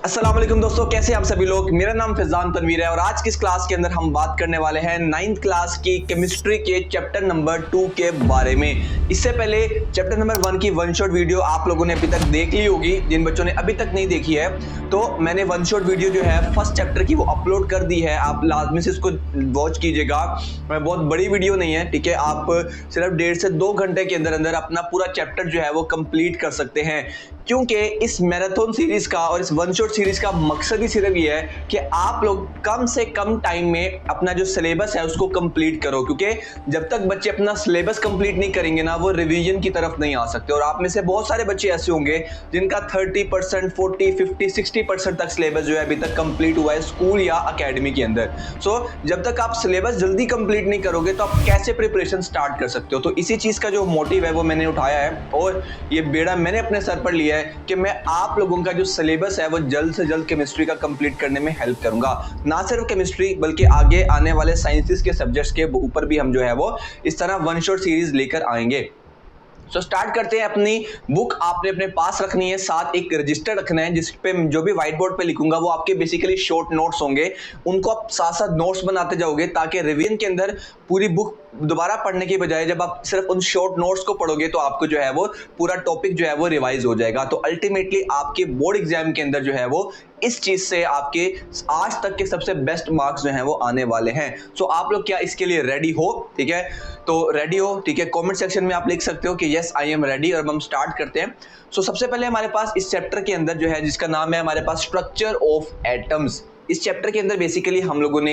अस्सलाम वालेकुम दोस्तों, कैसे आप सभी लोग। मेरा नाम फैजान तनवीर है और आज की इस क्लास के अंदर हम बात करने वाले हैं 9th क्लास की केमिस्ट्री के चैप्टर नंबर 2 के बारे में। इससे पहले चैप्टर नंबर 1 की वन शॉट वीडियो आप लोगों ने अभी तक देख ली होगी। जिन बच्चों ने अभी तक नहीं देखी है तो मैंने वन शॉट वीडियो जो है फर्स्ट चैप्टर की वो अपलोड कर दी है, आप लाजमी से इसको वॉच कीजिएगा। बहुत बड़ी वीडियो नहीं है, ठीक है। आप सिर्फ 1.5 से 2 घंटे के अंदर अंदर अपना पूरा चैप्टर जो है वो कंप्लीट कर सकते हैं, क्योंकि इस मैराथन सीरीज का और इस वन शॉट सीरीज का मकसद ही सिर्फ ये है कि आप लोग कम से कम टाइम में अपना जो सिलेबस है उसको कंप्लीट करो, क्योंकि जब तक बच्चे अपना सिलेबस कंप्लीट नहीं करेंगे ना वो रिवीजन की तरफ नहीं आ सकते। और आप में से बहुत सारे बच्चे ऐसे होंगे जिनका 30%, 40, 50, 60% तक सिलेबस जो है अभी तक कंप्लीट हुआ है स्कूल या अकेडमी के अंदर। सो जब तक आप सिलेबस जल्दी कंप्लीट नहीं करोगे तो आप कैसे प्रिपरेशन स्टार्ट कर सकते हो। तो इसी चीज का जो मोटिव है वो मैंने उठाया है और ये बेड़ा मैंने अपने सर पर लिया है कि मैं आप लोगों का जो सिलेबस है वो जल्द से जल्द केमिस्ट्री का कंप्लीट करने में हेल्प करूंगा। ना सिर्फ केमिस्ट्री बल्कि आगे आने वाले साइंसेस के सब्जेक्ट्स के ऊपर भी हम जो है वो इस तरह वन शॉट सीरीज लेकर आएंगे। तो स्टार्ट करते हैं। अपनी बुक आपने अपने पास रखनी है, साथ एक रजिस्टर रखना है जिस पे जो भी व्हाइट बोर्ड पे लिखूंगा वो आपके बेसिकली शॉर्ट नोट्स होंगे। उनको आप साथ साथ नोट्स बनाते जाओगे ताकि रिवीजन के अंदर पूरी बुक दोबारा पढ़ने की बजाय जब आप सिर्फ उन शॉर्ट नोट्स को पढ़ोगे तो आपको जो है वो पूरा टॉपिक जो है वो रिवाइज हो जाएगा। तो अल्टीमेटली आपके बोर्ड एग्जाम के अंदर जो है वो इस चीज से आपके आज तक के सबसे बेस्ट मार्क्स जो हैं वो आने वाले हैं। सो आप लोग क्या इसके लिए रेडी हो? ठीक है, तो रेडी हो, ठीक है। कमेंट सेक्शन में आप लिख सकते हो कि यस आई एम रेडी और हम स्टार्ट करते हैं। सो सबसे पहले हमारे पास इस चैप्टर के अंदर जो है जिसका नाम है हमारे पास स्ट्रक्चर ऑफ एटम्स। इस चैप्टर के अंदर बेसिकली हम लोगों ने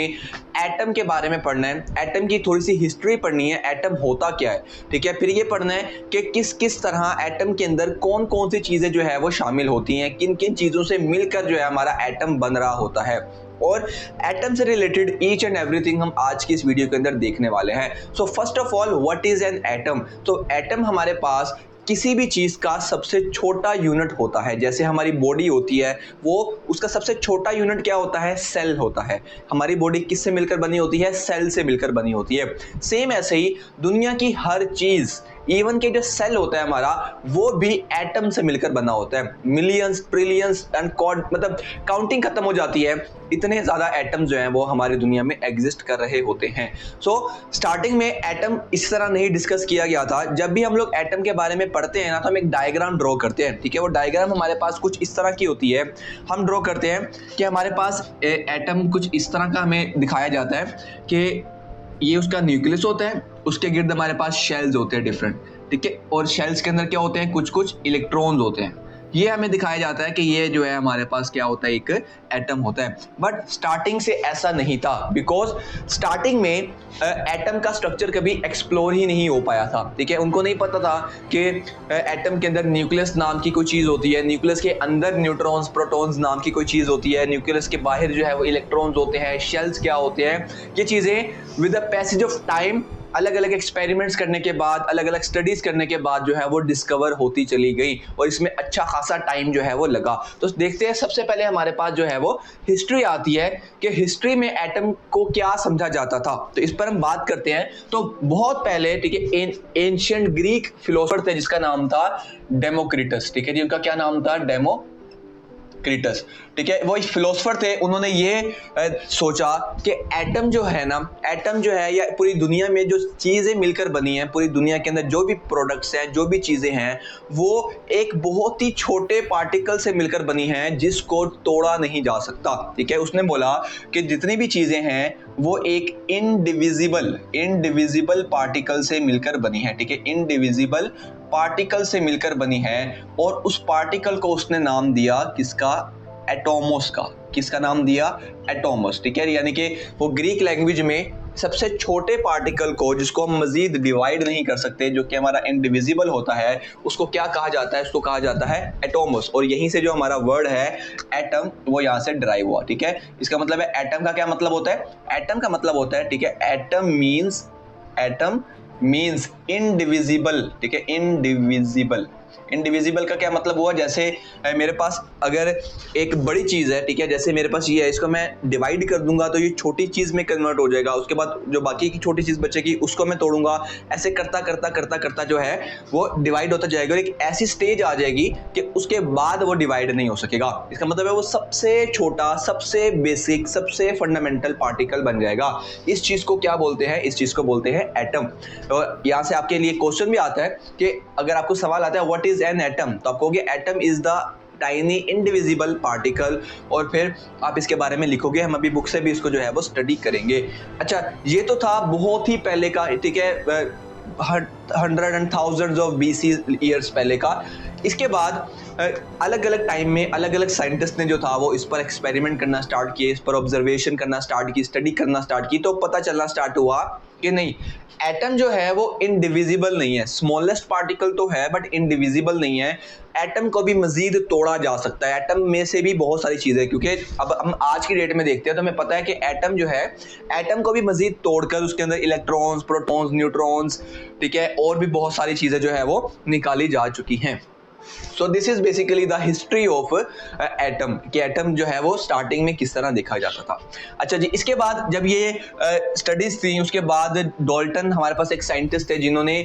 एटम के बारे में पढ़ना है, एटम की थोड़ी सी हिस्ट्री पढ़नी है, एटम होता क्या है, ठीक है। फिर ये पढ़ना है कि किस किस तरह एटम के अंदर कौन कौन सी चीजें जो है वो शामिल होती हैं, किन किन चीजों से मिलकर जो है हमारा एटम बन रहा होता है। और एटम से रिलेटेड ईच एंड एवरीथिंग हम आज की इस वीडियो के अंदर देखने वाले हैं। So first of all what is an atom? तो एटम हमारे पास किसी भी चीज का सबसे छोटा यूनिट होता है। जैसे हमारी बॉडी होती है वो उसका सबसे छोटा यूनिट क्या होता है? सेल होता है। हमारी बॉडी किससे मिलकर बनी होती है? सेल से मिलकर बनी होती है। सेम ऐसे ही दुनिया की हर चीज, इवन के जो सेल होता है हमारा वो भी एटम से मिलकर बना होता है। मिलियंस, ट्रिलियंस एंड कॉड, मतलब काउंटिंग खत्म हो जाती है, इतने ज्यादा एटम जो हैं वो हमारी दुनिया में एग्जिस्ट कर रहे होते हैं। सो स्टार्टिंग में एटम इस तरह नहीं डिस्कस किया गया था। जब भी हम लोग एटम के बारे में पढ़ते हैं ना तो हम एक डायग्राम ड्रॉ करते हैं, ठीक है। वो डायग्राम हमारे पास कुछ इस तरह की होती है। हम ड्रॉ करते हैं कि हमारे पास एटम कुछ इस तरह का हमें दिखाया जाता है कि ये उसका न्यूक्लियस होता है, उसके गिर्द हमारे पास शेल्स होते हैं डिफरेंट, ठीक है। और शेल्स के अंदर क्या होते हैं? कुछ कुछ इलेक्ट्रॉन्स होते हैं। ये हमें दिखाया जाता है कि ये जो है हमारे पास क्या होता है? एक एटम होता है। बट स्टार्टिंग से ऐसा नहीं था, बिकॉज स्टार्टिंग में एटम का स्ट्रक्चर कभी एक्सप्लोर ही नहीं हो पाया था, ठीक है। उनको नहीं पता था कि एटम के अंदर न्यूक्लियस नाम की कोई चीज़ होती है, न्यूक्लियस के अंदर न्यूट्रॉन्स, प्रोटॉन्स नाम की कोई चीज़ होती है, न्यूक्लियस के बाहर जो है वो इलेक्ट्रॉन्स होते हैं, शेल्स क्या होते हैं। ये चीज़ें with the passage of time अलग अलग एक्सपेरिमेंट्स करने के बाद, अलग अलग स्टडीज करने के बाद जो है वो डिस्कवर होती चली गई और इसमें अच्छा खासा टाइम जो है वो लगा। तो देखते हैं, सबसे पहले हमारे पास जो है वो हिस्ट्री आती है कि हिस्ट्री में एटम को क्या समझा जाता था। तो इस पर हम बात करते हैं। तो बहुत पहले, ठीक है, एंशिएंट ग्रीक फिलोसोफर थे जिसका नाम था डेमोक्रिटस, ठीक है जी। उनका क्या नाम था? डेमोक्रिटस, ठीक है। वो एक फिलोसोफर थे। उन्होंने ये सोचा कि एटम जो है ना, एटम जो है या पूरी दुनिया में जो चीज़ें मिलकर बनी हैं, पूरी दुनिया के अंदर जो भी प्रोडक्ट्स हैं, जो भी चीज़ें हैं, वो एक बहुत ही छोटे पार्टिकल से मिलकर बनी हैं जिसको तोड़ा नहीं जा सकता, ठीक है। उसने बोला कि जितनी भी चीज़ें हैं वो एक इनडिविजिबल पार्टिकल से मिलकर बनी है, ठीक है। इनडिविजिबल पार्टिकल से मिलकर बनी है और उस पार्टिकल को उसने नाम दिया किसका? एटॉमोस का। किसका नाम दिया? एटॉमोस, ठीक है। यानी कि वो ग्रीक लैंग्वेज में सबसे छोटे पार्टिकल को जिसको हम मजीद डिवाइड नहीं कर सकते, जो कि हमारा इनडिविजिबल होता है, उसको क्या कहा जाता है? उसको कहा जाता है एटॉमोस। और यहीं से जो हमारा वर्ड है एटम वो यहाँ से ड्राइव हुआ, ठीक है। इसका मतलब है एटम का क्या मतलब होता है? एटम का मतलब होता है, ठीक है, एटम मीन्स इनडिविजिबल, ठीक है, इनडिविजिबल। इनडिविजिबल का क्या मतलब हुआ, जैसे मेरे पास अगर एक बड़ी चीज़ है, ठीक है, जैसे मेरे पास ये है, इसको मैं डिवाइड कर दूंगा तो ये छोटी चीज़ में कन्वर्ट हो जाएगा, उसके बाद जो बाकी की छोटी चीज़ बचेगी उसको मैं तोड़ूंगा, ऐसे करता करता करता करता जो है वो डिवाइड होता जाएगा और एक ऐसी स्टेज आ जाएगी कि उसके बाद वो डिवाइड नहीं हो सकेगा। इसका मतलब है वो सबसे छोटा, सबसे बेसिक, सबसे फंडामेंटल पार्टिकल बन जाएगा। इस चीज़ को क्या बोलते हैं? इस चीज़ को बोलते हैं एटम। और यहाँ से आपके लिए क्वेश्चन भी आता है कि अगर आपको सवाल आता है व्हाट इज एन एटम, तो आप कहोगे atom is the tiny indivisible particle, और फिर आप इसके बारे में लिखोगे। हम अभी बुक से भी इसको जो है वो स्टडी करेंगे। अच्छा, ये तो था बहुत ही पहले का, ठीक है, hundred and thousands of BC years पहले का। इसके बाद अलग अलग टाइम में अलग अलग साइंटिस्ट ने जो था वो इस पर एक्सपेरिमेंट करना स्टार्ट किए, इस पर ऑब्जर्वेशन करना स्टार्ट की, स्टडी करना स्टार्ट की, तो पता चलना स्टार्ट हुआ कि नहीं, एटम जो है वो इनडिविजिबल नहीं है। स्मॉलेस्ट पार्टिकल तो है बट इनडिविजिबल नहीं है। एटम को भी मजीद तोड़ा जा सकता है। एटम में से भी बहुत सारी चीज़ें, क्योंकि अब हम आज की डेट में देखते हैं तो हमें पता है कि एटम जो है, एटम को भी मजीद तोड़कर उसके अंदर इलेक्ट्रॉन्स, प्रोटॉन्स, न्यूट्रॉन्स, ठीक है, और भी बहुत सारी चीज़ें जो है वो निकाली जा चुकी हैं। So this is basically the history of atom, कि एटम जो है वो स्टार्टिंग में किस तरह देखा जाता था। अच्छा जी, इसके बाद जब ये स्टडीज थी, उसके बाद डाल्टन हमारे पास एक साइंटिस्ट थे जिन्होंने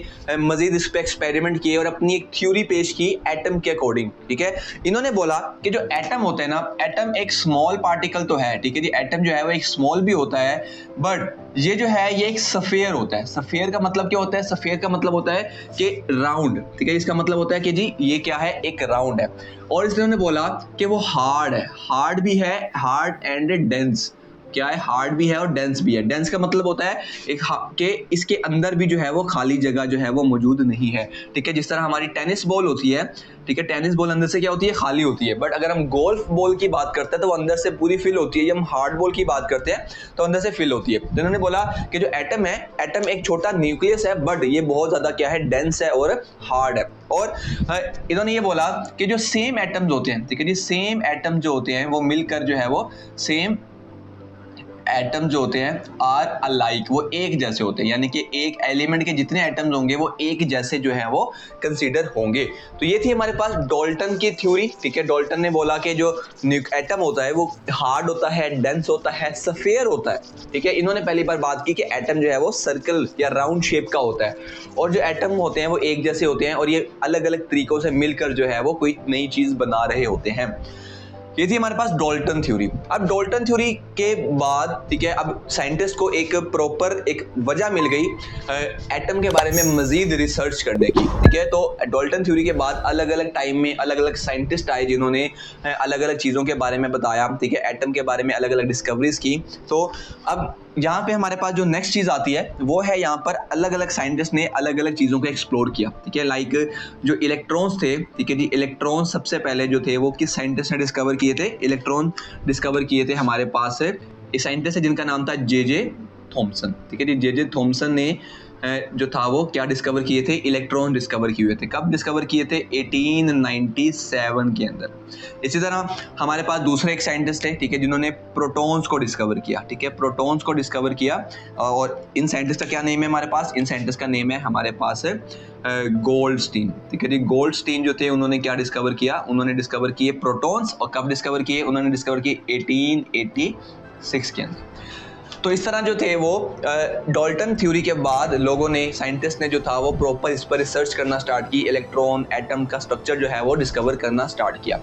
मजीद इस पर एक्सपेरिमेंट किए और अपनी एक थ्योरी पेश की एटम के अकॉर्डिंग, ठीक है। इन्होंने बोला कि जो एटम होते हैं ना, एटम एक स्मॉल पार्टिकल तो है, ठीक है जी, एटम जो है वो एक स्मॉल भी होता है, बट ये जो है ये एक सफेयर होता है। सफेयर का मतलब क्या होता है? सफेयर का मतलब होता है कि राउंड, ठीक है, इसका मतलब होता है कि जी ये क्या है, एक राउंड है। और इसलिए उन्होंने बोला कि वो हार्ड है, हार्ड भी है, हार्ड एंड डेंस। क्या है? हार्ड भी है और डेंस भी है। डेंस का मतलब होता है एक कि इसके अंदर भी जो है वो खाली जगह जो है वो मौजूद नहीं है, ठीक है। जिस तरह हमारी टेनिस बॉल होती है, ठीक है, टेनिस बॉल अंदर से क्या होती है? खाली होती है। बट अगर हम गोल्फ बॉल की बात करते हैं तो वो अंदर से पूरी फिल होती है। जब हम हार्ड बॉल की बात करते हैं तो अंदर से फिल होती है। तो इन्होंने बोला कि जो एटम है, एटम एक छोटा न्यूक्लियस है, बट ये बहुत ज्यादा क्या है? डेंस है और हार्ड है। और इन्होंने ये बोला कि जो सेम एटम्स होते हैं, ठीक है जी, सेम एटम जो होते हैं वो मिलकर जो है वो सेम एटम जो होते हैं आर अलाइक, वो एक जैसे होते हैं, यानी कि एक एलिमेंट के जितने एटम्स होंगे वो एक जैसे जो है वो कंसीडर होंगे। तो ये थी हमारे पास डाल्टन की थ्योरी, ठीक है। डाल्टन ने बोला कि जो एटम होता है वो हार्ड होता है, डेंस होता है, सफेयर होता है, ठीक है। इन्होंने पहली बार बात की कि एटम जो है वो सर्कल या राउंड शेप का होता है, और जो एटम होते हैं वो एक जैसे होते हैं, और ये अलग अलग तरीकों से मिलकर जो है वो कोई नई चीज बना रहे होते हैं। ये थी हमारे पास डाल्टन थ्योरी। अब डाल्टन थ्योरी के बाद, ठीक है, अब साइंटिस्ट को एक प्रॉपर एक वजह मिल गई एटम के बारे में मजीद रिसर्च करने की, ठीक है। तो डाल्टन थ्योरी के बाद अलग अलग टाइम में अलग अलग साइंटिस्ट आए जिन्होंने अलग अलग चीज़ों के बारे में बताया, ठीक है, एटम के बारे में अलग अलग डिस्कवरीज की। तो अब यहाँ पे हमारे पास जो नेक्स्ट चीज़ आती है वो है, यहाँ पर अलग अलग साइंटिस्ट ने अलग अलग चीज़ों को एक्सप्लोर किया, ठीक है। लाइक जो इलेक्ट्रॉन्स थे, ठीक है जी, इलेक्ट्रॉन सबसे पहले जो थे वो किस साइंटिस्ट ने डिस्कवर किए थे? इलेक्ट्रॉन डिस्कवर किए थे हमारे पास एक साइंटिस्ट है जिनका नाम था जे थॉमसन, ठीक है जी। जे थॉमसन ने जो था वो क्या डिस्कवर किए थे? इलेक्ट्रॉन डिस्कवर किए हुए थे। कब डिस्कवर किए थे? 1897 के अंदर। इसी तरह हमारे पास दूसरे एक साइंटिस्ट है, ठीक है, जिन्होंने प्रोटॉन्स को डिस्कवर किया, ठीक है, प्रोटॉन्स को डिस्कवर किया। और इन साइंटिस्ट का क्या नेम है हमारे पास? इन साइंटिस्ट का नेम है हमारे पास गोल्डस्टीन, ठीक है जी। गोल्डस्टीन जो थे उन्होंने क्या डिस्कवर किया? उन्होंने डिस्कवर किए प्रोटॉन्स। और कब डिस्कवर किए? उन्होंने डिस्कवर किए 1886 के अंदर। तो इस तरह जो थे वो डाल्टन थ्योरी के बाद लोगों ने, साइंटिस्ट ने जो था वो प्रॉपर इस पर रिसर्च करना स्टार्ट की, इलेक्ट्रॉन, एटम का स्ट्रक्चर जो है वो डिस्कवर करना स्टार्ट किया।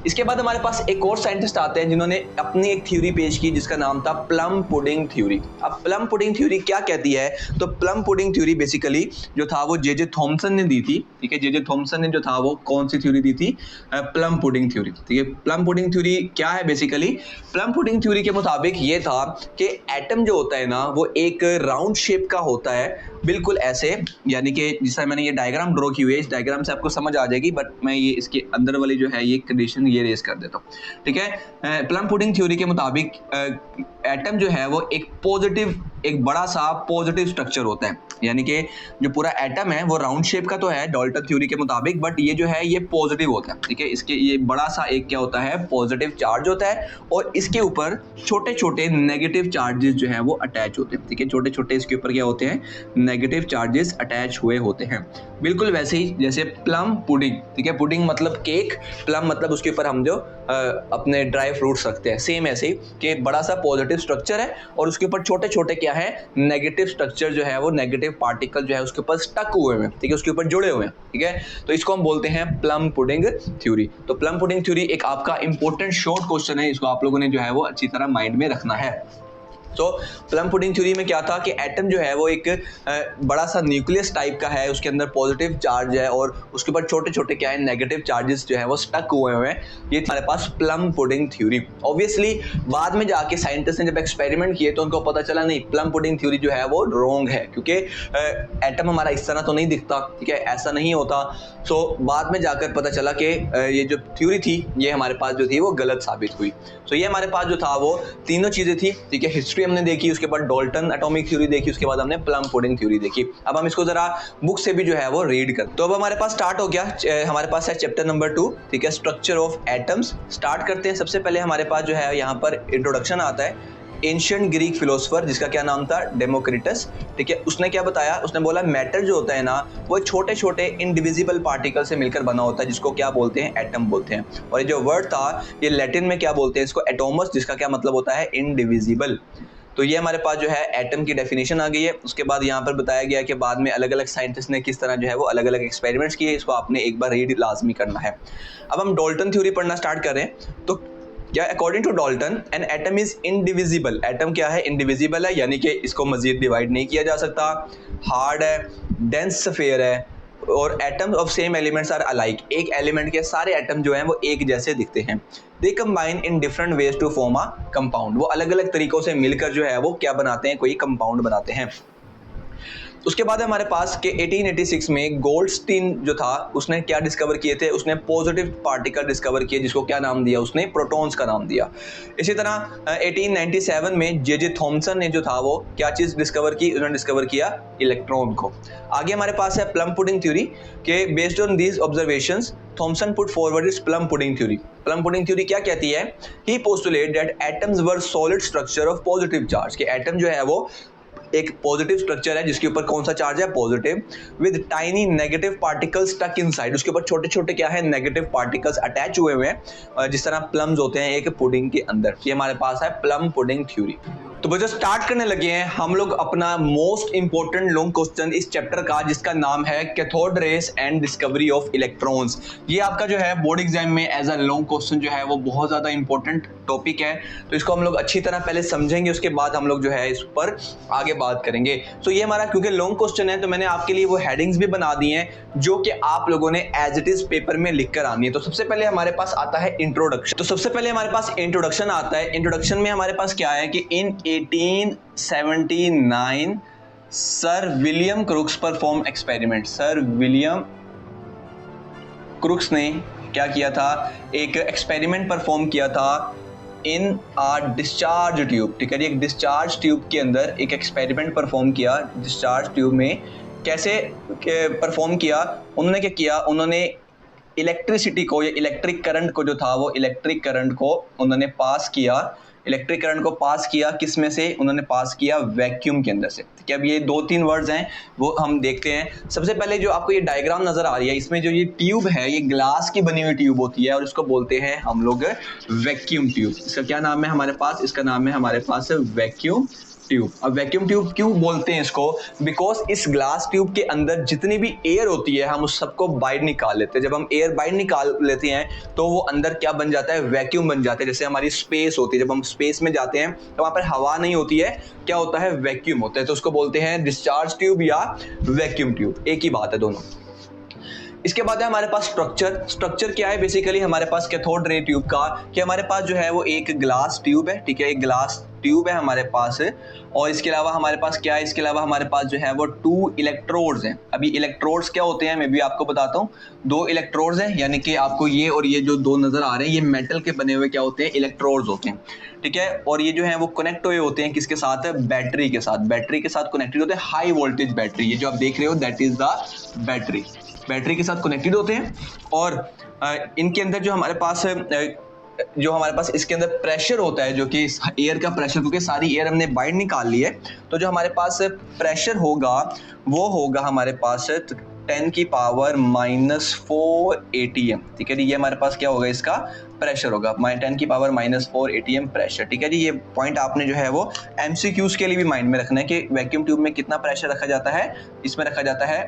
इसके बाद हमारे पास एक और साइंटिस्ट आते हैं जिन्होंने अपनी एक थ्योरी पेश की जिसका नाम था प्लम पुडिंग थ्योरी। अब प्लम पुडिंग थ्योरी क्या कहती है? तो प्लम पुडिंग थ्योरी बेसिकली जो था वो जे थॉमसन ने दी थी, ठीक है। जे थॉमसन ने जो था वो कौन सी थ्योरी दी थी? प्लम पुडिंग थ्योरी, ठीक है। प्लम पुडिंग थ्योरी क्या है? बेसिकली प्लम पुडिंग थ्योरी के मुताबिक ये था कि एटम जो होता है ना वो एक राउंड शेप का होता है, बिल्कुल ऐसे, यानी कि जिस तरह मैंने ये डायग्राम ड्रॉ की हुई है, इस डायग्राम से आपको समझ आ जाएगी, बट मैं ये इसके अंदर वाली जो है ये कंडीशन ये रेस कर देता हूँ, ठीक है। प्लम पुडिंग थ्योरी के मुताबिक एटम जो है वो एक पॉजिटिव एक बड़ा सा पॉजिटिव स्ट्रक्चर होता है, यानी कि जो पूरा एटम है वो राउंड शेप का तो है डाल्टन थ्योरी के मुताबिक, बट ये जो है ये पॉजिटिव होता है, ठीक है। इसके ये बड़ा सा एक क्या होता है, पॉजिटिव चार्ज होता है, और इसके ऊपर छोटे छोटे नेगेटिव चार्जेस जो है वो अटैच होते हैं, ठीक है। छोटे छोटे इसके ऊपर क्या होते हैं, नेगेटिव चार्जेस अटैच हुए होते हैं, बिल्कुल वैसे ही जैसे प्लम पुडिंग, ठीक है। पुडिंग मतलब केक, प्लम मतलब उसके ऊपर हम जो अपने ड्राई फ्रूट्स रखते हैं, सेम ऐसे ही कि बड़ा सा पॉजिटिव स्ट्रक्चर है और उसके ऊपर छोटे छोटे क्या है, नेगेटिव स्ट्रक्चर जो है वो नेगेटिव पार्टिकल जो है उसके ऊपर स्टक हुए हैं, ठीक है, उसके ऊपर जुड़े हुए हैं, ठीक है। तो इसको हम बोलते हैं प्लम पुडिंग थ्योरी। तो प्लम पुडिंग थ्योरी एक आपका इंपॉर्टेंट शॉर्ट क्वेश्चन है, इसको आप लोगों ने जो है वो अच्छी तरह माइंड में रखना है। तो प्लम पुडिंग थ्योरी में क्या था कि एटम जो है वो एक बड़ा सा न्यूक्लियस टाइप का है, उसके अंदर पॉजिटिव चार्ज है और उसके ऊपर छोटे छोटे क्या है, नेगेटिव चार्जेस जो है वो स्टक हुए हुए हैं। ये हमारे पास प्लम पुडिंग थ्योरी। ऑब्वियसली बाद में जाके साइंटिस्ट ने जब एक्सपेरिमेंट किए तो उनको पता चला नहीं, प्लम पुडिंग थ्योरी जो है वो रॉन्ग है, क्योंकि एटम हमारा इस तरह तो नहीं दिखता, ठीक है, ऐसा नहीं होता। सो बाद में जाकर पता चला कि ये जो थ्योरी थी ये हमारे पास जो थी वो गलत साबित हुई। सो ये हमारे पास जो था वो तीनों चीजें थी, ठीक है। हिस्ट्री हमने देखी, उसके बाद डाल्टन एटॉमिक थ्योरी देखी, उसके बाद हमने प्लम पुडिंग थ्योरी देखी। अब हम इसको जरा बुक से भी जो है वो रीड कर। तो अब हमारे पास स्टार्ट हो गया, हमारे पास है चैप्टर नंबर 2, ठीक है, स्ट्रक्चर ऑफ एटम्स। स्टार्ट करते हैं। सबसे पहले हमारे पास जो है यहाँ पर इंट्रोडक्शन आता है। एंशिएंट ग्रीक फिलोसोफर जिसका क्या नाम था, डेमोक्रिटस, ठीक है, उसने क्या बताया, उसने बोला मैटर जो होता है ना वो छोटे छोटे इनडिविजिबल पार्टिकल से मिलकर बना होता है, जिसको क्या बोलते हैं, एटम बोलते हैं। और ये जो वर्ड था ये लैटिन में क्या बोलते हैं, इसको एटोमस, जिसका क्या मतलब होता है, इनडिविजिबल। तो ये हमारे पास जो है एटम की डेफिनेशन आ गई है। उसके बाद यहाँ पर बताया गया कि बाद में अलग अलग साइंटिस्ट ने किस तरह जो है वो अलग अलग एक्सपेरिमेंट्स किए, इसको आपने एक बार रीड लाजमी करना है। अब हम डाल्टन थ्योरी पढ़ना स्टार्ट कर रहे हैं। तो क्या, according to Dalton an atom is indivisible. Atom क्या है, इनडिविजिबल है, यानी कि इसको मजीद डिवाइड नहीं किया जा सकता, हार्ड है, डेंस स्फीयर है, और atoms of same elements are alike. एक एलिमेंट के सारे एटम जो हैं वो एक जैसे दिखते हैं। They combine in different ways to form a compound. वो अलग अलग तरीकों से मिलकर जो है वो क्या बनाते हैं, कोई कंपाउंड बनाते हैं। उसके बाद हमारे पास के 1886 में गोल्डस्टीन जो था उसने क्या डिस्कवर किए थे, उसने पॉजिटिव पार्टिकल डिस्कवर किए, जिसको क्या नाम दिया, उसने प्रोटॉन्स का नाम दिया। इसी तरह 1897 में जे थॉमसन ने जो था वो क्या चीज़ डिस्कवर की, उन्होंने डिस्कवर किया इलेक्ट्रॉन को। आगे हमारे पास है प्लम पुडिंग थ्योरी के based on these observations Thomson put forward is plum pudding theory. Plum pudding theory क्या कहती है, he postulate that atoms were solid structure of positive charge, के एटम जो है वो एक पॉजिटिव स्ट्रक्चर है जिसके ऊपर कौन सा चार्ज है, positive, with tiny negative particles stuck inside. उसके ऊपर छोटे छोटे क्या है, नेगेटिव पार्टिकल्स अटैच हुए हुए हैं, जिस तरह प्लम्स होते हैं एक पुडिंग के अंदर। ये हमारे पास है प्लम पुडिंग थ्योरी। तो बच्चों स्टार्ट करने लगे हैं हम लोग अपना मोस्ट इंपॉर्टेंट लॉन्ग क्वेश्चन इस चैप्टर का, जिसका नाम है cathode rays and discovery of electrons. ये आपका जो है बोर्ड एग्जाम में एज अ लॉन्ग क्वेश्चन जो है वो बहुत ज़्यादा इंपॉर्टेंट टॉपिक है। तो इसको हम लोग अच्छी तरह पहले समझेंगे, उसके बाद हम लोग जो है इस पर आगे बात करेंगे। तो ये हमारा क्योंकि लॉन्ग क्वेश्चन है तो मैंने आपके लिए वो हेडिंग्स भी बना दी हैं जो कि आप लोगों ने एज इट इज पेपर में लिख कर आनी है। तो सबसे पहले हमारे पास आता है इंट्रोडक्शन। तो सबसे पहले हमारे पास इंट्रोडक्शन आता है। इंट्रोडक्शन में हमारे पास क्या है कि इन 1879 sir William crooks perform experiment. Sir William crooks ने क्या किया था, एक एक्सपेरिमेंट परफॉर्म किया था इन आ डिस्चार्ज ट्यूब, ठीक है। एक डिस्चार्ज ट्यूब के अंदर एक एक्सपेरिमेंट परफॉर्म किया। डिस्चार्ज ट्यूब में कैसे परफॉर्म किया, उन्होंने क्या किया, उन्होंने इलेक्ट्रिसिटी को, या इलेक्ट्रिक करंट को जो था वो इलेक्ट्रिक करंट को उन्होंने पास किया। इलेक्ट्रिक करंट को पास किया किस में से, उन्होंने पास किया वैक्यूम के अंदर से, ठीक है। अब ये 2-3 वर्ड्स हैं वो हम देखते हैं। सबसे पहले जो आपको ये डायग्राम नजर आ रही है, इसमें जो ये ट्यूब है ये ग्लास की बनी हुई ट्यूब होती है और इसको बोलते हैं हम लोग वैक्यूम ट्यूब। इसका क्या नाम है हमारे पास, इसका नाम है हमारे पास वैक्यूम ट्यूब। अब वैक्यूम ट्यूब क्यों बोलते हैं इसको, बिकॉज इस ग्लास ट्यूब के अंदर जितनी भी एयर होती है हम उस सबको बाहर निकाल लेते हैं। जब हम एयर बाहर निकाल लेते हैं तो वो अंदर क्या बन जाता है, वैक्यूम बन जाता है। जैसे हमारी स्पेस होती है, जब हम स्पेस में जाते हैं तो वहाँ पर हवा नहीं होती है, क्या होता है, वैक्यूम होता है। तो उसको बोलते हैं डिस्चार्ज ट्यूब या वैक्यूम ट्यूब, एक ही बात है दोनों। इसके बाद है हमारे पास स्ट्रक्चर क्या है बेसिकली हमारे पास कैथोड रे ट्यूब का, कि हमारे पास जो है वो एक ग्लास ट्यूब है, ठीक है, एक ग्लास ट्यूब है हमारे पास, और इसके अलावा हमारे पास क्या है, इसके अलावा हमारे पास जो है वो 2 इलेक्ट्रोड्स हैं। अभी इलेक्ट्रोड्स क्या होते हैं मैं भी आपको बताता हूँ। 2 इलेक्ट्रोड्स हैं, यानी कि आपको ये और ये जो 2 नजर आ रहे हैं ये मेटल के बने हुए क्या होते हैं, इलेक्ट्रोड्स होते हैं, ठीक है। और ये जो है वो कनेक्ट हुए होते हैं किसके साथ, बैटरी के साथ, बैटरी के साथ कनेक्टेड होते हैं, हाई वोल्टेज बैटरी, ये जो आप देख रहे हो दैट इज द बैटरी के साथ कनेक्टेड होते हैं। और इनके अंदर जो हमारे पास इसके अंदर प्रेशर होता है, जो कि एयर का प्रेशर, क्योंकि सारी एयर हमने बाहर निकाल ली है, तो जो हमारे पास प्रेशर होगा वो होगा हमारे पास 10 की पावर -4 ATM, ठीक है जी। ये हमारे पास क्या होगा, इसका प्रेशर होगा 10 की पावर -4 ATM प्रेशर, ठीक है जी। ये पॉइंट आपने जो है वो MCQs के लिए भी माइंड में रखना है कि वैक्यूम ट्यूब में कितना प्रेशर रखा जाता है, इसमें रखा जाता है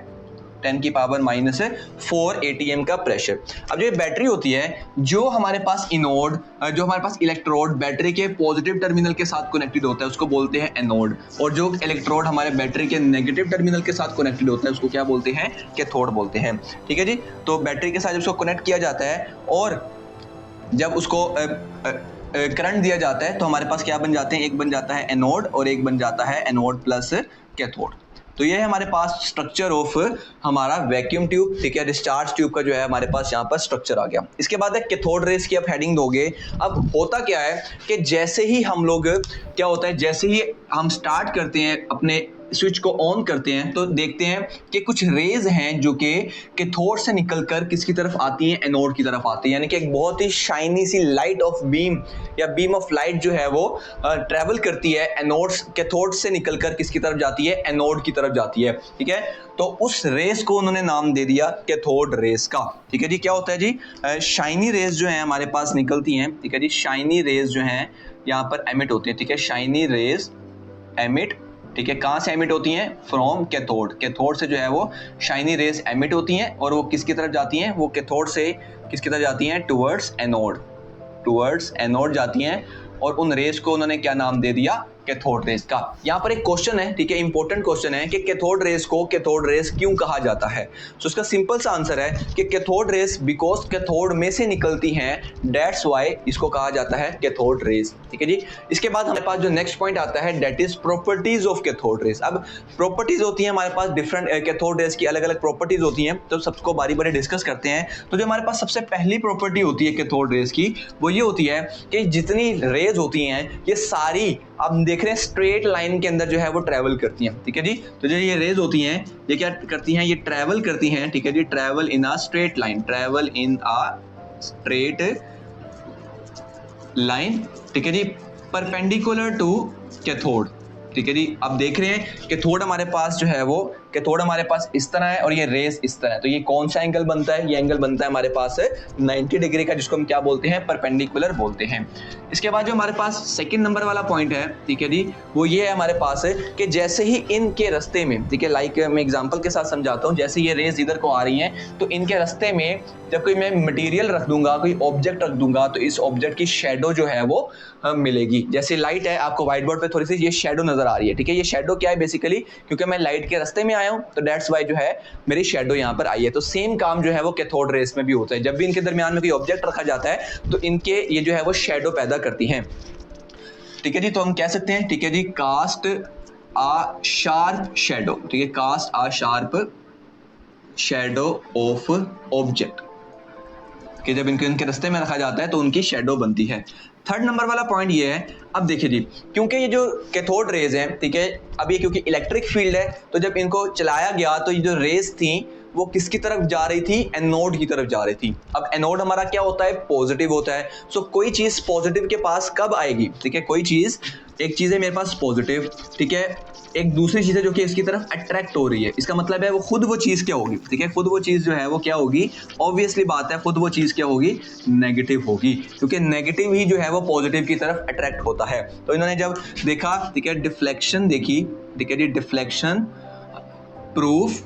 10 की पावर -4 ATM का प्रेशर। अब जो ये बैटरी होती है, जो हमारे पास इनोड, जो हमारे पास इलेक्ट्रोड बैटरी के पॉजिटिव टर्मिनल के साथ कनेक्टेड होता है उसको बोलते हैं एनोड, और जो इलेक्ट्रोड हमारे बैटरी के नेगेटिव टर्मिनल के साथ कनेक्टेड होता है उसको क्या बोलते हैं, कैथोड बोलते हैं, ठीक है जी। तो बैटरी के साथ जब उसको कनेक्ट किया जाता है और जब उसको करंट दिया जाता है तो हमारे पास क्या बन जाते हैं, एक बन जाता है एनोड और एक बन जाता है एनोड प्लस कैथोड। तो ये है हमारे पास स्ट्रक्चर ऑफ हमारा वैक्यूम ट्यूब, ठीक है, डिस्चार्ज ट्यूब का जो है हमारे पास यहाँ पर स्ट्रक्चर आ गया। इसके बाद है कैथोड रेस की आप हेडिंग दोगे। अब होता क्या है कि जैसे ही हम लोग क्या होता है, जैसे ही हम स्टार्ट करते हैं अपने स्विच को ऑन करते हैं तो देखते हैं कि कुछ रेज हैं जो कि कैथोड से निकलकर किसकी तरफ आती हैं, एनोड की तरफ आती है, यानी कि एक बहुत ही शाइनी सी लाइट ऑफ बीम या बीम ऑफ लाइट जो है वो ट्रेवल करती है एनोड, कैथोड से निकलकर किसकी तरफ जाती है, एनोड की तरफ जाती है, ठीक है। तो उस रेस को उन्होंने नाम दे दिया कैथोड रेस का, ठीक है जी। क्या होता है जी, शाइनी रेस जो है हमारे पास निकलती हैं, ठीक है जी, शाइनी रेस जो हैं यहाँ पर एमिट होती है, ठीक है, शाइनी रेस एमिट, ठीक है, कहाँ से एमिट होती हैं, फ्रॉम कैथोड, कैथोड से जो है वो शाइनी रेस एमिट होती हैं और वो किसकी तरफ जाती हैं, वो कैथोड से किसकी तरफ जाती हैं, टुवर्ड्स एनोड जाती हैं, और उन रेस को उन्होंने क्या नाम दे दिया, कैथोड रेस का। यहाँ पर एक क्वेश्चन है, ठीक है, इंपॉर्टेंट क्वेश्चन है कि कैथोड रेस को कैथोड रेस क्यों कहा जाता है। तो उसका सिंपल सा आंसर है कि कैथोड रेस बिकॉज कैथोड में से निकलती हैं, दैट्स व्हाई इसको कहा जाता है कैथोड रेस, ठीक है जी। इसके बाद हमारे पास जो नेक्स्ट पॉइंट आता है that is properties of cathode rays. अब प्रॉपर्टीज होती हैं हमारे पास डिफरेंट कैथोड रेस की अलग अलग प्रॉपर्टीज होती हैं, तो सबको बारी बारी डिस्कस करते हैं। तो जो हमारे पास सबसे पहली प्रॉपर्टी होती है कैथोड रेस की वो ये होती है कि जितनी रेज होती हैं ये सारी आप देख रहे हैं स्ट्रेट लाइन के अंदर जो है वो ट्रैवल करती हैं, ठीक है जी। तो जो ये रेज होती हैं ये क्या करती हैं, ये ट्रैवल करती हैं, ठीक है जी, travel in a straight line, travel in a straight line, ठीक है जी, परपेंडिकुलर टू कैथोड, ठीक है जी। अब देख रहे हैं कैथोड हमारे पास जो है वो कैथोड हमारे पास इस तरह है और ये रेस इस तरह है, तो ये कौन सा एंगल बनता है, ये एंगल बनता है हमारे पास 90 डिग्री का, जिसको हम क्या बोलते हैं, परपेंडिकुलर बोलते हैं। इसके बाद जो हमारे पास सेकंड नंबर वाला पॉइंट है, ठीक है जी, वो ये है हमारे पास कि जैसे ही इनके रास्ते में, ठीक है, लाइक मैं एग्जांपल के साथ समझाता हूँ, जैसे ये रेस इधर को आ रही हैं तो इनके रास्ते में जब कोई मैं मटेरियल रख दूंगा, कोई ऑब्जेक्ट रख दूंगा, तो इस ऑब्जेक्ट की शेडो जो है वो मिलेगी। जैसे लाइट है, आपको व्हाइट बोर्ड पे थोड़ी सी ये शेडो नजर आ रही है, ठीक है, ये शेडो क्या है बेसिकली, क्योंकि मैं लाइट के रास्ते में आया हूँ तो दैट्स व्हाई जो है मेरी शेडो यहाँ पर आई है। तो सेम काम जो है वो कैथोड रेस में भी होता है, जब भी इनके दरमियान में कोई ऑब्जेक्ट रखा जाता है तो इनके ये जो है वो शेडो पैदा करती हैं, ठीक है जी। तो हम कह सकते हैं, ठीक है जी, कास्ट आ शार्प शेडो, ठीक है, cast a sharp shadow of object, कि जब इनके रास्ते में रखा जाता है तो उनकी शेडो बनती है। थर्ड नंबर वाला पॉइंट ये है, अब देखिए जी, क्योंकि ये जो कैथोड रेज हैं, ठीक है, अब ये क्योंकि इलेक्ट्रिक फील्ड है तो जब इनको चलाया गया तो ये जो रेज थी वो किसकी तरफ जा रही थी, एनोड की तरफ जा रही थी। अब एनोड हमारा क्या होता है, पॉजिटिव होता है। सो कोई चीज पॉजिटिव के पास कब आएगी, ठीक है, कोई चीज, एक चीज है मेरे पास पॉजिटिव, ठीक है, एक दूसरी चीज है जो कि इसकी तरफ अट्रैक्ट हो रही है, इसका मतलब है वो खुद वो चीज क्या होगी, ठीक है, खुद वो चीज जो है वो क्या होगी, ऑब्वियसली बात है खुद वो चीज क्या होगी, नेगेटिव होगी, क्योंकि नेगेटिव ही जो है वो पॉजिटिव की तरफ अट्रैक्ट होता है। तो इन्होंने जब देखा, ठीक है, डिफ्लेक्शन देखी, ठीक है जी, deflection proof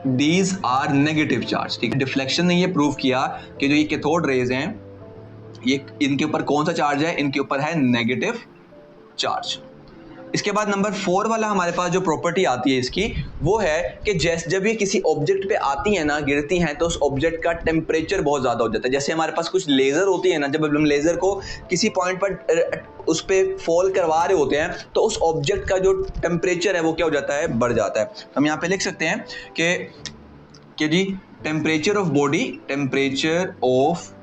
these are negative charge, ठीक है, डिफ्लेक्शन ने ये प्रूव किया कि जो ये कैथोड रेज हैं ये इनके ऊपर कौन सा चार्ज है, इनके ऊपर है नेगेटिव चार्ज, इसके बाद नंबर 4 वाला हमारे पास जो प्रॉपर्टी आती है इसकी, वो है कि जब ये किसी ऑब्जेक्ट पे आती है ना, गिरती हैं, तो उस ऑब्जेक्ट का टेम्परेचर बहुत ज़्यादा हो जाता है। जैसे हमारे पास कुछ लेज़र होती है ना, जब हम लेज़र को किसी पॉइंट पर उस पर फॉल करवा रहे होते हैं तो उस ऑब्जेक्ट का जो टेम्परेचर है वो क्या हो जाता है, बढ़ जाता है। हम यहाँ पे लिख सकते हैं कि जी टेम्परेचर ऑफ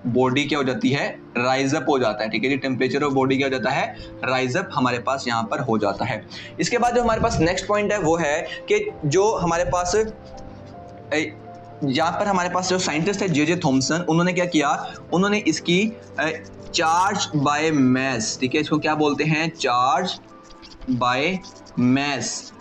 बॉडी क्या हो जाती है, राइज अप हो जाता है। ठीक है जी, टेम्परेचर ऑफ बॉडी क्या हो जाता है, राइज अप हमारे पास यहाँ पर हो जाता है। इसके बाद जो हमारे पास नेक्स्ट पॉइंट है वो है कि जो हमारे पास यहाँ पर हमारे पास जो साइंटिस्ट है जे थॉमसन, उन्होंने क्या किया, उन्होंने इसकी चार्ज बाय मैस, ठीक है, इसको क्या बोलते हैं, charge by mass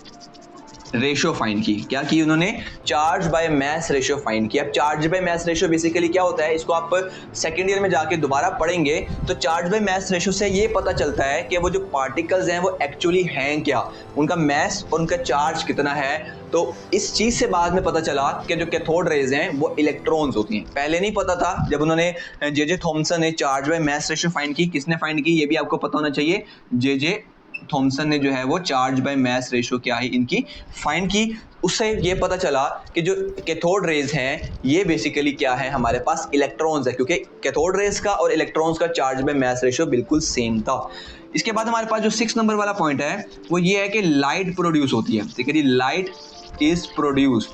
ratio find की। क्या की उन्होंने, charge by mass ratio find किया। अब charge by mass ratio basically क्या होता है, इसको आप सेकेंड ईयर में जाके दोबारा पढ़ेंगे। तो चार्ज बाय मैस रेशो से ये पता चलता है कि वो जो पार्टिकल्स हैं वो एक्चुअली हैं क्या, उनका मैस और उनका चार्ज कितना है। तो इस चीज़ से बाद में पता चला कि जो कैथोड रेज हैं वो इलेक्ट्रॉन्स होती हैं। पहले नहीं पता था, जब उन्होंने जे थॉमसन ने charge by mass ratio find की, किसने फाइंड की ये भी आपको पता होना चाहिए, जे थॉमसन ने जो है वो चार्ज बाय मैस रेशो क्या है इनकी फाइंड की। उससे ये पता चला कि जो कैथोड रेज हैं ये बेसिकली क्या है, हमारे पास इलेक्ट्रॉन्स है, क्योंकि कैथोड रेज का और इलेक्ट्रॉन्स का चार्ज बाय मैस रेशो बिल्कुल सेम था। इसके बाद हमारे पास जो 6 नंबर वाला पॉइंट है वो ये है कि लाइट प्रोड्यूस होती है। ठीक है जी, लाइट इज प्रोड्यूस,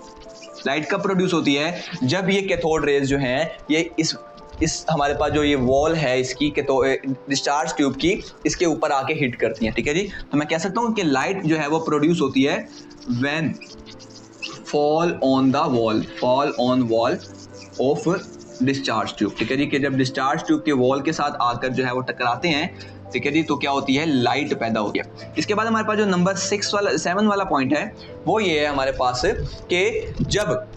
लाइट कब प्रोड्यूस होती है, जब ये कैथोड रेज जो हैं ये इस हमारे पास जो ये वॉल है इसकी डिस्चार्ज ट्यूब की, इसके ऊपर आके हिट करती हैं। ठीक है जी, तो मैं कह सकता हूँ कि लाइट जो है वो प्रोड्यूस होती है when fall on wall of discharge tube. ठीक है जी, कि जब डिस्चार्ज ट्यूब के वॉल के साथ आकर जो है वो टकराते हैं, ठीक है जी, तो क्या होती है, लाइट पैदा होती है। इसके बाद हमारे पास जो नंबर 7 वाला पॉइंट है वो ये है हमारे पास कि जब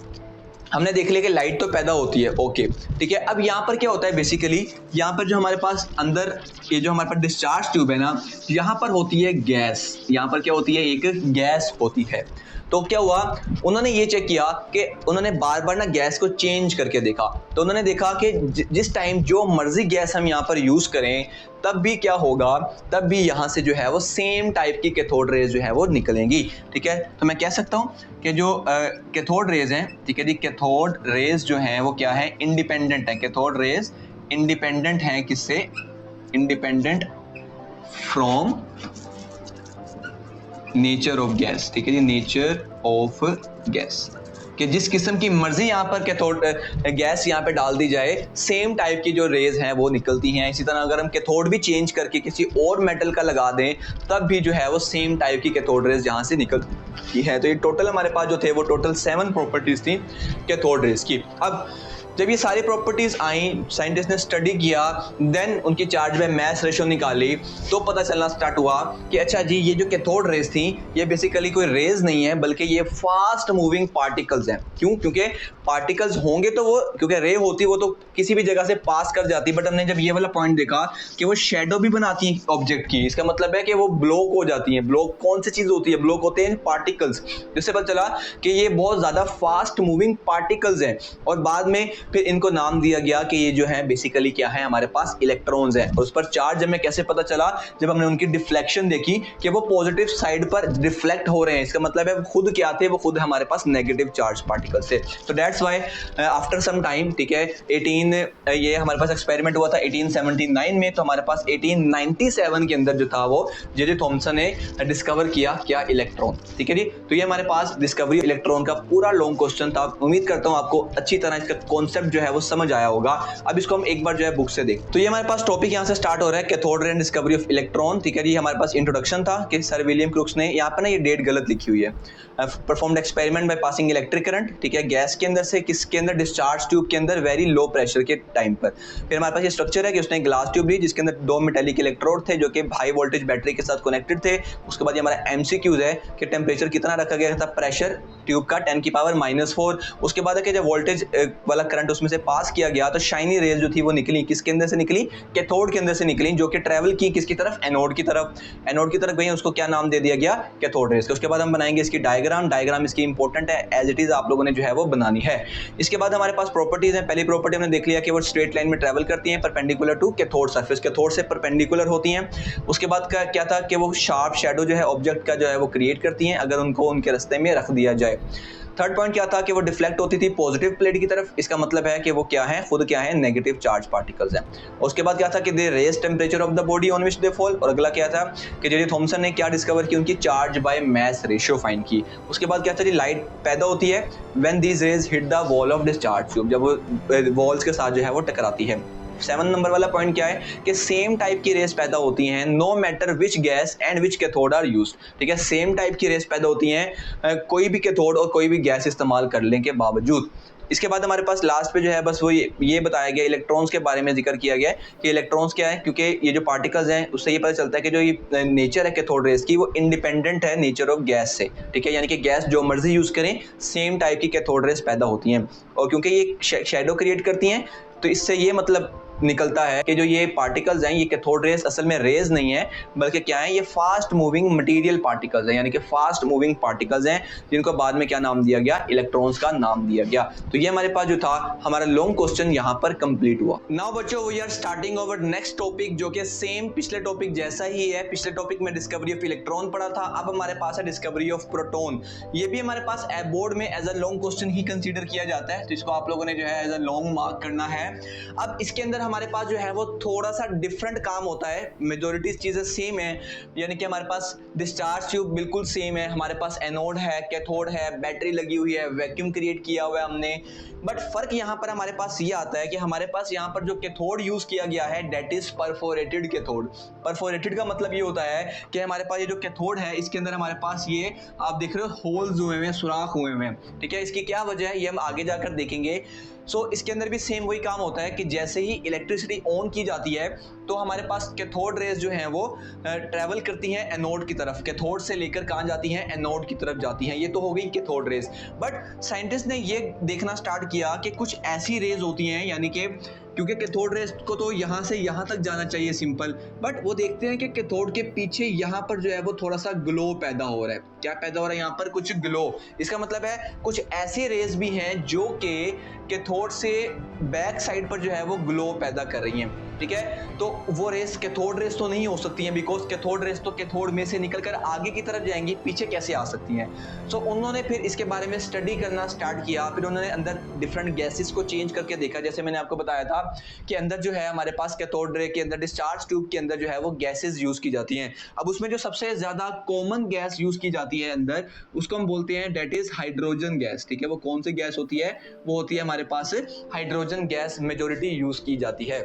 हमने देख लिया कि लाइट तो पैदा होती है, ओके ठीक है। अब यहाँ पर क्या होता है, बेसिकली यहाँ पर जो हमारे पास अंदर ये जो हमारे पास डिस्चार्ज ट्यूब है ना, यहाँ पर होती है गैस, यहाँ पर क्या होती है, एक गैस होती है। तो क्या हुआ, उन्होंने ये चेक किया कि उन्होंने बार बार ना गैस को चेंज करके देखा। तो उन्होंने देखा कि जिस टाइम जो मर्जी गैस हम यहाँ पर यूज़ करें तब भी क्या होगा, तब भी यहाँ से जो है वो सेम टाइप की कैथोड रेज जो है वो निकलेंगी। ठीक है, तो मैं कह सकता हूँ कि जो कैथोड रेज हैं, ठीक है जी, कैथोड रेज जो हैं वो क्या है, इंडिपेंडेंट है। कैथोड रेज इंडिपेंडेंट है, किससे, independent from nature of gas. ठीक है जी, नेचर ऑफ गैस, कि जिस किस्म की मर्जी यहाँ पर कैथोड गैस यहाँ पे डाल दी जाए, सेम टाइप की जो रेज हैं वो निकलती हैं। इसी तरह अगर हम कैथोड भी चेंज करके किसी और मेटल का लगा दें तब भी जो है वो सेम टाइप की कैथोड रेज यहाँ से निकलती है। तो ये टोटल हमारे पास जो थे वो टोटल 7 प्रॉपर्टीज थी कैथोड रेज की। अब जब ये सारी प्रॉपर्टीज आई, साइंटिस्ट ने स्टडी किया, देन उनकी चार्ज बाय मैस रेशो निकाली, तो पता चलना स्टार्ट हुआ कि अच्छा जी, ये जो कैथोड रेज थी ये बेसिकली कोई रेज नहीं है, बल्कि ये फास्ट मूविंग पार्टिकल्स हैं। क्यों, क्योंकि पार्टिकल्स होंगे तो वो, क्योंकि रे होती वो तो किसी भी जगह से पास कर जाती, बट हमने जब ये वाला पॉइंट देखा कि वो शेडो भी बनाती है ऑब्जेक्ट की, इसका मतलब है कि वो ब्लॉक हो जाती है। ब्लॉक कौन सी चीज होती है, ब्लॉक होते हैं पार्टिकल्स, जिससे पता चला कि ये बहुत ज्यादा फास्ट मूविंग पार्टिकल्स हैं। और बाद में फिर इनको नाम दिया गया कि ये जो है बेसिकली क्या है, हमारे पास इलेक्ट्रॉन्स हैं। और उस पर चार्ज हमें कैसे पता चला, जब हमने उनकी डिफ्लेक्शन देखी कि वो पॉजिटिव साइड पर डिफ्लेक्ट हो रहे हैं। इसका मतलब है वो खुद क्या थे, वो खुद हमारे पास नेगेटिव चार्ज पार्टिकल्स थे। तो that's why after some time, ठीक है, ये हमारे पास एक्सपेरिमेंट हुआ था 1879 में, तो हमारे पास 1897 के अंदर जो था वो जे थॉमसन ने डिस्कवर किया क्या, इलेक्ट्रॉन। ठीक है जी, तो ये हमारे पास डिस्कवरी इलेक्ट्रॉन का पूरा लॉन्ग क्वेश्चन था। उम्मीद करता हूँ आपको अच्छी तरह इसका कॉन्सेप्ट जो है वो समझ आया होगा। अब इसको हम एक बार जो है बुक से देख, तो ये हमारे पास टॉपिक यहाँ से स्टार्ट हो रहा है, cathode ray and discovery of electron. ठीक है जी, हमारे पास इंट्रोडक्शन था कि सर विलियम क्रूक्स ने, यहाँ पर ना ये डेट गलत लिखी हुई है, performed experiment by passing electric current, ठीक है, गैस के अंदर से किसके अंदर, डिस्चार्ज ट्यूब के अंदर वेरी लो प्रेशर के टाइम पर। फिर हमारे पास ये स्ट्रक्चर है कि उसने ग्लास ट्यूब ली जिसके अंदर 2 मेटेलिक इलेक्ट्रोड थे जो कि हाई वोल्टेज बैटरी के साथ कनेक्टेड थे। उसके बाद ये हमारा एमसीक्यूज है कि टेम्परेचर कितना रखा गया था, प्रेशर ट्यूब का 10⁻⁻⁴। उसके बाद है कि जब वोल्टेज वाला करंट करंट उसमें से पास किया गया तो शाइनी रेज जो थी वो निकली, किसके अंदर से निकली, कैथोड के अंदर से निकली, जो कि ट्रेवल की किसकी तरफ, एनोड की तरफ, एनोड की तरफ गई, उसको क्या नाम दे दिया गया, कैथोड रेज। उसके बाद हम बनाएंगे इसकी डायग्राम इसकी इंपॉर्टेंट है, एज इट इज आप लोगों ने जो है वो बनानी है। इसके बाद हमारे पास प्रॉपर्टीज है। पहली प्रॉपर्टी हमने देख लिया कि वो स्ट्रेट लाइन में ट्रेवल करती हैं perpendicular to cathode surface, cathode से परपेंडिकुलर होती हैं। उसके बाद क्या था कि वो शार्प शैडो जो है ऑब्जेक्ट का जो है वो क्रिएट करती हैं अगर उनको उनके रास्ते में रख दिया जाए। थर्ड पॉइंट क्या था कि वो डिफ्लेक्ट होती थी पॉजिटिव प्लेट की तरफ, इसका मतलब है कि वो क्या है, खुद क्या है, नेगेटिव चार्ज पार्टिकल्स हैं। उसके बाद क्या था कि they raise temperature of the body on which they fall, और अगला क्या था कि जे थॉमसन ने क्या डिस्कवर की, उनकी charge by mass ratio find की। उसके बाद क्या था जी, लाइट पैदा होती है when these raise hit the wall of discharge tube, जब वो वॉल्स के साथ जो है वो टकराती है। 7 नंबर वाला पॉइंट क्या है कि सेम टाइप की रेस पैदा होती हैं no matter which gas and which cathode are used, ठीक है, सेम टाइप की रेस पैदा होती हैं कोई भी कैथोड और कोई भी गैस इस्तेमाल करने के बावजूद। इसके बाद हमारे पास लास्ट पे जो है बस वो ये बताया गया, इलेक्ट्रॉन्स के बारे में जिक्र किया गया है कि इलेक्ट्रॉन्स क्या है, क्योंकि ये जो पार्टिकल्स हैं उससे ये पता चलता है कि जो ये नेचर है कैथोड रेस की वो इंडिपेंडेंट है नेचर ऑफ गैस से, ठीक है, यानी कि गैस जो मर्जी यूज करें सेम टाइप की कैथोड रेस पैदा होती हैं। और क्योंकि ये शैडो क्रिएट करती हैं तो इससे ये मतलब निकलता है कि जो ये पार्टिकल्स हैं ये कैथोड रेस असल में रेज नहीं है बल्कि क्या है, ये फास्ट मूविंग मटेरियल पार्टिकल्स हैं, यानी कि फास्ट मूविंग पार्टिकल्स हैं जिनको बाद में क्या नाम दिया गया, इलेक्ट्रॉन्स का नाम दिया गया। तो ये हमारे पास जो था हमारा लॉन्ग क्वेश्चन यहाँ पर कंप्लीट हुआ। नाउ बच्चों we are starting our next topic जो कि सेम पिछले टॉपिक जैसा ही है। पिछले टॉपिक में डिस्कवरी ऑफ इलेक्ट्रॉन पढ़ा था, अब हमारे पास है डिस्कवरी ऑफ प्रोटॉन। ये भी हमारे पास बोर्ड में एज अ लॉन्ग क्वेश्चन ही कंसीडर किया जाता है, तो इसको आप लोगों ने जो है एज अ लॉन्ग मार्क करना है। अब इसके अंदर हमारे पास जो है वो थोड़ा सा डिफरेंट काम होता है, मेजॉरिटी चीजें सेम है, यानी कि हमारे पास डिस्चार्ज ट्यूब बिल्कुल सेम है, हमारे पास एनोड है, कैथोड है, बैटरी लगी हुई है, वैक्यूम क्रिएट किया हुआ है हमने, बट फर्क यहाँ पर हमारे पास ये आता है कि हमारे पास यहाँ पर जो कैथोड यूज किया गया है that is perforated cathode. Perforated का मतलब ये होता है कि हमारे पास ये जो कैथोड है इसके अंदर हमारे पास ये आप देख रहे हो होल्स हुए हैं, सुराख हुए हैं, ठीक है, इसकी क्या वजह है ये हम आगे जाकर देखेंगे। इसके अंदर भी सेम वही काम होता है कि जैसे ही इलेक्ट्रिसिटी ऑन की जाती है तो हमारे पास कैथोड रेज जो हैं वो ट्रैवल करती हैं एनोड की तरफ, कैथोड से लेकर कहाँ जाती हैं, एनोड की तरफ जाती हैं। ये तो हो गई कैथोड रेज। बट साइंटिस्ट ने ये देखना स्टार्ट किया कि कुछ ऐसी रेज होती हैं, यानी कि क्योंकि कैथोड रेज को तो यहाँ से यहाँ तक जाना चाहिए सिंपल, बट वो देखते हैं कि कैथोड के पीछे यहाँ पर जो है वो थोड़ा सा ग्लो पैदा हो रहा है। क्या पैदा हो रहा है यहाँ पर, कुछ ग्लो। इसका मतलब है कुछ ऐसी रेज भी हैं जो कि कैथोड से बैक साइड पर जो है वो ग्लो पैदा कर रही हैं, ठीक है। तो वो रेस कैथोड रेस तो नहीं हो सकती हैं, बिकॉज कैथोड रेस तो कैथोड में से निकलकर आगे की तरफ जाएंगी, पीछे कैसे आ सकती हैं। उन्होंने फिर इसके बारे में स्टडी करना स्टार्ट किया, फिर उन्होंने अंदर डिफरेंट गैसेस को चेंज करके देखा। जैसे मैंने आपको बताया था कि अंदर जो है हमारे पास कैथोड रे के अंदर डिस्चार्ज ट्यूब के अंदर जो है वो गैसेस यूज की जाती हैं। अब उसमें जो सबसे ज्यादा कॉमन गैस यूज की जाती है अंदर, उसको हम बोलते हैं दैट इज हाइड्रोजन गैस, ठीक है। वो कौन सी गैस होती है, वो होती है हमारे पास हाइड्रोजन गैस मेजॉरिटी यूज की जाती है।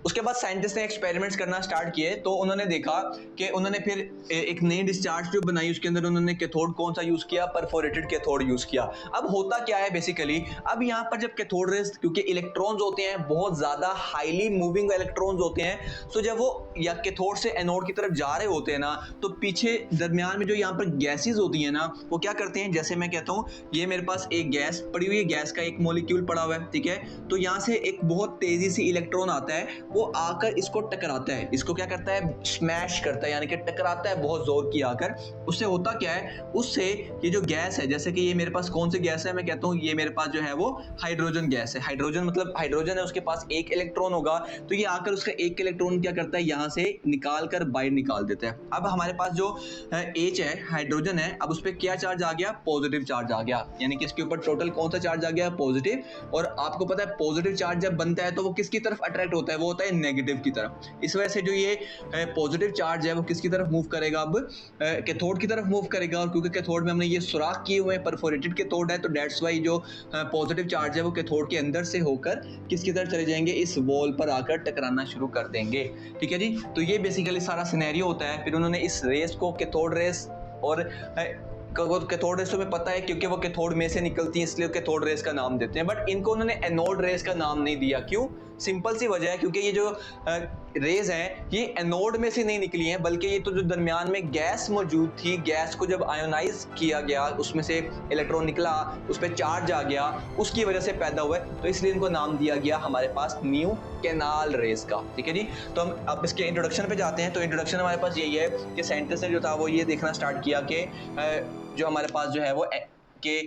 उसके बाद साइंटिस्ट ने एक्सपेरिमेंट्स करना स्टार्ट किए, तो उन्होंने देखा कि उन्होंने फिर एक नई डिस्चार्ज ट्यूब बनाई, उसके अंदर उन्होंने कैथोड कौन सा यूज किया, परफोरेटेड कैथोड यूज किया। अब होता क्या है बेसिकली, अब यहाँ पर जब कैथोड रेज, क्योंकि इलेक्ट्रॉन्स होते हैं बहुत ज्यादा हाईली मूविंग इलेक्ट्रॉन्स होते हैं, तो जब वो या कैथोड से एनोड की तरफ जा रहे होते हैं ना, तो पीछे दरमियान में जो यहाँ पर गैसेज होती है ना, वो क्या करते हैं, जैसे मैं कहता हूँ ये मेरे पास एक गैस पड़ी हुई है, गैस का एक मॉलिक्यूल पड़ा हुआ है, ठीक है, तो यहाँ से एक बहुत तेजी से इलेक्ट्रॉन आता है, वो आकर इसको टकराता है, इसको क्या करता है, स्मैश करता है, यानी कि टकराता है बहुत जोर की आकर। उससे होता क्या है, उससे ये जो गैस है, जैसे कि ये मेरे पास कौन सी गैस है, मैं कहता हूँ ये मेरे पास जो है वो हाइड्रोजन गैस है। हाइड्रोजन मतलब हाइड्रोजन है, उसके पास एक इलेक्ट्रॉन होगा, तो ये आकर उसका एक इलेक्ट्रॉन क्या करता है, यहाँ से निकाल कर बाहर निकाल देता है। अब हमारे पास जो H है, हाइड्रोजन है, अब उस पर क्या चार्ज आ गया, पॉजिटिव चार्ज आ गया, यानी कि इसके ऊपर टोटल कौन सा चार्ज आ गया, पॉजिटिव। और आपको पता है पॉजिटिव चार्ज जब बनता है तो वो किसकी तरफ अट्रैक्ट होता है, वो होता है नेगेटिव की तरफ। इस वजह से जो ये पॉजिटिव चार्ज है वो किसकी तरफ मूव करेगा, अब कैथोड की तरफ मूव करेगा। और क्योंकि कैथोड में हमने ये सुराख किए हुए हैं, परफोरेटेड कैथोड है, तो दैट्स वाई जो पॉजिटिव चार्ज है वो कैथोड के अंदर से होकर किसकी तरफ चले जाएंगे, इस वॉल पर आकर टकराना शुरू कर देंगे, ठीक है जी। तो ये बेसिकली सारा सिनेरियो होता है। फिर उन्होंने इस रेस को कैथोड रेस, और कैथोड रेस तो हमें पता है क्योंकि वो कैथोड में से निकलती है, इसलिए कैथोड रेस का नाम देते हैं, बट इनको उन्होंने एनोड रेस का नाम नहीं दिया। क्यों, सिंपल सी वजह है क्योंकि ये जो रेज हैं ये एनोड में से नहीं निकली हैं, बल्कि ये तो जो दरमियान में गैस मौजूद थी, गैस को जब आयोनाइज किया गया उसमें से इलेक्ट्रॉन निकला, उस पर चार्ज आ गया, उसकी वजह से पैदा हुआ है, तो इसलिए इनको नाम दिया गया हमारे पास न्यू कैनाल रेज का। ठीक है जी, तो हम अब इसके इंट्रोडक्शन पे जाते हैं। तो इंट्रोडक्शन हमारे पास यही है कि साइंटिस्ट ने जो था वो ये देखना स्टार्ट किया कि जो हमारे पास जो है वो कि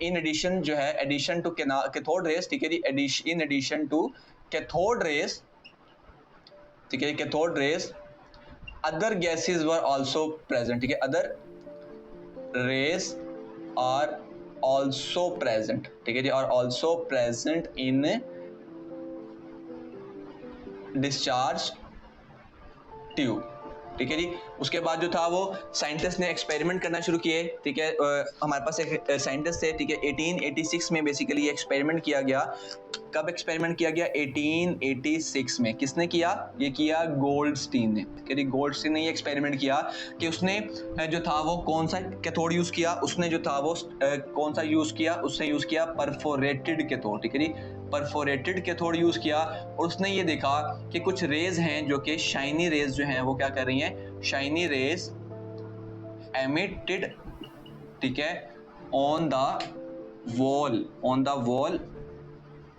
इन एडिशन जो है, एडिशन टू कैथोड रेज, ठीक है जी, in addition to cathode rays, ठीक है, cathode rays other gases were also present, ठीक है, other rays are also present, ठीक है जी, और also present in discharge tube, ठीक है जी। उसके बाद जो था वो साइंटिस्ट ने एक्सपेरिमेंट करना शुरू किए, ठीक है। हमारे पास एक साइंटिस्ट थे, ठीक है, 1886 में बेसिकली एक्सपेरिमेंट किया गया। कब एक्सपेरिमेंट किया गया? 1886 में। किसने किया? ये किया गोल्डस्टीन ने, ठीक है जी। गोल्डस्टीन ने ये एक्सपेरिमेंट किया कि उसने जो था वो कौन सा कैथोड यूज किया, उसने जो था वो कौन सा यूज किया, उसने यूज किया परफोरेटेड कैथोड, ठीक है जी, परफोरेटेड कैथोड यूज किया। और उसने ये देखा कि कुछ रेज हैं जो कि शाइनी रेज जो हैं वो क्या कर रही हैं, शाइनी रेज एमिटेड, ठीक है, on the wall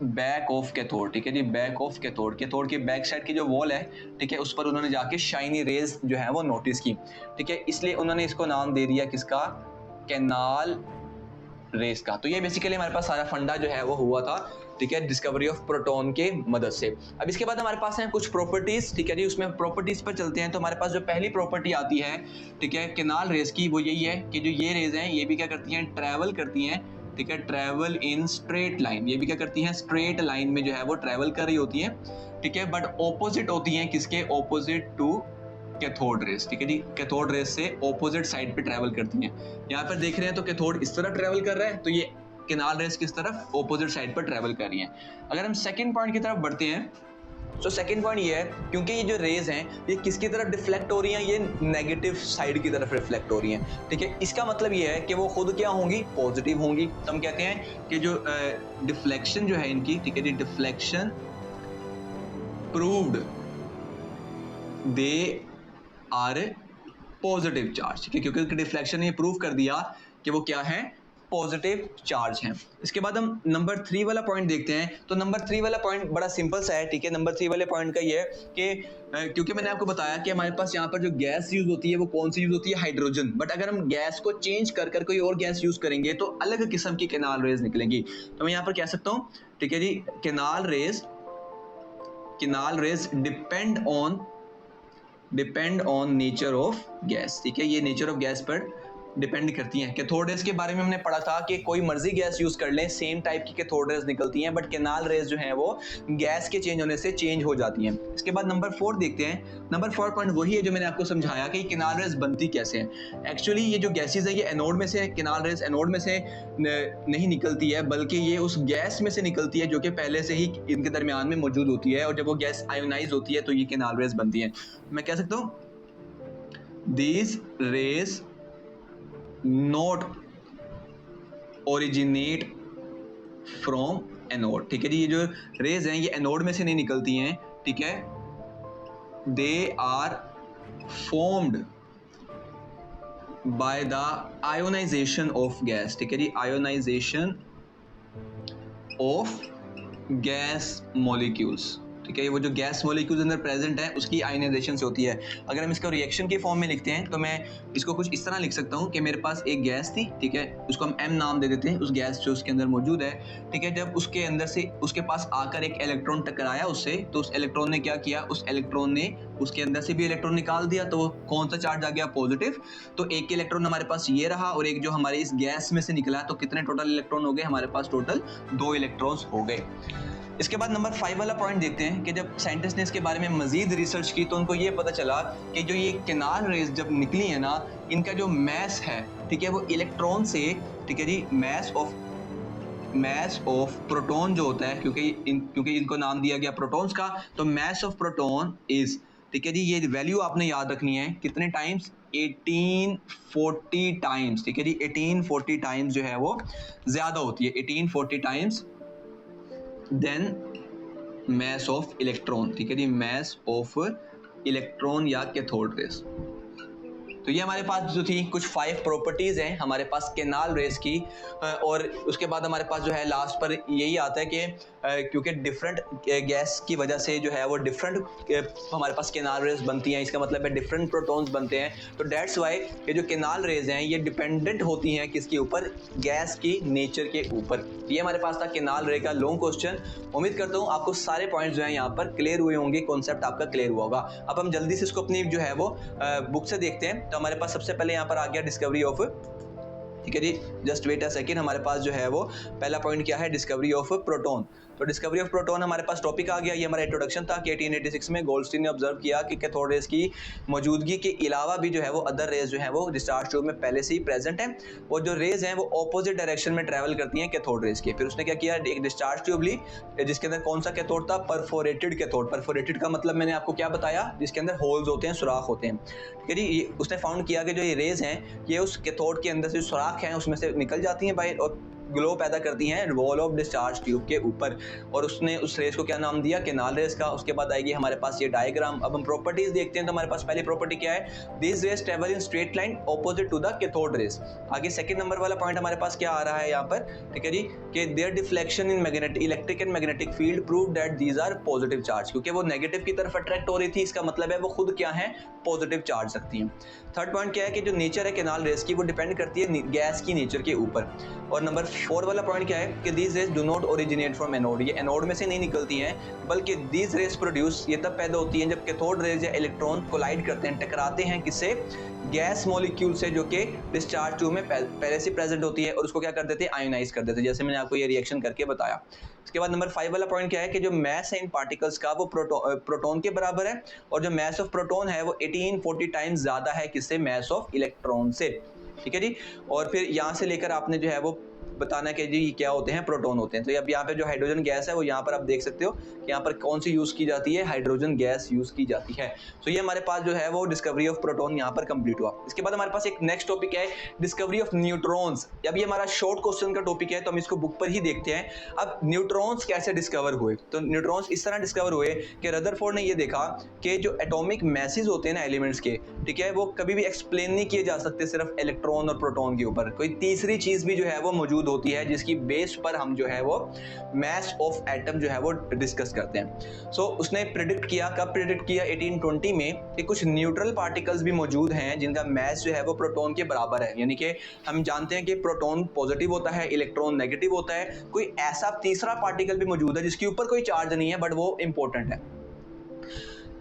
back of cathode, ठीक है जी, बैक ऑफ कैथोड, कैथोड की बैक साइड की जो वॉल है, ठीक है, उस पर उन्होंने जाके शाइनी रेज जो है वो नोटिस की, ठीक है। इसलिए उन्होंने इसको नाम दे दिया किसका? कैनाल रेस का। तो ये बेसिकली हमारे पास सारा फंडा जो है वो हुआ था, ठीक है, डिस्कवरी ऑफ प्रोटॉन के मदद से। अब इसके बाद हमारे पास हैं कुछ प्रॉपर्टीज, ठीक है जी, उसमें प्रॉपर्टीज पर चलते हैं। तो हमारे पास जो पहली प्रॉपर्टी आती है, ठीक है, कैनाल रेस की, वो यही है कि जो ये रेज हैं ये भी क्या करती हैं? ट्रैवल करती हैं, ठीक है, ट्रैवल इन स्ट्रेट लाइन। ये भी क्या करती हैं? स्ट्रेट लाइन में जो है वो ट्रैवल कर रही होती हैं, ठीक है, बट ऑपोजिट होती हैं किसके? ऑपोजिट टू कैथोड रेस, ठीक है जी, कैथोड रेस से ऑपोजिट साइड पे ट्रैवल करती हैं। यहाँ पर देख रहे हैं तो कैथोड इस तरह ट्रैवल कर रहा है, तो ये कैनाल रेस किस तरफ? ऑपोजिट साइड पर ट्रैवल कर रही हैं। अगर हम सेकंड पॉइंट की तरफ बढ़ते हैं तो सेकंड पॉइंट ये है, क्योंकि ये जो रेज हैं ये किसकी तरफ डिफ्लेक्ट हो रही हैं? ये नेगेटिव साइड की तरफ रिफ्लेक्ट हो रही हैं, ठीक है। इसका मतलब ये है कि वो खुद क्या होंगी? पॉजिटिव होंगी। तो हम कहते हैं कि जो डिफ्लेक्शन जो है इनकी, ठीक है जी, deflection proved they are positive charge, ठीक है, क्योंकि डिफ्लेक्शन ने प्रूव कर दिया कि वो क्या है? पॉजिटिव चार्ज हैं। इसके बाद हम नंबर 3 वाला पॉइंट देखते हैं। तो नंबर 3 वाला पॉइंट बड़ा सिंपल सा है, ठीक है। नंबर 3 वाले पॉइंट का ये है कि क्योंकि मैंने आपको बताया कि हमारे पास यहाँ पर जो गैस यूज होती है वो कौन सी यूज होती है? हाइड्रोजन। बट अगर हम गैस को चेंज कर कोई और गैस यूज करेंगे तो अलग किस्म की कैनाल रेज निकलेंगी। तो मैं यहाँ पर कह सकता हूँ, ठीक है जी, canal rays depend on nature of gas, ठीक है, ये नेचर ऑफ गैस पर डिपेंड करती हैं। कैथोड रेज के बारे में हमने पढ़ा था कि कोई मर्जी गैस यूज कर लें सेम टाइप की कैथोड रेज निकलती हैं, बट कैनाल रेज जो हैं वो गैस के चेंज होने से चेंज हो जाती हैं। इसके बाद नंबर 4 देखते हैं। नंबर 4 पॉइंट वही है जो मैंने आपको समझाया कि कैनाल रेज बनती कैसे हैं। एक्चुअली ये जो गैसेज है ये एनोड में से, कैनाल रेज एनोड में से नहीं निकलती है, बल्कि ये उस गैस में से निकलती है जो कि पहले से ही इनके दरमियान में मौजूद होती है, और जब वो गैस आयोनाइज होती है तो ये कैनाल रेज बनती है। मैं कह सकता हूँ these rays not originate from anode, ठीक है जी, ये जो रेज हैं ये एनोड में से नहीं निकलती हैं, ठीक है, they are formed by the ionization of gas, ठीक है जी, आयोनाइजेशन ऑफ गैस मॉलिक्यूल्स, ठीक है, वो जो गैस मॉलिक्यूल्स अंदर प्रेजेंट है उसकी आयनाइजेशन से होती है। अगर हम इसको रिएक्शन के फॉर्म में लिखते हैं तो मैं इसको कुछ इस तरह लिख सकता हूँ कि मेरे पास एक गैस थी, ठीक है, उसको हम M नाम दे देते हैं, उस गैस जो उसके अंदर मौजूद है, ठीक है। जब उसके अंदर से उसके पास आकर एक इलेक्ट्रॉन टकराया उससे, तो उस इलेक्ट्रॉन ने क्या किया? उस इलेक्ट्रॉन ने उसके अंदर से भी इलेक्ट्रॉन निकाल दिया, तो कौन सा चार्ज आ गया? पॉजिटिव। तो एक इलेक्ट्रॉन हमारे पास ये रहा और एक जो हमारे इस गैस में से निकला, तो कितने टोटल इलेक्ट्रॉन हो गए? हमारे पास टोटल 2 इलेक्ट्रॉन्स हो गए। इसके बाद नंबर 5 वाला पॉइंट देखते हैं कि जब साइंटिस्ट ने इसके बारे में मजीद रिसर्च की तो उनको ये पता चला कि जो ये कैनाल रेज जब निकली है ना, इनका जो मैस है, ठीक है, वो इलेक्ट्रॉन से, ठीक है जी, मैस ऑफ प्रोटॉन जो होता है, क्योंकि इनको नाम दिया गया प्रोटॉन्स का, तो मैस ऑफ प्रोटॉन इज, ठीक है जी, ये वैल्यू आपने याद रखनी है, कितने टाइम्स? 1840 टाइम्स, ठीक है जी, 1840 टाइम्स जो है वो ज्यादा होती है, 1840 times than mass of electron, ठीक है जी, mass of इलेक्ट्रॉन या कैथोड रेस। तो ये हमारे पास जो थी कुछ 5 प्रॉपर्टीज हैं हमारे पास केनाल रेस की, और उसके बाद हमारे पास जो है लास्ट पर यही आता है कि क्योंकि डिफरेंट गैस की वजह से जो है वो डिफरेंट हमारे पास केनाल रेस बनती हैं, इसका मतलब है डिफरेंट प्रोटॉन्स बनते हैं। तो डेट्स वाई ये जो केनाल रेस हैं ये डिपेंडेंट होती हैं किसके ऊपर, गैस की नेचर के ऊपर। ये हमारे पास था केनाल रे का लॉन्ग क्वेश्चन। उम्मीद करता हूँ आपको सारे पॉइंट्स जो हैं यहाँ पर क्लियर हुए होंगे, कॉन्सेप्ट आपका क्लियर हुआ होगा। अब हम जल्दी से इसको अपनी जो है वो बुक से देखते हैं। तो हमारे पास सबसे पहले यहाँ पर आ गया डिस्कवरी ऑफ, ठीक है जी, जस्ट वेट अ सेकंड। हमारे पास जो है वो पहला पॉइंट क्या है, डिस्कवरी ऑफ प्रोटॉन। तो डिस्कवरी ऑफ प्रोटॉन हमारे पास टॉपिक आ गया। ये हमारा इंट्रोडक्शन था कि 1886 में गोल्डस्टीन ने ऑब्जर्व किया कि कैथोड रेस की मौजूदगी के अलावा भी जो है वो अदर रेज जो है वो डिस्चार्ज ट्यूब में पहले से ही प्रेजेंट है, और जो रेज हैं वो ऑपोजिट डायरेक्शन में ट्रैवल करती हैं कैथोड रेस के। फिर उसने क्या किया, एक डिस्चार्ज ट्यूब ली जिसके अंदर कौन सा कैथोड था, परफोरेटेड कैथोड। परफोरेटेड का मतलब मैंने आपको क्या बताया, जिसके अंदर होल्स होते हैं, सुराख होते हैं, ठीक है जी। उसने फाउंड किया कि जो ये रेज हैं ये उस कैथोड के अंदर से सुराख हैं उसमें से निकल जाती हैं बाहर और ग्लो पैदा करती हैं वॉल ऑफ डिस्चार्ज ट्यूब के ऊपर, और उसने उस रेस को क्या नाम दिया, केनाल रेस का। उसके बाद आएगी हमारे पास ये डायग्राम। अब हम प्रॉपर्टीज देखते हैं। तो हमारे पास पहली प्रॉपर्टी क्या है, this rays travel in straight line opposite to the cathode rays. आगे सेकंड नंबर वाला पॉइंट हमारे पास क्या आ रहा है यहाँ पर, ठीक है जी, कि their deflection in magnetic electric and magnetic field prove that these are positive charge, क्योंकि वो नेगेटिव की तरफ अट्रैक्ट हो रही थी, इसका मतलब है वो खुद क्या है, पॉजिटिव चार्ज रखती हैं। थर्ड पॉइंट क्या है कि जो नेचर है केनाल रेस की वो डिपेंड करती है गैस की नेचर के ऊपर। और नंबर 4 वाला पॉइंट क्या है कि these rays do not originate from anode, ये एनोड में से नहीं निकलती हैं, बल्कि दीज रेस प्रोड्यूस ये तब पैदा होती हैं जब कैथोड रेस या इलेक्ट्रॉन कोलाइड करते हैं, टकराते हैं किससे, गैस मॉलिक्यूल से, जो कि डिस्चार्ज ट्यूब में पहले से प्रेजेंट होती है, और उसको क्या कर देते हैं, आयोनाइज कर देते हैं, जैसे मैंने आपको ये रिएक्शन करके बताया। उसके बाद नंबर 5 वाला पॉइंट क्या है कि जो मैस है इन पार्टिकल्स का वो प्रोटॉन के बराबर है, और जो मैस ऑफ प्रोटॉन है वो 1840 टाइम्स ज्यादा है किससे, मैस ऑफ इलेक्ट्रॉन से, ठीक है जी। और फिर यहाँ से लेकर आपने जो है वो बताना कि जी क्या होते हैं, प्रोटॉन होते हैं। तो अब यहाँ पे जो हाइड्रोजन गैस है वो यहाँ पर आप देख सकते हो कि यहाँ पर कौन सी यूज की जाती है, हाइड्रोजन गैस यूज की जाती है। तो ये हमारे पास जो है वो डिस्कवरी ऑफ प्रोटॉन यहाँ पर कंप्लीट हुआ। इसके बाद हमारे पास एक नेक्स्ट टॉपिक है डिस्कवरी ऑफ न्यूट्रॉन्स। अब ये हमारा शॉर्ट क्वेश्चन का टॉपिक है, तो हम इसको बुक पर ही देखते हैं। अब न्यूट्रॉन्स कैसे डिस्कवर हुए, तो न्यूट्रॉन्स इस तरह डिस्कवर हुए कि रदरफोर्ड ने ये देखा कि जो एटॉमिक मैसेज होते हैं ना एलिमेंट्स के, ठीक है, वो कभी भी एक्सप्लेन नहीं किए जा सकते सिर्फ इलेक्ट्रॉन और प्रोटॉन के ऊपर, कोई तीसरी चीज भी जो है वो मौजूद होती है जिसकी बेस पर हम जो है वो मैस ऑफ एटम जो है वो डिस्कस करते हैं। सो उसने प्रेडिक्ट किया, कब प्रेडिक्ट किया, 1820 में, कि कुछ न्यूट्रल पार्टिकल्स भी मौजूद हैं जिनका मैस जो है वो प्रोटॉन के बराबर है। यानी कि हम जानते हैं कि प्रोटॉन पॉजिटिव होता है, इलेक्ट्रॉन नेगेटिव होता है, कोई ऐसा तीसरा पार्टिकल भी मौजूद है जिसके ऊपर कोई चार्ज नहीं है बट वो इंपॉर्टेंट है।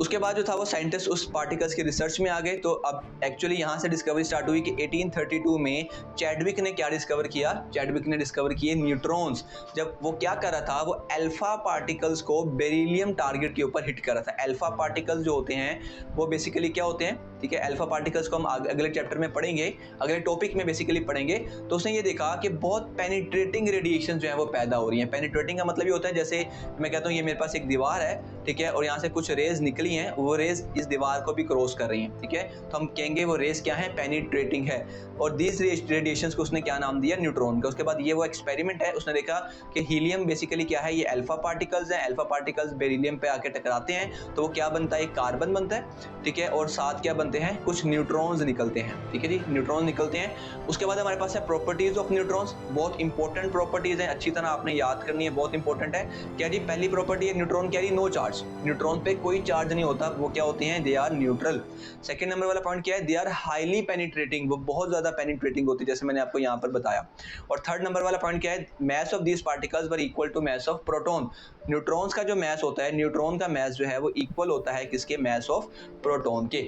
उसके बाद जो था वो साइंटिस्ट उस पार्टिकल्स के रिसर्च में आ गए। तो अब एक्चुअली यहाँ से डिस्कवरी स्टार्ट हुई कि 1832 में चैडविक ने क्या डिस्कवर किया, चैडविक ने डिस्कवर किए न्यूट्रॉन्स। जब वो क्या कर रहा था, वो अल्फा पार्टिकल्स को बेरिलियम टारगेट के ऊपर हिट कर रहा था। अल्फा पार्टिकल्स जो होते हैं वो बेसिकली क्या होते हैं, ठीक है, अल्फा पार्टिकल्स को हम अगले चैप्टर में पढ़ेंगे, अगले टॉपिक में बेसिकली पढ़ेंगे। तो उसने ये देखा कि बहुत पेनिट्रेटिंग रेडिएशन जो है वो पैदा हो रही है। पेनिट्रेटिंग का मतलब ये होता है, जैसे मैं कहता हूँ ये मेरे पास एक दीवार है, ठीक है, और यहाँ से कुछ रेज निकली हैं, वो रेज इस दीवार को भी क्रॉस कर रही हैं, ठीक है, तो हम कहेंगे वो रेज क्या है, पेनिट्रेटिंग है। और दिस रेडिएशंस को उसने क्या नाम दिया, न्यूट्रॉन का। उसके बाद ये वो एक्सपेरिमेंट है, उसने देखा कि हीलियम बेसिकली क्या है, ये अल्फा पार्टिकल्स हैं, अल्फा पार्टिकल्स बेरिलियम पे आके टकराते हैं तो वो क्या बनता है, कार्बन बनता है, ठीक है, और साथ क्या बनते हैं, कुछ न्यूट्रॉन्स निकलते हैं, ठीक है जी, न्यूट्रॉन निकलते हैं। उसके बाद हमारे पास है प्रॉपर्टीज ऑफ न्यूट्रॉन्स, बहुत इंपॉर्टेंट प्रॉपर्टीज हैं, अच्छी तरह आपने याद करनी है, बहुत इंपॉर्टेंट है। क्या जी, पहली प्रॉपर्टी है neutron carry no charge, neutron पे कोई चार्ज नहीं होता, वो क्या होते हैं, they are neutral. Second number वाला पॉइंट क्या है, दे आर हाईली पेनिट्रेटिंग, वो बहुत ज्यादा पेनिट्रेटिंग होती है, जैसे मैंने आपको यहाँ पर बताया। और थर्ड नंबर वाला पॉइंट क्या है, mass of these particles were equal to mass of proton. Neutrons का जो मैस होता है, न्यूट्रॉन का मैस जो है वो इक्वल होता है किसके, मैस ऑफ प्रोटॉन के,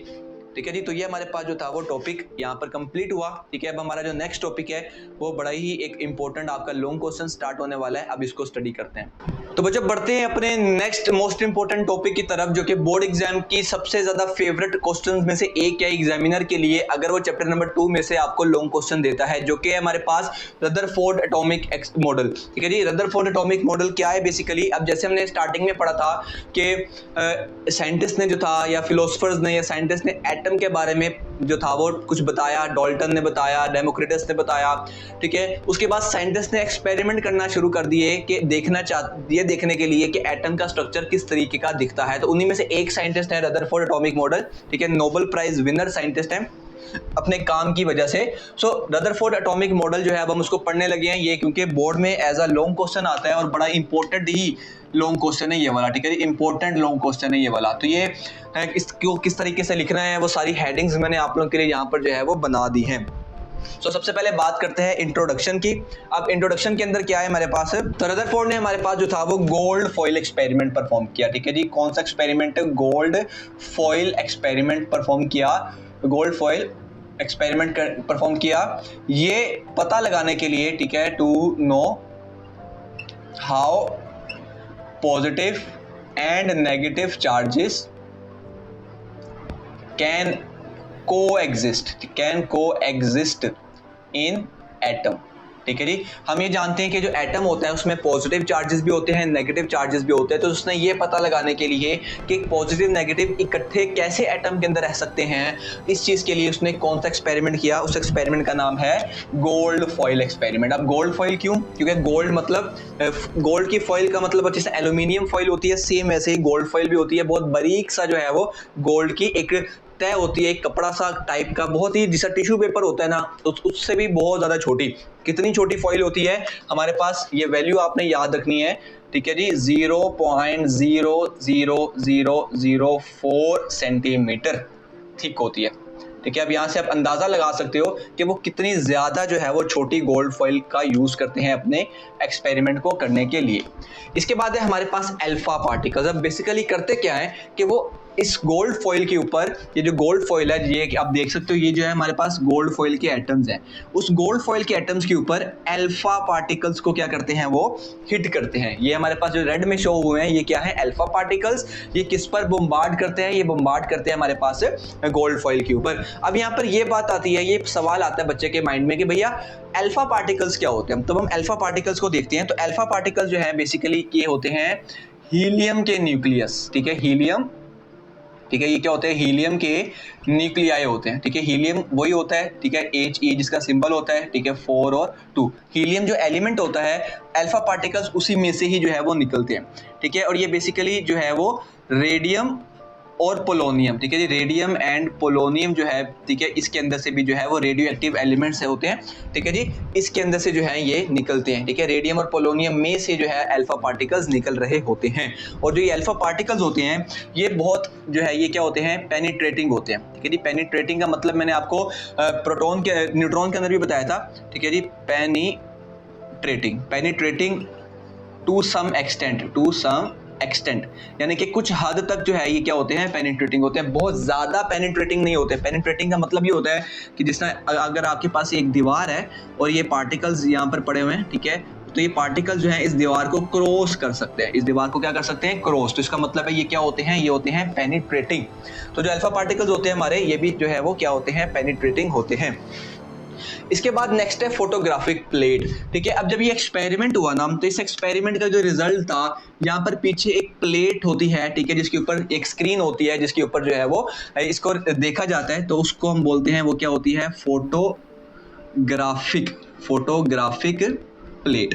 ठीक है जी। तो ये हमारे पास जो था वो टॉपिक यहाँ पर कंप्लीट हुआ, ठीक है। अब हमारा जो नेक्स्ट टॉपिक है वो बड़ा ही एक इंपॉर्टेंट आपका लॉन्ग क्वेश्चन स्टार्ट होने वाला है, अब इसको स्टडी करते हैं। तो बच्चों बढ़ते हैं अपने नेक्स्ट मोस्ट इंपॉर्टेंट टॉपिक की तरफ, जो कि बोर्ड एग्जाम की सबसे ज्यादा फेवरेट क्वेश्चंस में से एक है एग्जामिनर के लिए, अगर वो चैप्टर नंबर 2 में से आपको लॉन्ग क्वेश्चन देता है, जो कि है हमारे पास रदरफोर्ड एटॉमिक मॉडल, ठीक है जी। रदरफोर्ड एटॉमिक मॉडल क्या है बेसिकली, अब जैसे हमने स्टार्टिंग में पढ़ा था कि साइंटिस्ट ने जो था या फिलोसफर्स ने या साइंटिस्ट ने एटम के बारे में जो था वो कुछ बताया, डाल्टन ने बताया, डेमोक्रिटस ने बताया, ठीक है। उसके बाद साइंटिस्ट ने एक्सपेरिमेंट करना शुरू कर दिए कि देखने के लिए कि एटम का स्ट्रक्चर किस तरीके का दिखता है। तो उन्हीं में से एक साइंटिस्ट है रदरफोर्ड एटॉमिक मॉडल, ठीक है, नोबेल प्राइज विनर साइंटिस्ट है अपने काम की वजह से। सो रदरफोर्ड एटॉमिक मॉडल जो है अब हम उसको पढ़ने लगे हैं, ये क्योंकि बोर्ड में एज अ लॉन्ग क्वेश्चन आता है और बड़ा इंपॉर्टेंट ही लॉन्ग क्वेश्चन है ये वाला, ठीक है, इंपॉर्टेंट लॉन्ग क्वेश्चन है ये वाला। तो ये इसको किस तरीके से लिखना है वो सारी हेडिंग्स मैंने आप लोगों के लिए यहाँ पर जो है वो बना दी हैं। तो सबसे पहले बात करते हैं इंट्रोडक्शन की। अब इंट्रोडक्शन के अंदर क्या है हमारे पास, तो रदरफोर्ड ने हमारे पास जो था वो गोल्ड फॉइल एक्सपेरिमेंट परफॉर्म किया, ठीक है जी। कौन सा एक्सपेरिमेंट है? गोल्ड फॉइल एक्सपेरिमेंट परफॉर्म किया। गोल्ड फॉइल एक्सपेरिमेंट परफॉर्म किया ये पता लगाने के लिए, ठीक है, to know how positive and negative charges can coexist in atom, ठीक है जी। हम ये जानते हैं कि जो एटम होता है उसमें पॉजिटिव चार्जेस भी होते हैं, नेगेटिव चार्जेस भी होते हैं। तो उसने ये पता लगाने के लिए कि पॉजिटिव नेगेटिव इकट्ठे कैसे एटम के अंदर रह सकते हैं, इस चीज़ के लिए उसने कौन सा एक्सपेरिमेंट किया? उस एक्सपेरिमेंट का नाम है गोल्ड फॉइल एक्सपेरिमेंट। अब गोल्ड फॉइल क्यों? क्योंकि गोल्ड मतलब गोल्ड की फॉइल का मतलब जैसे एल्यूमिनियम फॉइल होती है, सेम वैसे ही गोल्ड फॉइल भी होती है। बहुत बारीक सा जो है वो गोल्ड की एक तय होती है, एक कपड़ा सा टाइप का, बहुत ही जैसा टिश्यू पेपर होता है ना, तो उससे भी बहुत ज़्यादा छोटी। कितनी छोटी फॉइल होती है हमारे पास? ये वैल्यू आपने याद रखनी है, ठीक है जी, 0.00004 सेंटीमीटर थिक होती है, ठीक है। अब यहाँ से आप अंदाज़ा लगा सकते हो कि वो कितनी ज़्यादा जो है वो छोटी गोल्ड फॉइल का यूज़ करते हैं अपने एक्सपेरिमेंट को करने के लिए। इसके बाद है हमारे पास अल्फा पार्टिकल्स। अब बेसिकली करते क्या है कि वो इस गोल्ड फॉइल के ऊपर, ये जो गोल्ड फॉइल है, ये आप देख सकते हो, ये जो है हमारे पास गोल्ड फॉइल के एटम्स हैं। उस गोल्ड फॉइल के एटम्स के ऊपर अल्फा पार्टिकल्स को क्या करते हैं? वो हिट करते हैं। ये हमारे पास जो रेड में शो हुए हैं ये क्या है? Alpha particles. ये किस पर बम्बार्ड करते हैं? ये बम्बार्ड करते हैं हमारे पास गोल्ड फॉइल के ऊपर। अब यहाँ पर ये बात आती है, ये सवाल आता है बच्चे के माइंड में कि भैया अल्फा पार्टिकल्स क्या होते हैं? तब हम अल्फा पार्टिकल्स को देखते हैं। तो अल्फा पार्टिकल्स जो है बेसिकली ये होते हैं हीलियम के न्यूक्लियस, ठीक है, हीलियम, ठीक है। ये क्या होते हैं? हीलियम के न्यूक्लियाई होते हैं, ठीक है। हीलियम वही होता है, ठीक है, He जिसका सिंबल होता है, ठीक है, 4 और 2। हीलियम जो एलिमेंट होता है, अल्फा पार्टिकल्स उसी में से ही जो है वो निकलते हैं, ठीक है। और ये बेसिकली जो है वो रेडियम और पोलोनियम, ठीक है जी, रेडियम एंड पोलोनियम जो है, ठीक है, इसके अंदर से भी जो है वो रेडियो एक्टिव एलिमेंट्स होते हैं, ठीक है जी, इसके अंदर से जो है ये निकलते हैं, ठीक है। रेडियम और पोलोनियम में से जो है अल्फा पार्टिकल्स निकल रहे होते हैं। और जो ये अल्फा पार्टिकल्स होते हैं ये बहुत जो है ये क्या होते हैं? पेनिट्रेटिंग होते हैं, ठीक है जी। पेनिट्रेटिंग का मतलब मैंने आपको प्रोटॉन के न्यूट्रॉन के अंदर भी बताया था, ठीक है जी। पेनिट्रेटिंग टू सम एक्सटेंट, यानी कि कुछ हद तक जो है ये क्या होते हैं? पेनिट्रेटिंग होते हैं। बहुत ज़्यादा पेनिट्रेटिंग नहीं होते। पेनिट्रेटिंग का मतलब ये होता है कि जिस तरह अगर आपके पास एक दीवार है और ये पार्टिकल्स यहाँ पर पड़े हुए हैं, ठीक है, तो ये पार्टिकल्स जो है इस दीवार को क्रॉस कर सकते हैं। इस दीवार को क्या कर सकते हैं? क्रॉस। तो इसका मतलब है ये क्या होते हैं? ये होते हैं पेनिट्रेटिंग। तो जो अल्फा पार्टिकल्स होते हैं हमारे, ये भी जो है वो क्या होते हैं? पेनिट्रेटिंग होते हैं। इसके बाद नेक्स्ट है फोटोग्राफिक प्लेट, ठीक है। अब जब ये एक्सपेरिमेंट हुआ ना, तो इस एक्सपेरिमेंट का जो रिजल्ट था, यहाँ पर पीछे एक प्लेट होती है, ठीक है, जिसके ऊपर एक स्क्रीन होती है, जिसके ऊपर जो है वो इसको देखा जाता है, तो उसको हम बोलते हैं, वो क्या होती है? Photographic plate.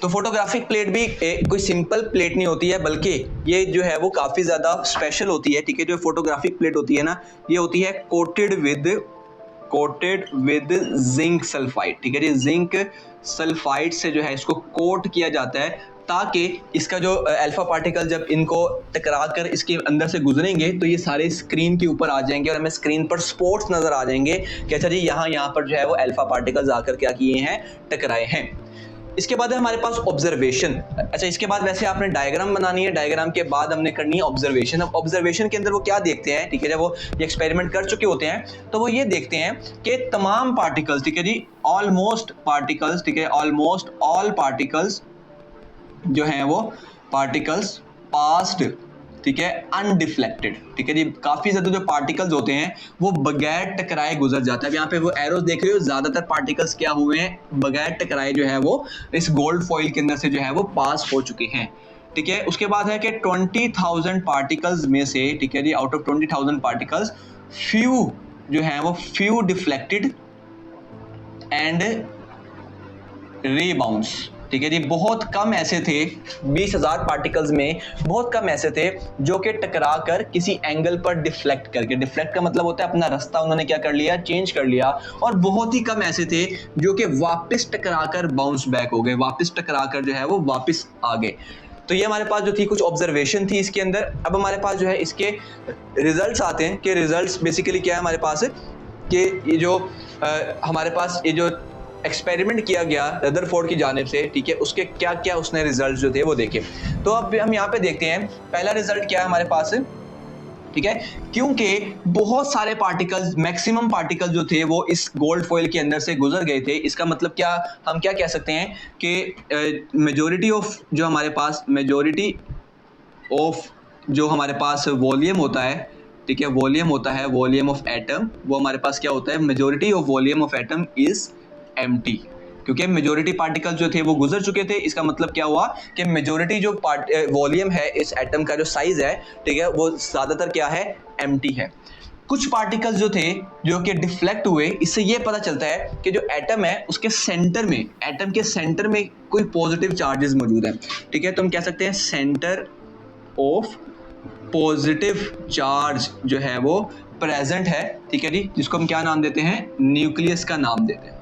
तो फोटोग्राफिक प्लेट भी कोई सिंपल प्लेट नहीं होती है, बल्कि ये जो है वो काफ़ी ज़्यादा स्पेशल होती है, ठीक है। जो फोटोग्राफिक प्लेट होती है ना, ये होती है कोटेड विद जिंक सल्फाइड, ठीक है जी। जिंक सल्फाइड से जो है इसको कोट किया जाता है, ताकि इसका जो अल्फा पार्टिकल जब इनको टकरा कर इसके अंदर से गुजरेंगे तो ये सारे स्क्रीन के ऊपर आ जाएंगे और हमें स्क्रीन पर स्पॉट्स नजर आ जाएंगे कि अच्छा जी यहाँ पर जो है वो अल्फा पार्टिकल्स आकर क्या किए हैं? टकराए हैं। इसके बाद है हमारे पास ऑब्जर्वेशन। अच्छा, इसके बाद वैसे आपने डायग्राम बनानी है, डायग्राम के बाद हमने करनी है ऑब्जर्वेशन। अब ऑब्जर्वेशन के अंदर वो क्या देखते हैं, ठीक है, जब वो ये एक्सपेरिमेंट कर चुके होते हैं तो वो ये देखते हैं कि तमाम पार्टिकल्स, ठीक है जी, ऑलमोस्ट पार्टिकल्स, ठीक है, ऑलमोस्ट ऑल पार्टिकल्स जो हैं वो पार्टिकल्स पास्ड, ठीक है, अनडिफ्लेक्टेड, ठीक है जी। काफी ज्यादा जो पार्टिकल्स होते हैं वो बगैर टकराए गुजर जाता है। यहाँ पे वो एरोस देख रहे हो, ज्यादातर पार्टिकल्स क्या हुए हैं? बगैर टकराए जो है वो इस गोल्ड फॉइल के अंदर से जो है वो पास हो चुके हैं, ठीक है। उसके बाद है कि 20,000 पार्टिकल्स में से, ठीक है जी, आउट ऑफ 20,000 पार्टिकल्स फ्यू जो है वो फ्यू डिफ्लेक्टेड एंड रे बाउंस। ठीक है जी, बहुत कम ऐसे थे 20,000 पार्टिकल्स में, बहुत कम ऐसे थे जो कि टकरा कर किसी एंगल पर डिफ्लेक्ट करके, डिफ्लेक्ट का मतलब होता है अपना रास्ता उन्होंने क्या कर लिया, चेंज कर लिया, और बहुत ही कम ऐसे थे जो कि वापस टकरा कर बाउंस बैक हो गए, वापस टकरा कर जो है वो वापस आ गए। तो ये हमारे पास जो थी कुछ ऑब्जर्वेशन थी इसके अंदर। अब हमारे पास जो है इसके रिजल्ट्स आते हैं कि रिजल्ट्स बेसिकली क्या है हमारे पास, कि ये जो हमारे पास ये जो एक्सपेरिमेंट किया गया रदरफोर्ड की जानिब से, ठीक है, उसके क्या क्या उसने रिजल्ट जो थे वो देखे। तो अब हम यहाँ पे देखते हैं पहला रिजल्ट क्या है हमारे पास, ठीक है, क्योंकि बहुत सारे पार्टिकल्स, मैक्सिमम पार्टिकल्स जो थे वो इस गोल्ड फॉइल के अंदर से गुजर गए थे। इसका मतलब क्या, हम क्या कह सकते हैं कि मेजॉरिटी ऑफ जो हमारे पास, मेजॉरिटी ऑफ जो हमारे पास वॉल्यूम होता है, ठीक है, वॉल्यूम होता है, वॉल्यूम ऑफ एटम, वो हमारे पास क्या होता है, majority of volume of atom is empty, क्योंकि मेजॉरिटी पार्टिकल जो थे वो गुजर चुके थे। इसका मतलब क्या हुआ कि मेजॉरिटी जो वॉल्यूम है इस एटम का, जो साइज है, ठीक है, वो ज्यादातर क्या है, एम्प्टी है। कुछ पार्टिकल्स जो थे जो कि डिफ्लेक्ट हुए, इससे ये पता चलता है कि जो एटम है उसके सेंटर में, एटम के सेंटर में कोई पॉजिटिव चार्जेस मौजूद है। ठीक है, तो हम कह सकते हैं सेंटर ऑफ पॉजिटिव चार्ज जो है वो प्रेजेंट है। ठीक है जी, जिसको हम क्या नाम देते हैं, न्यूक्लियस का नाम देते हैं।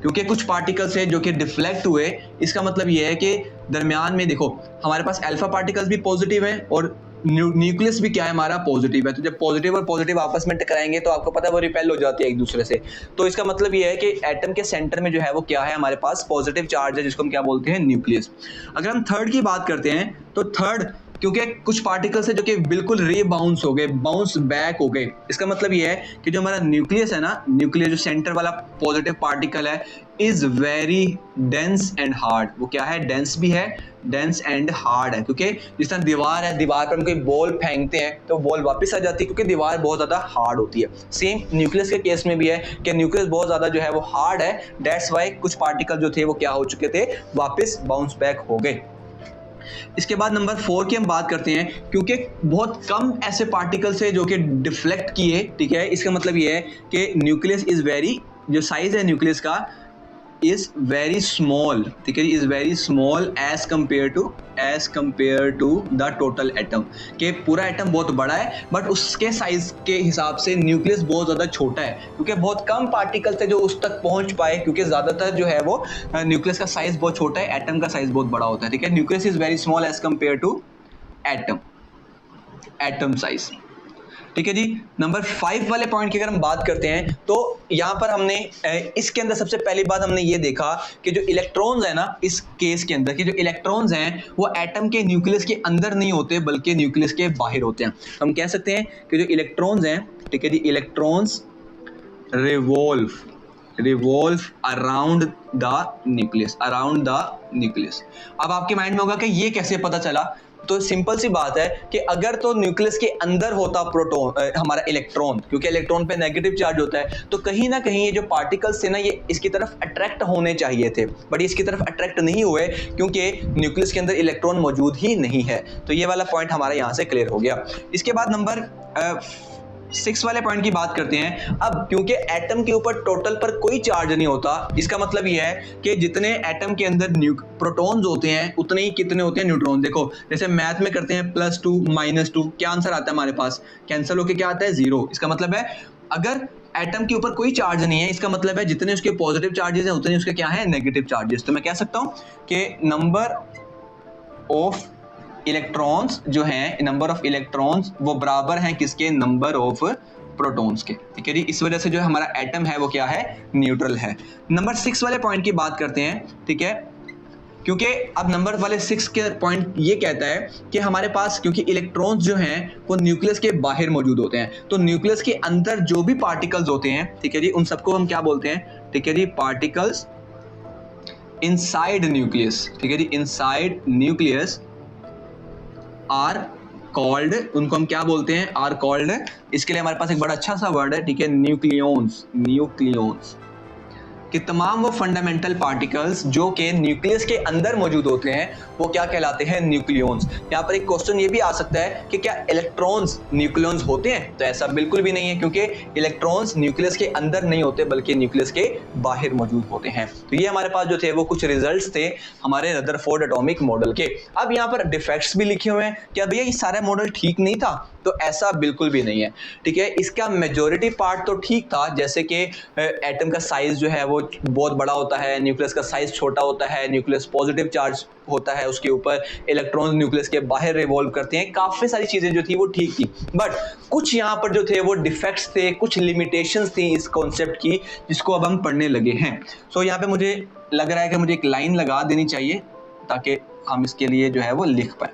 क्योंकि कुछ पार्टिकल्स है जो कि डिफ्लेक्ट हुए, इसका मतलब ये है कि दरमियान में देखो हमारे पास अल्फा पार्टिकल्स भी पॉजिटिव है और न्यूक्लियस भी क्या है हमारा, पॉजिटिव है। तो जब पॉजिटिव और पॉजिटिव आपस में टकराएंगे तो आपको पता है वो रिपेल हो जाती है एक दूसरे से। तो इसका मतलब ये है कि एटम के सेंटर में जो है वो क्या है, हमारे पास पॉजिटिव चार्ज है, जिसको हम क्या बोलते हैं, न्यूक्लियस। अगर हम थर्ड की बात करते हैं तो थर्ड, क्योंकि कुछ पार्टिकल्स है जो कि बिल्कुल रे बाउंस हो गए, बाउंस बैक हो गए। इसका मतलब ये है कि जो हमारा न्यूक्लियस है ना, न्यूक्लियस जो सेंटर वाला पॉजिटिव पार्टिकल है, is very dense and hard. वो क्या है, डेंस भी है, डेंस एंड हार्ड है। क्योंकि जिस तरह दीवार है, दीवार पर हम कोई बॉल फेंकते हैं तो बॉल वापस आ जाती है, क्योंकि दीवार बहुत ज्यादा हार्ड होती है। सेम न्यूक्लियस के केस में भी है कि न्यूक्लियस बहुत ज्यादा जो है वो हार्ड है, दैट्स वाई कुछ पार्टिकल जो थे वो क्या हो चुके थे, वापस बाउंस बैक हो गए। इसके बाद नंबर 4 की हम बात करते हैं, क्योंकि बहुत कम ऐसे पार्टिकल्स है जो कि डिफ्लेक्ट किए। ठीक है, इसका मतलब ये है कि न्यूक्लियस इज वेरी, जो साइज है न्यूक्लियस का इज वेरी स्मॉल। ठीक है, is very small as compared to the total atom, के पूरा एटम बहुत बड़ा है बट उसके साइज के हिसाब से न्यूक्लियस बहुत ज़्यादा छोटा है, क्योंकि बहुत कम पार्टिकल्स है जो उस तक पहुंच पाए, क्योंकि ज़्यादातर जो है वो न्यूक्लियस का साइज बहुत छोटा है, एटम का साइज बहुत बड़ा होता है। ठीक है, nucleus is very small as compared to atom size. ठीक है जी, नंबर 5 वाले पॉइंट की अगर हम बात करते हैं तो यहाँ पर हमने इसके अंदर सबसे पहली बात हमने ये देखा कि जो इलेक्ट्रॉन्स है ना, इस केस के अंदर कि जो इलेक्ट्रॉन्स हैं वो एटम के न्यूक्लियस के अंदर नहीं होते बल्कि न्यूक्लियस के बाहर होते हैं। हम कह सकते हैं कि जो इलेक्ट्रॉन्स हैं, ठीक है जी, electrons revolve around the nucleus, अब आपके माइंड में होगा कि ये कैसे पता चला। तो सिंपल सी बात है कि अगर तो न्यूक्लियस के अंदर होता प्रोटॉन, हमारा इलेक्ट्रॉन, क्योंकि इलेक्ट्रॉन पे नेगेटिव चार्ज होता है, तो कहीं ना कहीं ये जो पार्टिकल्स थे ना, ये इसकी तरफ अट्रैक्ट होने चाहिए थे, बट इसकी तरफ अट्रैक्ट नहीं हुए क्योंकि न्यूक्लियस के अंदर इलेक्ट्रॉन मौजूद ही नहीं है। तो ये वाला पॉइंट हमारा यहाँ से क्लियर हो गया। इसके बाद नंबर 6 वाले पॉइंट की बात करते हैं। अब क्योंकि एटम के ऊपर टोटल पर कोई चार्ज नहीं होता, इसका मतलब यह है कि जितने एटम के अंदर प्रोटॉन्स होते हैं उतने ही कितने होते हैं न्यूट्रॉन। देखो जैसे मैथ में करते हैं +2 -2, क्या आंसर आता है हमारे पास, कैंसिल होके क्या आता है, 0। इसका मतलब है अगर एटम के ऊपर कोई चार्ज नहीं है, इसका मतलब है जितने उसके पॉजिटिव चार्जेस हैं उतने उसके क्या है, नेगेटिव चार्जेस। तो मैं कह सकता हूं कि नंबर ऑफ इलेक्ट्रॉन्स जो हैं, नंबर ऑफ इलेक्ट्रॉन्स वो बराबर हैं किसके, नंबर ऑफ प्रोटॉन्स के। ठीक है जी, इस वजह से जो हमारा एटम है वो क्या है, न्यूट्रल है। नंबर 6 वाले पॉइंट की बात करते हैं। ठीक है, क्योंकि अब नंबर वाले 6 के पॉइंट ये कहता है कि हमारे पास, क्योंकि इलेक्ट्रॉन्स जो हैं वो न्यूक्लियस के बाहर मौजूद होते हैं, तो न्यूक्लियस के अंदर जो भी पार्टिकल्स होते हैं, ठीक है जी, उन सबको हम क्या बोलते हैं, ठीक है जी, पार्टिकल्स इनसाइड न्यूक्लियस। ठीक है जी, इनसाइड न्यूक्लियस आर कॉल्ड, उनको हम क्या बोलते हैं, आर कॉल्ड। इसके लिए हमारे पास एक बड़ा अच्छा सा वर्ड है, ठीक है, न्यूक्लियॉन्स। कि तमाम वो फंडामेंटल पार्टिकल्स जो कि न्यूक्लियस के अंदर मौजूद होते हैं वो क्या कहलाते हैं, न्यूक्लियॉन्स। यहाँ पर एक क्वेश्चन ये भी आ सकता है कि क्या इलेक्ट्रॉन्स न्यूक्लियॉन्स होते हैं, तो ऐसा बिल्कुल भी नहीं है, क्योंकि इलेक्ट्रॉन्स न्यूक्लियस के अंदर नहीं होते बल्कि न्यूक्लियस के बाहर मौजूद होते हैं। तो ये हमारे पास जो थे वो कुछ रिजल्ट्स थे हमारे रदरफोर्ड एटॉमिक मॉडल के। अब यहाँ पर डिफेक्ट्स भी लिखे हुए हैं, क्या भैया ये सारा मॉडल ठीक नहीं था, तो ऐसा बिल्कुल भी नहीं है, ठीक है। इसका मेजॉरिटी पार्ट तो ठीक था, जैसे कि एटम का साइज जो है वो बहुत बड़ा होता है, न्यूक्लियस का साइज छोटा होता है, न्यूक्लियस पॉजिटिव चार्ज होता है उसके ऊपर, इलेक्ट्रॉन्स न्यूक्लियस के बाहर रिवॉल्व करते हैं, काफी सारी चीजें जो थी वो ठीक थी। बट कुछ यहाँ पर जो थे वो डिफेक्ट्स थे, कुछ लिमिटेशंस थी इस कॉन्सेप्ट की, जिसको अब हम पढ़ने लगे हैं। सो यहाँ पे मुझे लग रहा है कि मुझे एक लाइन लगा देनी चाहिए ताकि हम इसके लिए जो है वो लिख पाए,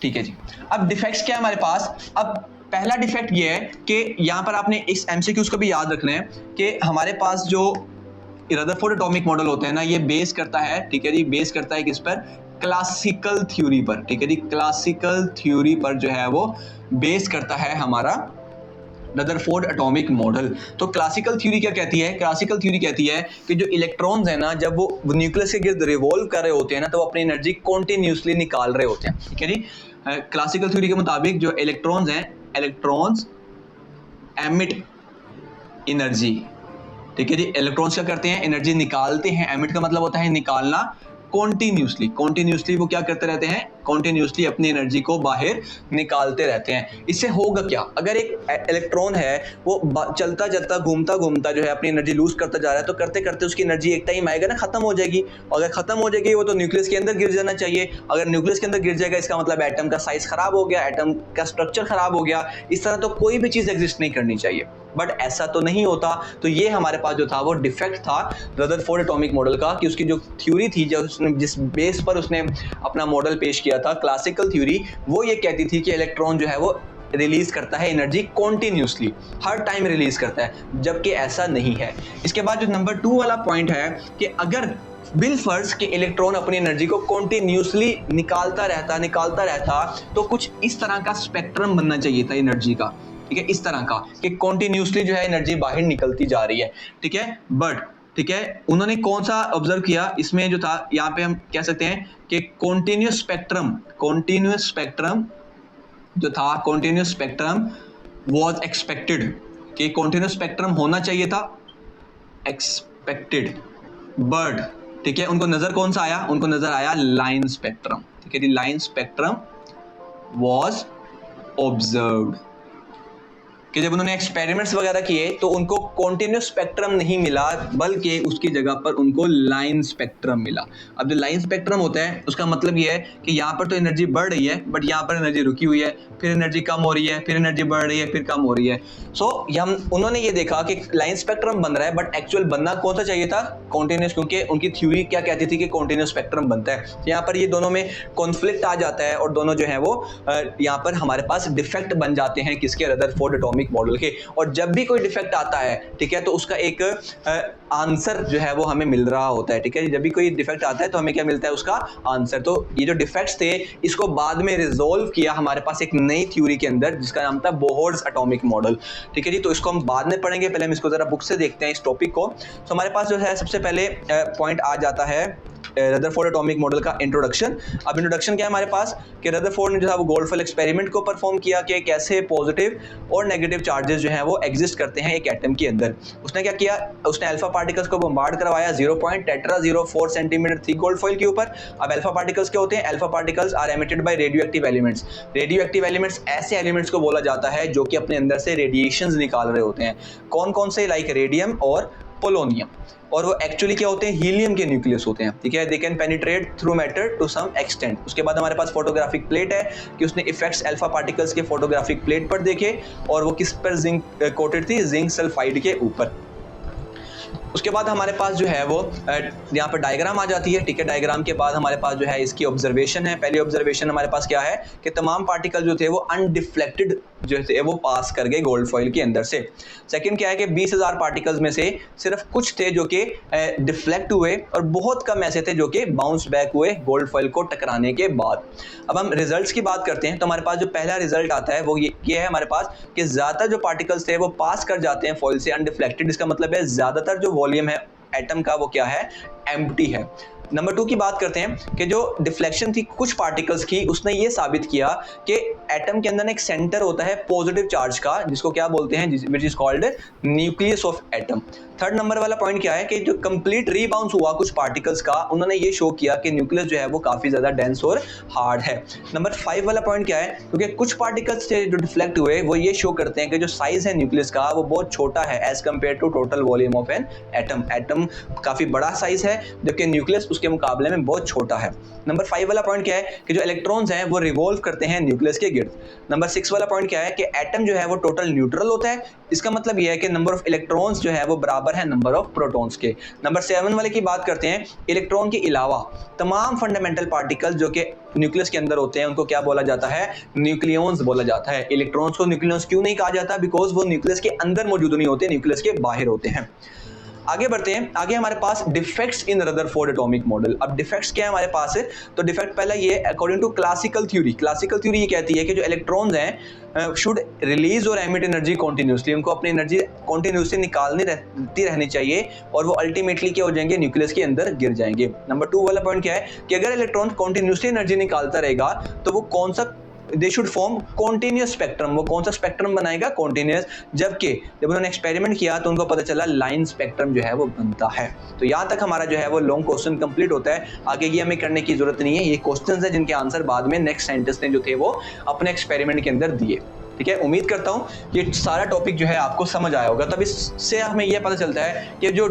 ठीक है जी। अब डिफेक्ट्स क्या है हमारे पास। अब पहला डिफेक्ट ये है कि यहाँ पर आपने इस एमसीक्यूज को भी याद रखना है कि हमारे पास जो रदरफोर्ड एटॉमिक मॉडल होता है ना, ये बेस करता है, ठीक है जी, बेस करता है किस पर, क्लासिकल थ्योरी पर, ठीक है जी, क्लासिकल थ्योरी पर जो है वो बेस करता है हमारा रदरफोर्ड एटॉमिक मॉडल। तो क्लासिकल थ्योरी क्या कहती है, क्लासिकल थ्योरी कहती है कि जो इलेक्ट्रॉन्स है ना, जब वो न्यूक्लियस के गिर्द रिवॉल्व कर रहे होते हैं ना, तो वो अपनी एनर्जी कॉन्टिन्यूसली निकाल रहे होते हैं, ठीक है जी। क्लासिकल थ्योरी के मुताबिक जो इलेक्ट्रॉन्स हैं, इलेक्ट्रॉन्स एमिट एनर्जी, ठीक है जी। इलेक्ट्रॉन्स क्या करते हैं, एनर्जी निकालते हैं। एमिट का मतलब होता है निकालना, कॉन्टिन्यूसली, कॉन्टिन्यूसली वो क्या करते रहते हैं, कॉन्टिन्यूसली अपनी एनर्जी को बाहर निकालते रहते हैं। इससे होगा क्या, अगर एक इलेक्ट्रॉन है वो चलता चलता घूमता घूमता जो है अपनी एनर्जी लूज करता जा रहा है, तो करते करते उसकी एनर्जी एक टाइम आएगा ना खत्म हो जाएगी, और अगर खत्म हो जाएगी वो तो न्यूक्लियस के अंदर गिर जाना चाहिए। अगर न्यूक्लियस के अंदर गिर जाएगा इसका मतलब एटम का साइज खराब हो गया, एटम का स्ट्रक्चर खराब हो गया, इस तरह तो कोई भी चीज एग्जिस्ट नहीं करनी चाहिए। बट ऐसा तो नहीं होता। तो ये हमारे पास जो था वो डिफेक्ट था रदरफोर्ड एटॉमिक मॉडल का, कि उसकी जो थ्योरी थी, जिस बेस पर उसने अपना मॉडल पेश किया था, क्लासिकल थ्योरी, वो ये कहती थी कि इलेक्ट्रॉन जो है वो रिलीज करता है एनर्जी कॉन्टिन्यूसली, हर टाइम रिलीज करता है, जबकि ऐसा नहीं है। इसके बाद जो नंबर 2 वाला पॉइंट है कि अगर बिलफर्ज के इलेक्ट्रॉन अपनी एनर्जी को कॉन्टिन्यूसली निकालता रहता तो कुछ इस तरह का स्पेक्ट्रम बनना चाहिए था एनर्जी का, ठीक है, इस तरह का कि कॉन्टिन्यूसली जो है एनर्जी बाहर निकलती जा रही है, ठीक है। बट ठीक है, उन्होंने कौन सा ऑब्जर्व किया इसमें जो था, यहाँ पे हम कह सकते हैं कि कॉन्टिन्यूस स्पेक्ट्रम जो था, कॉन्टिन्यूस स्पेक्ट्रम वाज एक्सपेक्टेड, कि कॉन्टिन्यूस स्पेक्ट्रम होना चाहिए था, एक्सपेक्टेड। बट ठीक है, उनको नजर कौन सा आया, उनको नजर आया लाइन स्पेक्ट्रम, ठीक है, लाइन स्पेक्ट्रम वाज ऑब्जर्व्ड, कि जब उन्होंने एक्सपेरिमेंट्स वगैरह किए तो उनको कॉन्टिन्यूस स्पेक्ट्रम नहीं मिला, बल्कि उसकी जगह पर उनको लाइन स्पेक्ट्रम मिला। अब जो लाइन स्पेक्ट्रम होता है उसका मतलब ये है कि यहाँ पर तो एनर्जी बढ़ रही है, बट यहाँ पर एनर्जी रुकी हुई है, फिर एनर्जी कम हो रही है, फिर एनर्जी बढ़ रही है, फिर कम हो रही है। सो उन्होंने ये देखा कि लाइन स्पेक्ट्रम बन रहा है, बट एक्चुअल बनना कौन सा चाहिए था, कॉन्टिन्यूस, क्योंकि उनकी थ्योरी क्या कहती थी कि कॉन्टिन्यूस स्पेक्ट्रम बनता है। यहाँ पर ये दोनों में कॉन्फ्लिक्ट आ जाता है और दोनों जो है वो यहाँ पर हमारे पास डिफेक्ट बन जाते हैं किसके, रदरफोर्ड एटॉमिक मॉडल के। और जब भी कोई डिफेक्ट आता है, ठीक है, तो उसका एक आंसर जो है वो हमें मिल रहा होता है, ठीक है। जब भी कोई डिफेक्ट आता है तो हमें क्या मिलता है, उसका आंसर। तो ये जो डिफेक्ट्स थे इसको बाद में रिजोल्व किया हमारे पास एक नई थ्योरी के अंदर, जिसका नाम था बोहर्स एटॉमिक मॉडल, ठीक है जी। तो इसको हम बाद में पढ़ेंगे, पहले हम इसको जरा बुक से देखते हैं इस टॉपिक को। तो हमारे पास जो है सबसे पहले पॉइंट आ जाता है रदरफोर्ड एटॉमिक मॉडल का इंट्रोडक्शन। अब इंट्रोडक्शन क्या है हमारे पास, कि रदरफोर्ड ने जो था वो गोल्डफेल एक्सपेरिमेंट को परफॉर्म किया कि कैसे पॉजिटिव और नेगेटिव चार्जेस जो हैं वो एग्जिस्ट करते हैं एक एटम के अंदर। उसने क्या किया, उसने अल्फा पार्टिकल्स को बम्बार्ड करवाया 0.tetra04 centimetre thick gold foil के ऊपर। अब अल्फा पार्टिकल्स क्या होते हैं, alpha particles are emitted by radio active elements. Radio active elements ऐसे एलिमेंट्स को बोला जाता है जो कि अपने अंदर से रेडिएशंस निकाल रहे होते हैं। कौन कौन से, लाइक रेडियम और पोलोनियम, और वो एक्चुअली क्या होते हैं, हीलियम के न्यूक्लियस होते हैं, ठीक है। They can penetrate through matter to some extent. उसके बाद हमारे पास फोटोग्राफिक प्लेट है कि उसने इफेक्ट्स अल्फा पार्टिकल्स के फोटोग्राफिक प्लेट पर देखे, और वो किस पर जिंक कोटेड थी, जिंक सल्फाइड के ऊपर। उसके बाद हमारे पास जो है वो यहाँ पर डायग्राम आ जाती है, ठीक है। डायग्राम के बाद हमारे पास जो है इसकी ऑब्जर्वेशन है। पहली ऑब्जर्वेशन हमारे पास क्या है कि तमाम पार्टिकल जो थे वो अनडिफ्लेक्टेड जो थे वो पास कर गए गोल्ड फॉइल के अंदर से। सेकंड क्या है कि 20,000 पार्टिकल्स में से सिर्फ कुछ थे जो कि डिफ्लेक्ट हुए, और बहुत कम ऐसे थे जो कि बाउंस बैक हुए गोल्ड फॉइल को टकराने के बाद। अब हम रिजल्ट्स की बात करते हैं, तो हमारे पास जो पहला रिजल्ट आता है वो ये है हमारे पास कि ज़्यादातर जो पार्टिकल्स थे वो पास कर जाते हैं फॉइल से अनडिफ्लेक्टेड। इसका मतलब है ज़्यादातर जो वॉल्यूम है एटम का वो क्या है, एम्प्टी है। नंबर 2 की बात करते हैं कि जो डिफ्लेक्शन थी कुछ पार्टिकल्स की, उसने ये साबित किया कि एटम के अंदर एक सेंटर होता है पॉजिटिव चार्ज का, जिसको क्या बोलते हैं, which is called nucleus of atom. Third number वाला पॉइंट क्या है कि जो कंप्लीट रीबाउंस हुआ कुछ पार्टिकल्स का, उन्होंने ये शो किया कि न्यूक्लियस जो है वो काफी ज्यादा डेंस और हार्ड है। नंबर 5 वाला पॉइंट क्या है, क्योंकि कुछ पार्टिकल्स से जो डिफ्लेक्ट हुए वो ये शो करते हैं कि जो साइज है न्यूक्लियस का वो बहुत छोटा है as compared to total volume of an atom. Atom काफी बड़ा साइज है जबकि न्यूक्लियस उसके मुकाबले में बहुत छोटा है। नंबर 5 वाला पॉइंट क्या है कि जो इलेक्ट्रॉन्स हैं वो रिवॉल्व करते हैं न्यूक्लियस के गिर्द। नंबर 6 वाला पॉइंट क्या है कि एटम जो है वो टोटल न्यूट्रल होता है, इसका मतलब ये है कि नंबर ऑफ इलेक्ट्रॉन्स जो है वो बराबर है नंबर ऑफ प्रोटॉन्स के। नंबर 7 वाले की बात करते हैं, इलेक्ट्रॉन के अलावा तमाम फंडामेंटल पार्टिकल्स जो कि न्यूक्लियस के अंदर होते हैं उनको क्या बोला जाता है, न्यूक्लियॉन्स बोला जाता है। इलेक्ट्रॉन्स को न्यूक्लियॉन्स क्यों नहीं कहा जाता, बिकॉज वो न्यूक्लियस के अंदर मौजूद नहीं होते, न्यूक्लियस के बाहर होते हैं। आगे बढ़ते हैं, आगे हमारे पास defects in Rutherford atomic model. अब डिफेक्ट्स क्या है हमारे पास है, तो डिफेक्ट पहला ये, अकॉर्डिंग टू क्लासिकल थ्योरी ये कहती है कि जो इलेक्ट्रॉन्स हैं शुड रिलीज और एमिट एनर्जी कॉन्टिन्यूसली, उनको अपनी एनर्जी कॉन्टिन्यूसली निकालनी रहनी चाहिए और वो अल्टीमेटली क्या हो जाएंगे, न्यूक्लियस के अंदर गिर जाएंगे। नंबर 2 वाला पॉइंट क्या है कि अगर इलेक्ट्रॉन कॉन्टिन्यूसली एनर्जी निकालता रहेगा तो वो कौन सा, they should form continuous spectrum, वो कौन सा स्पेक्ट्रम बनाएगा, कॉन्टिन्यूस। जबकि जब उन्होंने एक्सपेरिमेंट किया तो उनको पता चला लाइन स्पेक्ट्रम जो है वो बनता है। तो यहाँ तक हमारा जो है वो लॉन्ग क्वेश्चन कंप्लीट होता है। आगे ये हमें करने की जरूरत नहीं है, ये क्वेश्चंस है जिनके आंसर बाद में नेक्स्ट साइंटिस्ट ने जो थे वो अपने एक्सपेरिमेंट के अंदर दिए। ठीक है, उम्मीद करता हूँ ये सारा टॉपिक जो है आपको समझ आया होगा। तब इससे हमें यह पता चलता है कि जो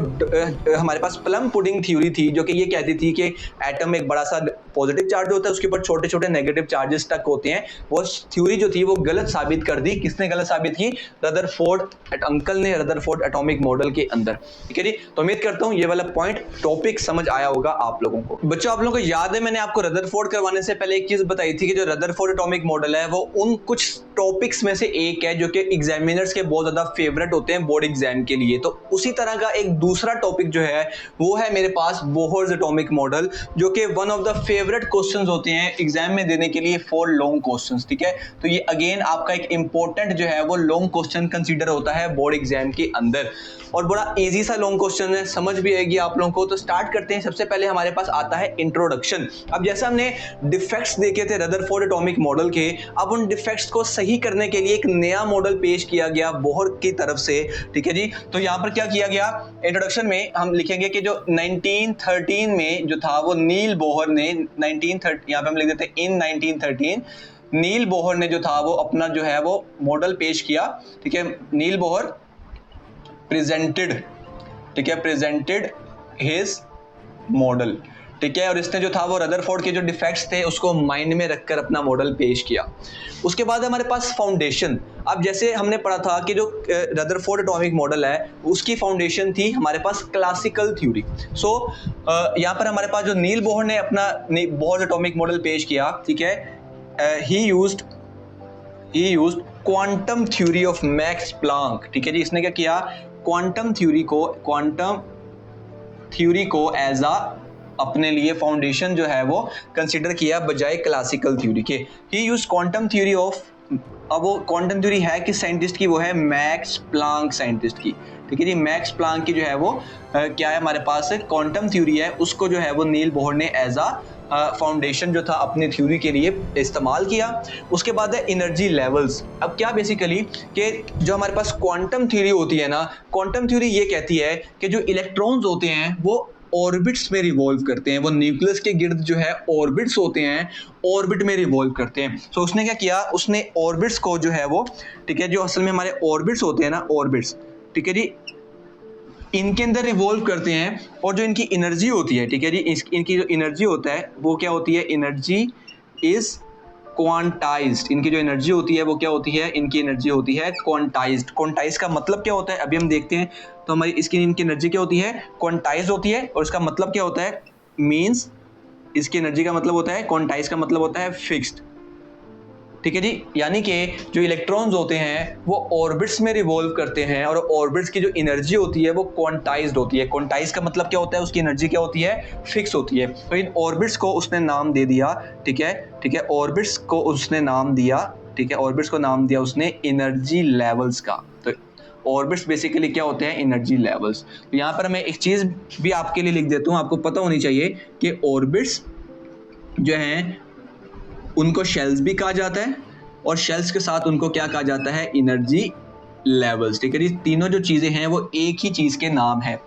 हमारे पास प्लम पुडिंग थ्योरी थी जो कि ये कहती थी कि एटम एक बड़ा सा पॉजिटिव चार्ज होता है, उसके ऊपर छोटे छोटे नेगेटिव चार्जेस तक होते हैं, वो थ्योरी जो थी वो गलत साबित कर दी। किसने गलत साबित की, रदरफोर्ड अंकल ने, रदरफोर्ड एटॉमिक मॉडल के अंदर। ठीक है जी, तो उम्मीद करता हूँ ये वाला पॉइंट टॉपिक समझ आया होगा आप लोगों को। बच्चों आप लोगों को याद है मैंने आपको रदरफोर्ड करवाने से पहले एक चीज बताई थी कि जो रदरफोर्ड एटॉमिक मॉडल है वो उन कुछ टॉपिक्स में से एक है जो कि एग्जामिनर्स के बहुत ज्यादा फेवरेट होते हैं बोर्ड एग्जाम के लिए। तो उसी तरह का एक दूसरा टॉपिक जो है वो है मेरे पास बोहर्स एटॉमिक मॉडल, जो कि one of the favourite questions होते हैं एग्जाम में देने के लिए फॉर लॉन्ग क्वेश्चंस। ठीक है, तो ये अगेन आपका एक इंपॉर्टेंट जो है वो लॉन्ग क्वेश्चन कंसीडर होता है बोर्ड एग्जाम के अंदर, और बड़ा इजी सा लॉन्ग क्वेश्चन है, समझ भी आएगी आप लोगों को। तो स्टार्ट करते हैं। सबसे पहले हमारे पास आता है इंट्रोडक्शन। अब जैसा हमने डिफेक्ट्स देखे थे रदरफोर्ड एटॉमिक मॉडल के, अब उन डिफेक्ट्स को सही करने के लिए एक नया मॉडल पेश किया गया बोहर की तरफ से। ठीक है जी, तो यहाँ पर क्या किया गया, इंट्रोडक्शन में हम लिखेंगे कि जो 1913 में जो था वो नील बोहर ने 1913, यहाँ पे हम लिख देते हैं इन 1913, नील बोहर ने जो था वो अपना जो है वो मॉडल पेश किया। ठीक है, नील बोहर प्रेजेंटेड, ठीक है, प्रेजेंटेड हिज मॉडल। ठीक है, और इसने जो था वो रदरफोर्ड के जो डिफेक्ट्स थे उसको माइंड में रखकर अपना मॉडल पेश किया। उसके बाद हमारे पास फाउंडेशन। अब जैसे हमने पढ़ा था कि जो रदरफोर्ड एटॉमिक मॉडल है उसकी फाउंडेशन थी हमारे पास क्लासिकल थ्योरी। सो यहाँ पर हमारे पास जो नील बोहर ने अपना बोहर एटॉमिक मॉडल पेश किया, ठीक है, ही used quantum theory of max Planck. ठीक है जी, इसने क्या किया, क्वांटम थ्योरी को एज अ अपने लिए फाउंडेशन जो है वो कंसीडर किया बजाय क्लासिकल थ्योरी के। ही यूज्ड क्वांटम थ्योरी ऑफ, अब वो क्वांटम थ्योरी है किस साइंटिस्ट की, वो है मैक्स प्लांक साइंटिस्ट की। ठीक है जी, मैक्स प्लांक की जो है वो क्या है हमारे पास क्वांटम थ्योरी है, उसको जो है वो नील बोहर ने एज अ फाउंडेशन जो था अपनी थ्योरी के लिए इस्तेमाल किया। उसके बाद है एनर्जी लेवल्स। अब क्या बेसिकली कि जो हमारे पास क्वांटम थ्योरी होती है ना, क्वांटम थ्योरी ये कहती है कि जो इलेक्ट्रॉन्स होते हैं वो ऑर्बिट्स में रिवॉल्व करते हैं, वो न्यूक्लियस के गिर्द जो है ऑर्बिट्स होते हैं, ऑर्बिट में रिवॉल्व करते हैं। तो उसने क्या किया, उसने ऑर्बिट्स को जो है वो, ठीक है, जो असल में हमारे ऑर्बिट्स होते हैं ना, ऑर्बिट्स, ठीक है जी, इनके अंदर रिवॉल्व करते हैं, और जो इनकी एनर्जी होती है, ठीक है जी, इनकी जो एनर्जी होता है वो क्या होती है, एनर्जी इज क्वांटाइज्ड। इनकी जो एनर्जी होती है वो क्या होती है, इनकी एनर्जी होती है क्वांटाइज्ड। क्वांटाइज्ड का मतलब क्या होता है अभी हम देखते हैं। तो हमारी इसकी इनकी एनर्जी क्या होती है, क्वांटाइज्ड होती है, और इसका मतलब क्या होता है, मींस इसकी एनर्जी का मतलब होता है, क्वांटाइज्ड का मतलब होता है फिक्स्ड। ठीक है जी, यानी कि जो इलेक्ट्रॉन्स होते हैं वो ऑर्बिट्स में रिवॉल्व करते हैं, और ऑर्बिट्स की जो एनर्जी होती है वो क्वांटाइज्ड होती है। क्वांटाइज्ड का मतलब क्या होता है, उसकी एनर्जी क्या होती है, फिक्स होती है। तो इन ऑर्बिट्स को उसने नाम दे दिया, ठीक है, ऑर्बिट्स को उसने नाम दिया, ठीक है, ऑर्बिट्स को नाम दिया उसने एनर्जी लेवल्स का। तो ऑर्बिट्स बेसिकली क्या होते हैं, एनर्जी लेवल्स। तो यहाँ पर मैं एक चीज़ भी आपके लिए लिख देता हूँ, आपको पता होनी चाहिए कि ऑर्बिट्स जो हैं उनको शेल्स भी कहा जाता है और शेल्स के साथ उनको क्या कहा जाता है, एनर्जी लेवल्स। ठीक है जी, तीनों जो चीज़ें हैं वो एक ही चीज़ के नाम है।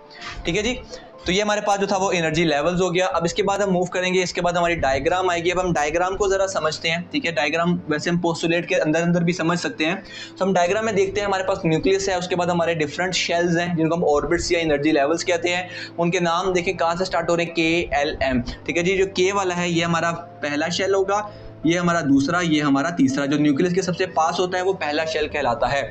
ठीक है जी, तो ये हमारे पास जो था वो एनर्जी लेवल्स हो गया। अब इसके बाद हम मूव करेंगे, इसके बाद हमारी डायग्राम आएगी। अब हम डायग्राम को जरा समझते हैं। ठीक है, डायग्राम वैसे हम पोस्टुलेट के अंदर अंदर भी समझ सकते हैं। तो हम डायग्राम में देखते हैं, हमारे पास न्यूक्लियस है, उसके बाद हमारे डिफरेंट शेल्स हैं जिनको हम ऑर्बिट्स या एनर्जी लेवल्स कहते हैं। उनके नाम देखें कहाँ से स्टार्ट हो रहे हैं, KLM। ठीक है जी, जो K वाला है ये हमारा पहला शेल होगा, ये हमारा दूसरा, ये हमारा तीसरा। जो न्यूक्लियस के सबसे पास होता है वो पहला शेल कहलाता है।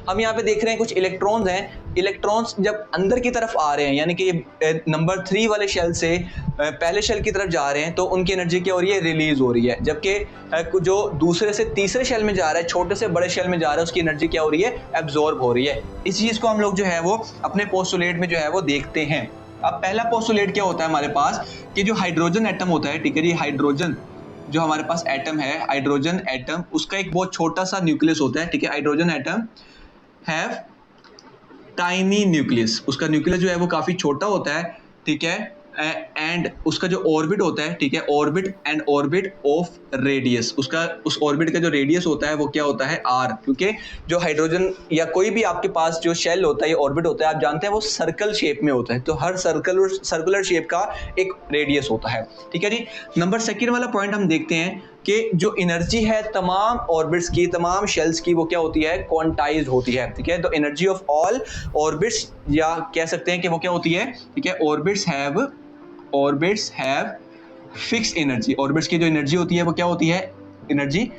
हम यहाँ पे देख रहे हैं कुछ इलेक्ट्रॉन्स हैं। इलेक्ट्रॉन्स जब अंदर की तरफ आ रहे हैं, यानी कि ये नंबर 3 वाले शेल से पहले शेल की तरफ जा रहे हैं, तो उनकी एनर्जी क्या हो रही है, रिलीज हो रही है। जबकि जो दूसरे से तीसरे शेल में जा रहा है, छोटे से बड़े शेल में जा रहा है, उसकी एनर्जी क्या हो रही है, एब्जॉर्ब हो रही है। इस चीज़ को हम लोग जो है वो अपने पोस्टुलेट में जो है वो देखते हैं। अब पहला पोस्टुलेट क्या होता है हमारे पास, कि जो हाइड्रोजन एटम होता है, ठीक है जी, हाइड्रोजन जो हमारे पास एटम है, हाइड्रोजन एटम, उसका एक बहुत छोटा सा न्यूक्लियस होता है। ठीक है, hydrogen atom have tiny nucleus, उसका न्यूक्लियस जो है वो काफी छोटा होता है। ठीक है, एंड उसका जो ऑर्बिट होता है, ठीक है, orbit and orbit of radius, उसका उस ऑर्बिट का जो रेडियस होता है वो क्या होता है, r। क्योंकि जो हाइड्रोजन या कोई भी आपके पास जो शेल होता है या ऑर्बिट होता है, आप जानते हैं वो सर्कल शेप में होता है, तो हर सर्कुलर शेप का एक रेडियस होता है। ठीक है जी, नंबर सेकंड वाला पॉइंट हम देखते हैं कि जो एनर्जी है तमाम ऑर्बिट्स की, तमाम शेल्स की, वो क्या होती है, क्वांटाइज्ड होती है। ठीक है, तो एनर्जी ऑफ ऑल ऑर्बिट्स, या कह सकते हैं कि वो क्या होती है, ठीक है, orbits have fix energy. Orbits की जो एनर्जी होती है वो क्या होती है, एनर्जी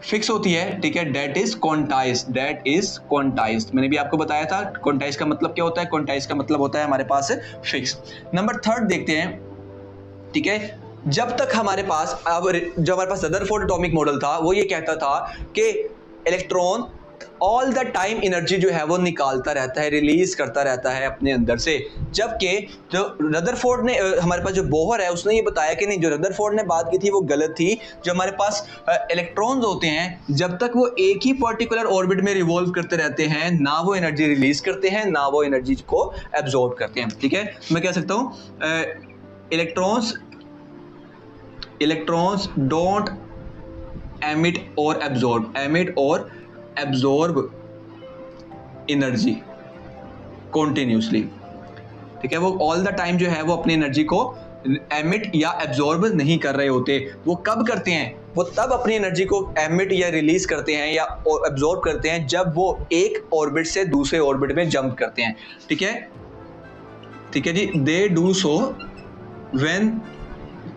फिक्स होती है। ठीक है, दैट इज क्वांटाइज्ड। मैंने भी आपको बताया था क्वांटाइज्ड का मतलब क्या होता है, क्वांटाइज्ड का मतलब होता है हमारे पास फिक्स। नंबर थर्ड देखते हैं। ठीक है, जब तक हमारे पास, अब जो हमारे पास रदरफोर्ड एटॉमिक मॉडल था वो ये कहता था कि electron all the time energy जो है वो निकालता रहता है, रिलीज करता रहता है अपने अंदर से। जबकि जो रदरफोर्ड ने, हमारे पास जो बोहर है, उसने ये बताया कि नहीं, जो रदरफोर्ड ने बात की थी वो गलत थी। जो हमारे पास इलेक्ट्रॉन्स होते हैं, जब तक वो एक ही पर्टिकुलर ऑर्बिट में रिवॉल्व करते रहते हैं, ना वो एनर्जी रिलीज करते हैं, ना वो एनर्जी को एब्जॉर्ब करते हैं। ठीक है, मैं कह सकता हूँ electrons don't emit or absorb energy continuously. ठीक है, वो ऑल द टाइम जो है वो अपनी एनर्जी को एमिट या एब्जॉर्ब नहीं कर रहे होते। वो कब करते हैं, वो तब अपनी एनर्जी को एमिट या रिलीज करते हैं या एब्जॉर्ब करते हैं जब वो एक ऑर्बिट से दूसरे ऑर्बिट में जंप करते हैं। ठीक है जी, they do so when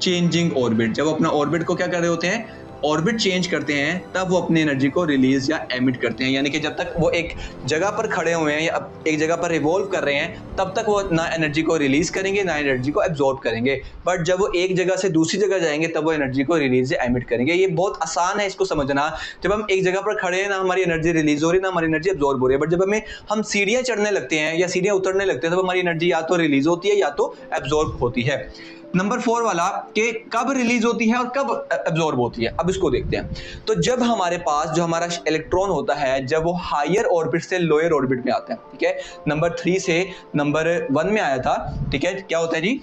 changing orbit. जब अपना ऑर्बिट को क्या कर रहे होते हैं, ऑर्बिट चेंज करते हैं, तब वो अपनी एनर्जी को रिलीज या एमिट करते हैं। यानी कि जब तक वो एक जगह पर खड़े हुए हैं या एक जगह पर रिवॉल्व कर रहे हैं, तब तक वो ना एनर्जी को रिलीज करेंगे ना एनर्जी को एब्जॉर्ब करेंगे। बट जब वो एक जगह से दूसरी जगह जाएंगे तब वो एनर्जी को रिलीज या एमिट करेंगे। ये बहुत आसान है इसको समझना। जब हम एक जगह पर खड़े हैं, ना हमारी एनर्जी रिलीज हो रही है, ना हमारी एनर्जी एब्जॉर्ब हो रही है। बट जब हम सीढ़ियाँ चढ़ने लगते हैं या सीढ़ियाँ उतरने लगते हैं, तब हमारी एनर्जी या तो रिलीज होती है या तो एब्जॉर्ब होती है। नंबर 4 वाला कि कब रिलीज होती है और कब एब्जॉर्ब होती है, अब इसको देखते हैं। तो जब हमारे पास जो हमारा इलेक्ट्रॉन होता है, जब वो हायर ऑर्बिट से लोअर ऑर्बिट में आता है, ठीक है, नंबर 3 से नंबर 1 में आया था। ठीक है, क्या होता है जी,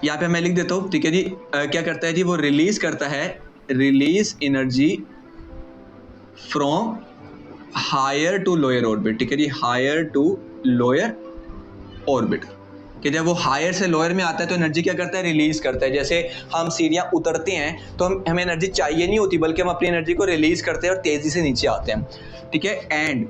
यहाँ पे मैं लिख देता हूँ। ठीक है जी, क्या करता है जी, वो रिलीज करता है, release energy from higher to lower orbit. ठीक है जी, हायर टू लोअर ऑर्बिट, कि जब वो हायर से लोअर में आता है तो एनर्जी क्या करता है, रिलीज करता है। जैसे हम सीढ़ियाँ उतरते हैं तो हमें एनर्जी चाहिए नहीं होती, बल्कि हम अपनी एनर्जी को रिलीज करते हैं और तेजी से नीचे आते हैं। ठीक है, एंड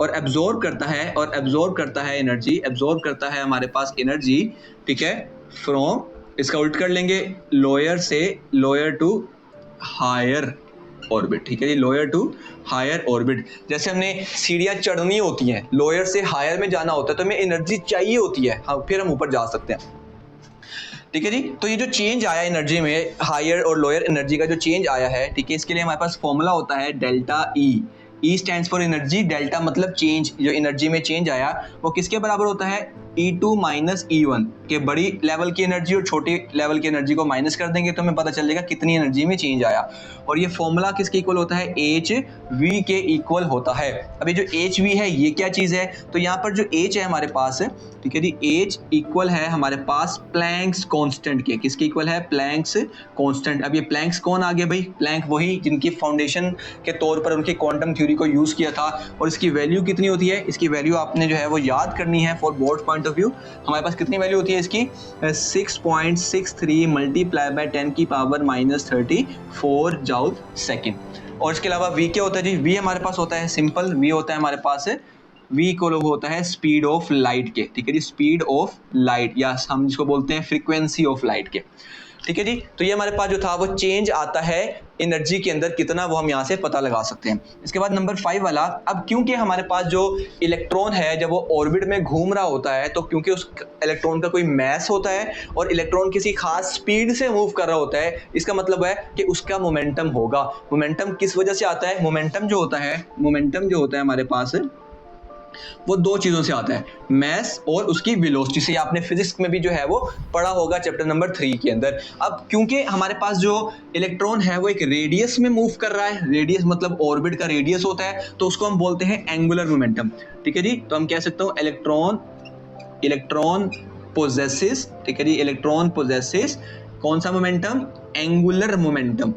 और एब्जॉर्ब करता है, और एब्जॉर्ब करता है एनर्जी, एब्जॉर्ब करता है हमारे पास एनर्जी। ठीक है, फ्रॉम, इसका उल्ट कर लेंगे, लोअर से लोअर टू हायर ऑर्बिट। ठीक है जी, लोअर टू हायर ऑर्बिट। जैसे हमने सीढ़ियाँ चढ़नी होती हैं, लोअर से हायर में जाना होता है, तो हमें एनर्जी चाहिए होती है, हाँ, फिर हम ऊपर जा सकते हैं। ठीक है जी, तो ये जो चेंज आया एनर्जी में, हायर और लोअर एनर्जी का जो चेंज आया है, ठीक है, इसके लिए हमारे पास फॉर्मूला होता है delta E. E stands for energy, delta मतलब चेंज। जो एनर्जी में चेंज आया वो किसके बराबर होता है, E2 माइनस E1 के बड़ी लेवल की एनर्जी और छोटी लेवल की एनर्जी को माइनस कर देंगे तो हमें पता चल जाएगा कितनी एनर्जी में चेंज आया। और ये फॉर्मूला किसके इक्वल होता है, hv के इक्वल होता है। अब ये जो hv है ये क्या चीज़ है, तो यहाँ पर जो h है हमारे पास, ठीक है जी, h इक्वल है हमारे पास प्लैंक्स कांस्टेंट के। किसके इक्वल है, प्लैंक्स कांस्टेंट। अब ये प्लैंक्स कौन आ गया भाई, प्लैंक वही जिनकी फाउंडेशन के तौर पर उनकी क्वांटम थ्योरी को यूज़ किया था। और इसकी वैल्यू कितनी होती है, इसकी वैल्यू आपने जो है वो याद करनी है for board point of view. हमारे पास कितनी वैल्यू होती है इसकी, 6.63 मल्टीप्लाई बाय 10 की पावर -34 जूल सेकेंड। और इसके अलावा v क्या होता है जी, v हमारे पास होता है सिंपल, v होता है हमारे पास v इक्वल होता है स्पीड ऑफ लाइट के, ठीक है जी, स्पीड ऑफ लाइट, या हम जिसको बोलते हैं फ्रीक्वेंसी ऑफ लाइट के, ठीक है जी। तो ये हमारे पास जो था वो चेंज आता है एनर्जी के अंदर कितना, वो हम यहाँ से पता लगा सकते हैं। इसके बाद नंबर 5 वाला, अब क्योंकि हमारे पास जो इलेक्ट्रॉन है जब वो ऑर्बिट में घूम रहा होता है तो क्योंकि उस इलेक्ट्रॉन का कोई मैस होता है और इलेक्ट्रॉन किसी खास स्पीड से मूव कर रहा होता है, इसका मतलब है कि उसका मोमेंटम होगा। मोमेंटम किस वजह से आता है, मोमेंटम जो होता है हमारे पास वो दो चीजों से आता है, मैस और उसकी वेलोसिटी से। आपने फिजिक्स में भी जो है वो पढ़ा होगा चैप्टर नंबर 3 के अंदर। अब क्योंकि हमारे पास जो इलेक्ट्रॉन है वो एक रेडियस में मूव कर रहा है, रेडियस मतलब ऑर्बिट का रेडियस होता है, तो उसको हम बोलते हैं एंगुलर मोमेंटम, ठीक है जी। तो हम कह सकते हो इलेक्ट्रॉन पोजेसेस, ठीक है जी, इलेक्ट्रॉन पोजेसेस कौन सा मोमेंटम, एंगुलर मोमेंटम।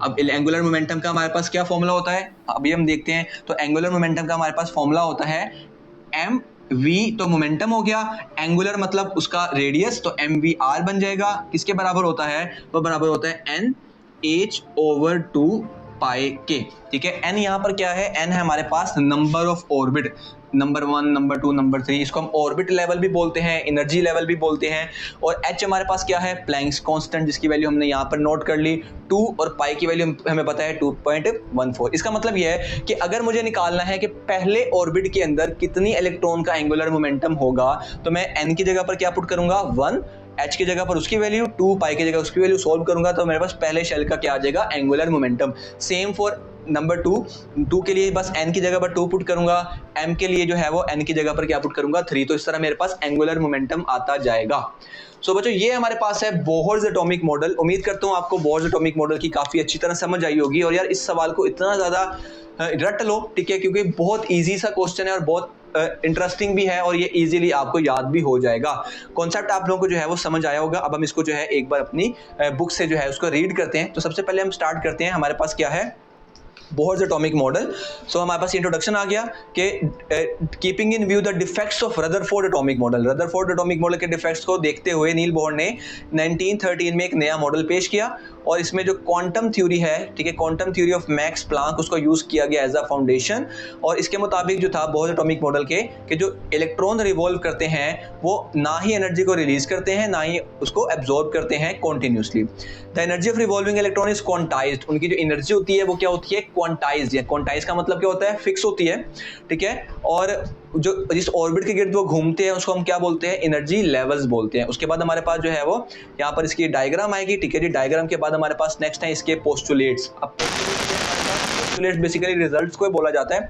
अब एंगुलर मोमेंटम का हमारे पास क्या फॉर्मूला होता है, अभी हम देखते हैं। तो एंगुलर मोमेंटम का हमारे पास फॉर्मूला होता है mv, तो मोमेंटम हो गया, एंगुलर मतलब उसका रेडियस, तो mvr बन जाएगा। किसके बराबर होता है, वो बराबर होता है nh/2 पाई के, ठीक है। n यहाँ पर क्या है, n है हमारे पास number of orbit, number 1, number 2, number 3, इसको हम ऑर्बिट लेवल भी बोलते हैं, एनर्जी लेवल भी बोलते हैं। और h हमारे पास क्या है, प्लैंक्स कांस्टेंट, जिसकी वैल्यू हमने यहाँ पर नोट कर ली 2, और पाई की वैल्यू हमें पता है 2.14। इसका मतलब यह है कि अगर मुझे निकालना है कि पहले ऑर्बिट के अंदर कितनी इलेक्ट्रॉन का एंगुलर मोमेंटम होगा, तो मैं n की जगह पर क्या पुट करूंगा 1, h की जगह पर उसकी वैल्यू 2, पाई की जगह उसकी वैल्यू सॉल्व करूंगा, तो मेरे पास पहले शेल का क्या आ जाएगा, angular momentum. Same for number 2 के लिए बस n की जगह पर 2 पुट करूंगा, m के लिए जो है वो n की जगह पर क्या पुट करूंगा 3, तो इस तरह मेरे पास एंगुलर मोमेंटम आता जाएगा। सो बच्चों ये हमारे पास है बोहर्स एटॉमिक मॉडल। उम्मीद करता हूँ आपको बोहर्स एटॉमिक मॉडल की काफी अच्छी तरह समझ आई होगी। और यार इस सवाल को इतना ज्यादा रट लो, ठीक है, क्योंकि बहुत ईजी सा क्वेश्चन है और बहुत इंटरेस्टिंग भी है, और ये इजीली आपको याद भी हो जाएगा। कॉन्सेप्ट आप लोगों को जो है वो समझ आया होगा। अब हम इसको जो है एक बार अपनी बुक से जो है उसको रीड करते हैं। तो सबसे पहले हम स्टार्ट करते हैं, हमारे पास क्या है, बोहर्स एटॉमिक मॉडल। सो हमारे पास इंट्रोडक्शन आ गया कि keeping in view the defects of Rutherford atomic model. Rutherford atomic model के डिफेक्ट्स को देखते हुए नील बोहर ने 1913 में एक नया मॉडल पेश किया, और इसमें जो क्वांटम थ्योरी है, ठीक है, quantum theory of max Planck, उसको यूज किया गया एज अ फाउंडेशन। और इसके मुताबिक जो था बोहर एटॉमिक मॉडल के कि जो इलेक्ट्रॉन रिवॉल्व करते हैं वो ना ही एनर्जी को रिलीज करते हैं ना ही उसको एब्जॉर्ब करते हैं continuously. The energy of revolving electron is quantized. उनकी जो एनर्जी होती है वो क्या होती है, क्वांटाइज्ड। क्वांटाइज का मतलब क्या होता है, फिक्स होती है, ठीक है। और जो जिस ऑर्बिट के गिर्द वो घूमते हैं उसको हम क्या बोलते हैं, एनर्जी लेवल्स बोलते हैं। उसके बाद हमारे पास जो है वो यहाँ पर इसकी डायग्राम आएगी, ठीक है जी। डायग्राम के बाद हमारे पास नेक्स्ट है इसके पोस्टुलेट्स। अब पोस्टुलेट्स बेसिकली रिजल्ट्स को बोला जाता है।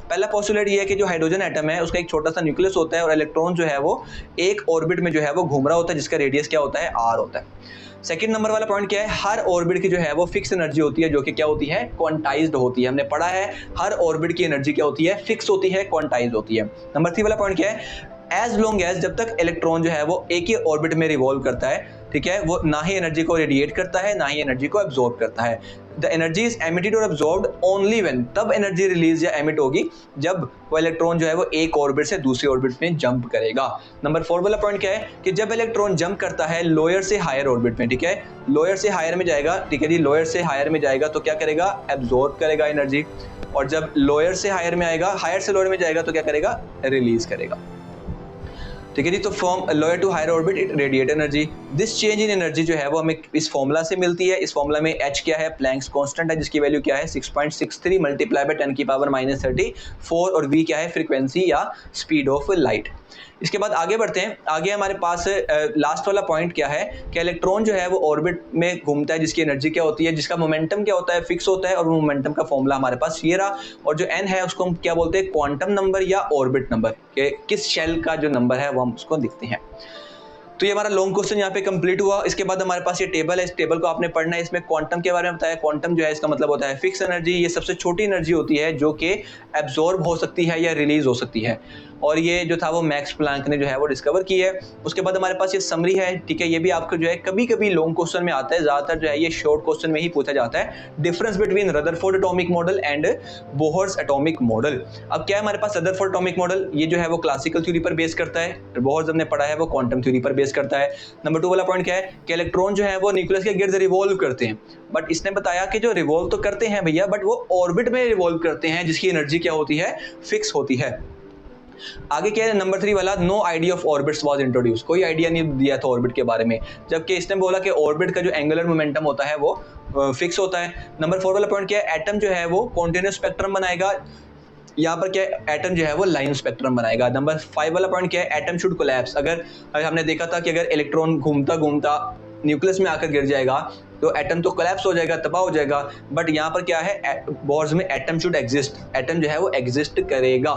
पहला पोस्टुलेट ये है कि जो हाइड्रोजन एटम है उसका एक छोटा सा न्यूक्लियस होता है और इलेक्ट्रॉन जो है वो एक ऑर्बिट में जो है वो घूम रहा होता है, जिसका रेडियस क्या होता है, r होता है। सेकंड नंबर वाला पॉइंट क्या है, हर ऑर्बिट की जो है वो फिक्स एनर्जी होती है, जो कि क्या होती है, क्वांटाइज्ड होती है। हमने पढ़ा है हर ऑर्बिट की एनर्जी क्या होती है, फिक्स होती है, क्वांटाइज्ड होती है। नंबर 3 वाला पॉइंट क्या है, एज लॉन्ग एज, जब तक इलेक्ट्रॉन जो है वो एक ही ऑर्बिट में रिवॉल्व करता है, ठीक है, वो ना ही एनर्जी को रेडिएट करता है ना ही एनर्जी को एब्जॉर्ब करता है। द एनर्जी इज एमिटेड और एब्जॉर्ब्ड ओनली व्हेन, तब एनर्जी रिलीज या एमिट होगी जब वो इलेक्ट्रॉन जो है वो एक ऑर्बिट से दूसरी ऑर्बिट में जंप करेगा। नंबर 4 वाला पॉइंट क्या है कि जब इलेक्ट्रॉन जंप करता है लोअर से हायर ऑर्बिट में, ठीक है, लोअर से हायर में जाएगा, ठीक है जी, लोअर से हायर में जाएगा तो क्या करेगा, एब्जॉर्ब करेगा एनर्जी। और जब लोअर से हायर में आएगा, हायर से लोअर में जाएगा तो क्या करेगा, रिलीज करेगा, ठीक है जी। तो from lower to higher orbit it radiate energy. This change in energy जो है वो हमें इस फॉर्मूला से मिलती है। इस फॉर्मूला में h क्या है, प्लैंक्स कांस्टेंट है, जिसकी वैल्यू क्या है 6.63 मल्टीप्लाई बाय 10 की पावर -34, और v क्या है, फ्रीक्वेंसी या स्पीड ऑफ लाइट। इसके बाद आगे बढ़ते हैं। आगे हमारे पास लास्ट वाला पॉइंट क्या है कि इलेक्ट्रॉन जो है वो ऑर्बिट में घूमता है, जिसकी एनर्जी क्या होती है, जिसका मोमेंटम क्या होता है, फिक्स होता है, और मोमेंटम का फॉर्मूला हमारे पास ये रहा। और जो n है उसको हम क्या बोलते हैं, क्वांटम नंबर या ऑर्बिट नंबर, कि किस शेल का जो नंबर है वो हम उसको दिखते हैं। तो ये हमारा लॉन्ग क्वेश्चन यहाँ पे कंप्लीट हुआ। इसके बाद हमारे पास ये टेबल है, इस टेबल को आपने पढ़ना है। इसमें क्वांटम के बारे में बताया। क्वांटम जो है इसका मतलब होता है फिक्स एनर्जी। ये सबसे छोटी एनर्जी होती है जो कि एब्जॉर्ब हो सकती है या रिलीज हो सकती है, और ये जो था वो मैक्स प्लैंक ने जो है वो डिस्कवर की है। उसके बाद हमारे पास ये समरी है, ठीक है। ये भी आपको जो है कभी कभी लॉन्ग क्वेश्चन में आता है, ज्यादातर जो है ये शॉर्ट क्वेश्चन में ही पूछा जाता है। Difference between Rutherford atomic model and Bohr's atomic model. अब क्या है हमारे पास रदरफोर्ड एटॉमिक मॉडल, ये जो है वो क्लासिकल थ्योरी पर बेस करता है। बोहर्स हमने पढ़ा है वो क्वांटम थ्योरी पर बेस करता है। नंबर 2 वाला पॉइंट क्या है कि इलेक्ट्रॉन जो है वो न्यूक्लियस के गिर्द रिवॉल्व करते हैं, बट इसने बताया कि जो रिवॉल्व तो करते हैं भैया, बट वो ऑर्बिट में रिवॉल्व करते हैं, जिसकी एनर्जी क्या होती है, फिक्स होती है। आगे क्या है नंबर 3 वाला, no idea of orbits was introduce. कोई आइडिया नहीं दिया था ऑर्बिट के बारे में, जबकि इसने बोला कि ऑर्बिट का जो एंगुलर मोमेंटम होता है वो फिक्स होता है। नंबर 4 वाला पॉइंट क्या है, एटम जो है वो कॉन्टिन्यूअस स्पेक्ट्रम बनाएगा। यहाँ पर क्या है, एटम जो है वो लाइन स्पेक्ट्रम बनाएगा। नंबर 5 वाला पॉइंट क्या है, एटम शुड कोलैप्स। अगर हमने देखा था कि अगर इलेक्ट्रॉन घूमता घूमता न्यूक्लियस में आकर गिर जाएगा तो एटम तो कोलैप्स हो जाएगा, तबाह हो जाएगा। बट यहाँ पर क्या है, बोर्स में एटम शुड एग्जिस्ट, एटम जो है वो एग्जिस्ट करेगा।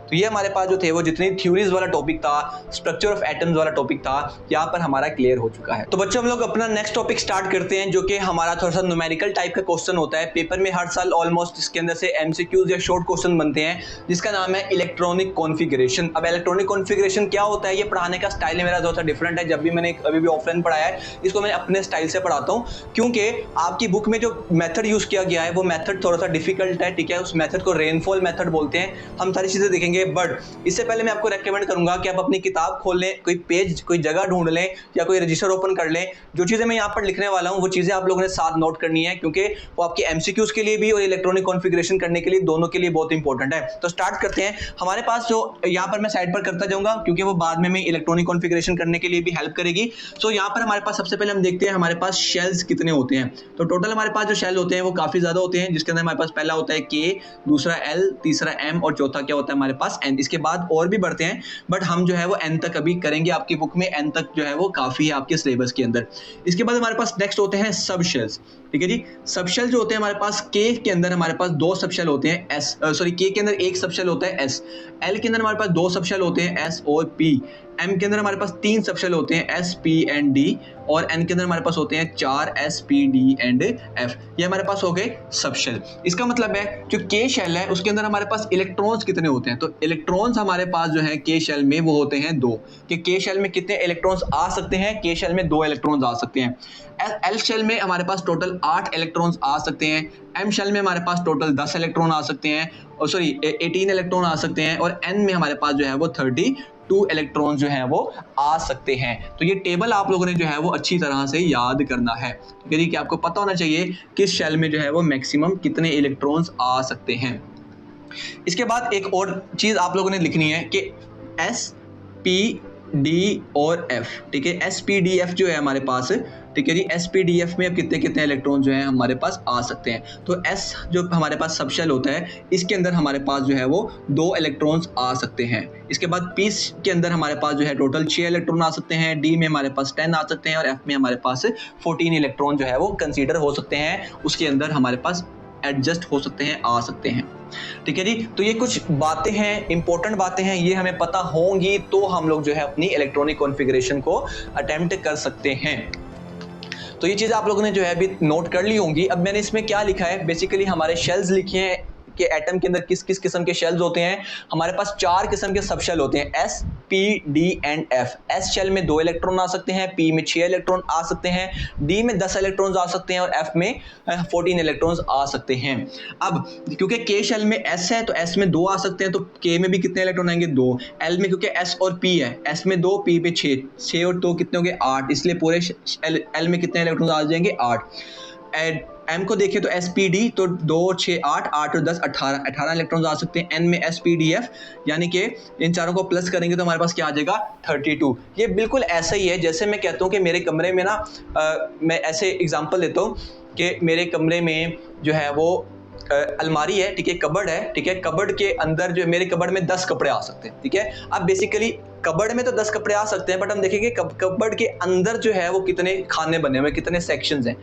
तो ये हमारे पास जो थे वो जितनी थ्योरीज वाला टॉपिक था, स्ट्रक्चर ऑफ एटम्स वाला टॉपिक था, यहाँ पर हमारा क्लियर हो चुका है। तो बच्चों हम लोग अपना नेक्स्ट टॉपिक स्टार्ट करते हैं, जो कि हमारा थोड़ा सा न्यूमेरिकल टाइप का क्वेश्चन होता है। पेपर में हर साल ऑलमोस्ट इसके अंदर से एमसीक्यूज या शॉर्ट क्वेश्चन बनते हैं, जिसका नाम है इलेक्ट्रॉनिक कॉन्फ़िगरेशन। अब इलेक्ट्रॉनिक कॉन्फ़िगरेशन क्या होता है, ये पढ़ाने का स्टाइल मेरा थोड़ा सा डिफरेंट है। जब भी मैंने अभी भी ऑफलाइन पढ़ाया है, इसको मैं अपने स्टाइल से पढ़ाता हूँ, क्योंकि आपकी बुक में जो मेथड यूज किया गया है वो मेथड थोड़ा सा डिफिकल्ट है, ठीक है। उस मेथड को रेनफॉल मेथड बोलते हैं। हम सारी चीजें देखेंगे, बट इससे पहले मैं आपको रेकमेंड करूंगा कि आप अपनी किताब खोल लें, कोई पेज, कोई जगह ढूंढ लें, या कोई रजिस्टर ओपन कर लें। जो चीजें मैं यहाँ पर लिखने वाला हूँ वो चीजें आप लोगों ने साथ नोट करनी है, क्योंकि वो आपके एमसीक्यूज के लिए भी और इलेक्ट्रॉनिक कॉन्फ़िगरेशन करने के लिए, दोनों के लिए बहुत इंपॉर्टेंट है। तो स्टार्ट करते हैं। हमारे पास जो यहाँ पर मैं साइड पर करता जाऊंगा, क्योंकि वो बाद में इलेक्ट्रॉनिक कॉन्फ़िगरेशन करने के लिए भी हेल्प करेगी। सो यहाँ पर हमारे पास सबसे पहले हम देखते हैं हमारे पास शेल्स कितने होते हैं। तो टोटल हमारे पास जो शेल होते हैं वो काफी ज्यादा होते हैं, जिसके अंदर हमारे पास पहला होता है K, दूसरा L, तीसरा M और चौथा क्या होता है हमारे पास N। इसके बाद और भी बढ़ते हैं, बट हम जो है वो N तक अभी करेंगे। आपकी बुक में N तक जो है वो काफी है आपके सिलेबस के अंदर। इसके बाद हमारे पास नेक्स्ट होते हैं सब शेल्स, ठीक है जी। सब शेल जो होते हैं हमारे पास, K के अंदर हमारे पास 2 सब शेल होते हैं, K के अंदर 1 सब शेल होता है S, L के अंदर हमारे पास 2 सब शेल होते हैं S और P, M के अंदर हमारे पास 3 सब शेल होते हैं S, P एंड D, और N के अंदर हमारे पास होते हैं 4 S, P, D and F। ये हमारे पास हो गए सब शेल। इसका मतलब है जो K शेल है उसके अंदर हमारे पास इलेक्ट्रॉन्स कितने होते हैं, तो इलेक्ट्रॉन्स हमारे पास जो है K शेल में वो होते हैं 2। कि K शेल में कितने इलेक्ट्रॉन्स आ सकते हैं, K शेल में 2 इलेक्ट्रॉन्स आ सकते हैं। L शेल में हमारे पास टोटल 8 इलेक्ट्रॉन्स आ सकते हैं। M शेल में हमारे पास टोटल 10 इलेक्ट्रॉन आ सकते हैं, और 18 इलेक्ट्रॉन आ सकते हैं, और N में हमारे पास जो है वो 32 इलेक्ट्रॉन जो हैं वो आ सकते हैं। तो ये टेबल आप लोगों ने जो है वो अच्छी तरह से याद करना है, यानी कि आपको पता होना चाहिए किस शेल में जो है वो मैक्सिमम कितने इलेक्ट्रॉन्स आ सकते हैं। इसके बाद एक और चीज आप लोगों ने लिखनी है कि S, P, D और F, ठीक है। S, P, D, F जो है हमारे पास, ठीक है जी। S, P, D, F में अब कितने कितने इलेक्ट्रॉन जो हैं हमारे पास आ सकते हैं। तो S जो हमारे पास सब शेल होता है, इसके अंदर हमारे पास जो है वो 2 इलेक्ट्रॉन्स आ सकते हैं। इसके बाद P के अंदर हमारे पास जो है टोटल 6 इलेक्ट्रॉन आ सकते हैं। D में हमारे पास 10 आ सकते हैं, और F में हमारे पास 14 इलेक्ट्रॉन जो है वो कंसीडर हो सकते हैं, उसके अंदर हमारे पास एडजस्ट हो सकते हैं, आ सकते हैं, ठीक है जी। तो ये कुछ बातें हैं, इंपॉर्टेंट बातें हैं, ये हमें पता होंगी तो हम लोग जो है अपनी इलेक्ट्रॉनिक कॉन्फ़िगरेशन को अटेम्प्ट कर सकते हैं। तो ये चीज़ आप लोगों ने जो है अभी नोट कर ली होंगी। अब मैंने इसमें क्या लिखा है, बेसिकली हमारे शेल्स लिखे हैं कि एटम के अंदर किस किस किस्म के शेल्स होते हैं। हमारे पास 4 किस्म के सब शेल होते हैं, S, P, D and F। S shell में 2 इलेक्ट्रॉन आ सकते हैं, P में 6 इलेक्ट्रॉन आ सकते हैं, D में 10 इलेक्ट्रॉन्स आ सकते हैं, और F में 14 इलेक्ट्रॉन्स आ सकते हैं। अब क्योंकि K शेल में S है तो S में 2 आ सकते हैं, तो K में भी कितने इलेक्ट्रॉन आएंगे, 2। L में क्योंकि S और P है, S में 2, P में 6 और 2 कितने हो गए, 8, इसलिए पूरे L में कितने इलेक्ट्रॉन आ जाएंगे, 8। M को देखें तो SPD, तो 2, 6, 8 और 10 18 इलेक्ट्रॉन्स आ सकते हैं। N में SPDF, यानी कि इन चारों को प्लस करेंगे तो हमारे पास क्या आ जाएगा, 32। ये बिल्कुल ऐसा ही है जैसे मैं कहता हूँ कि मेरे कमरे में ना, मैं ऐसे एग्जांपल देता हूँ कि मेरे कमरे में जो है वो अलमारी है, ठीक है, कबर्ड है, ठीक है। कबर्ड के अंदर जो मेरे कबर्ड में 10 कपड़े आ सकते हैं, ठीक है। अब बेसिकली कबर्ड में तो 10 कपड़े आ सकते हैं, बट हम देखेंगे कबर्ड के अंदर जो है वो कितने खाने बने हुए, कितने सेक्शंस हैं।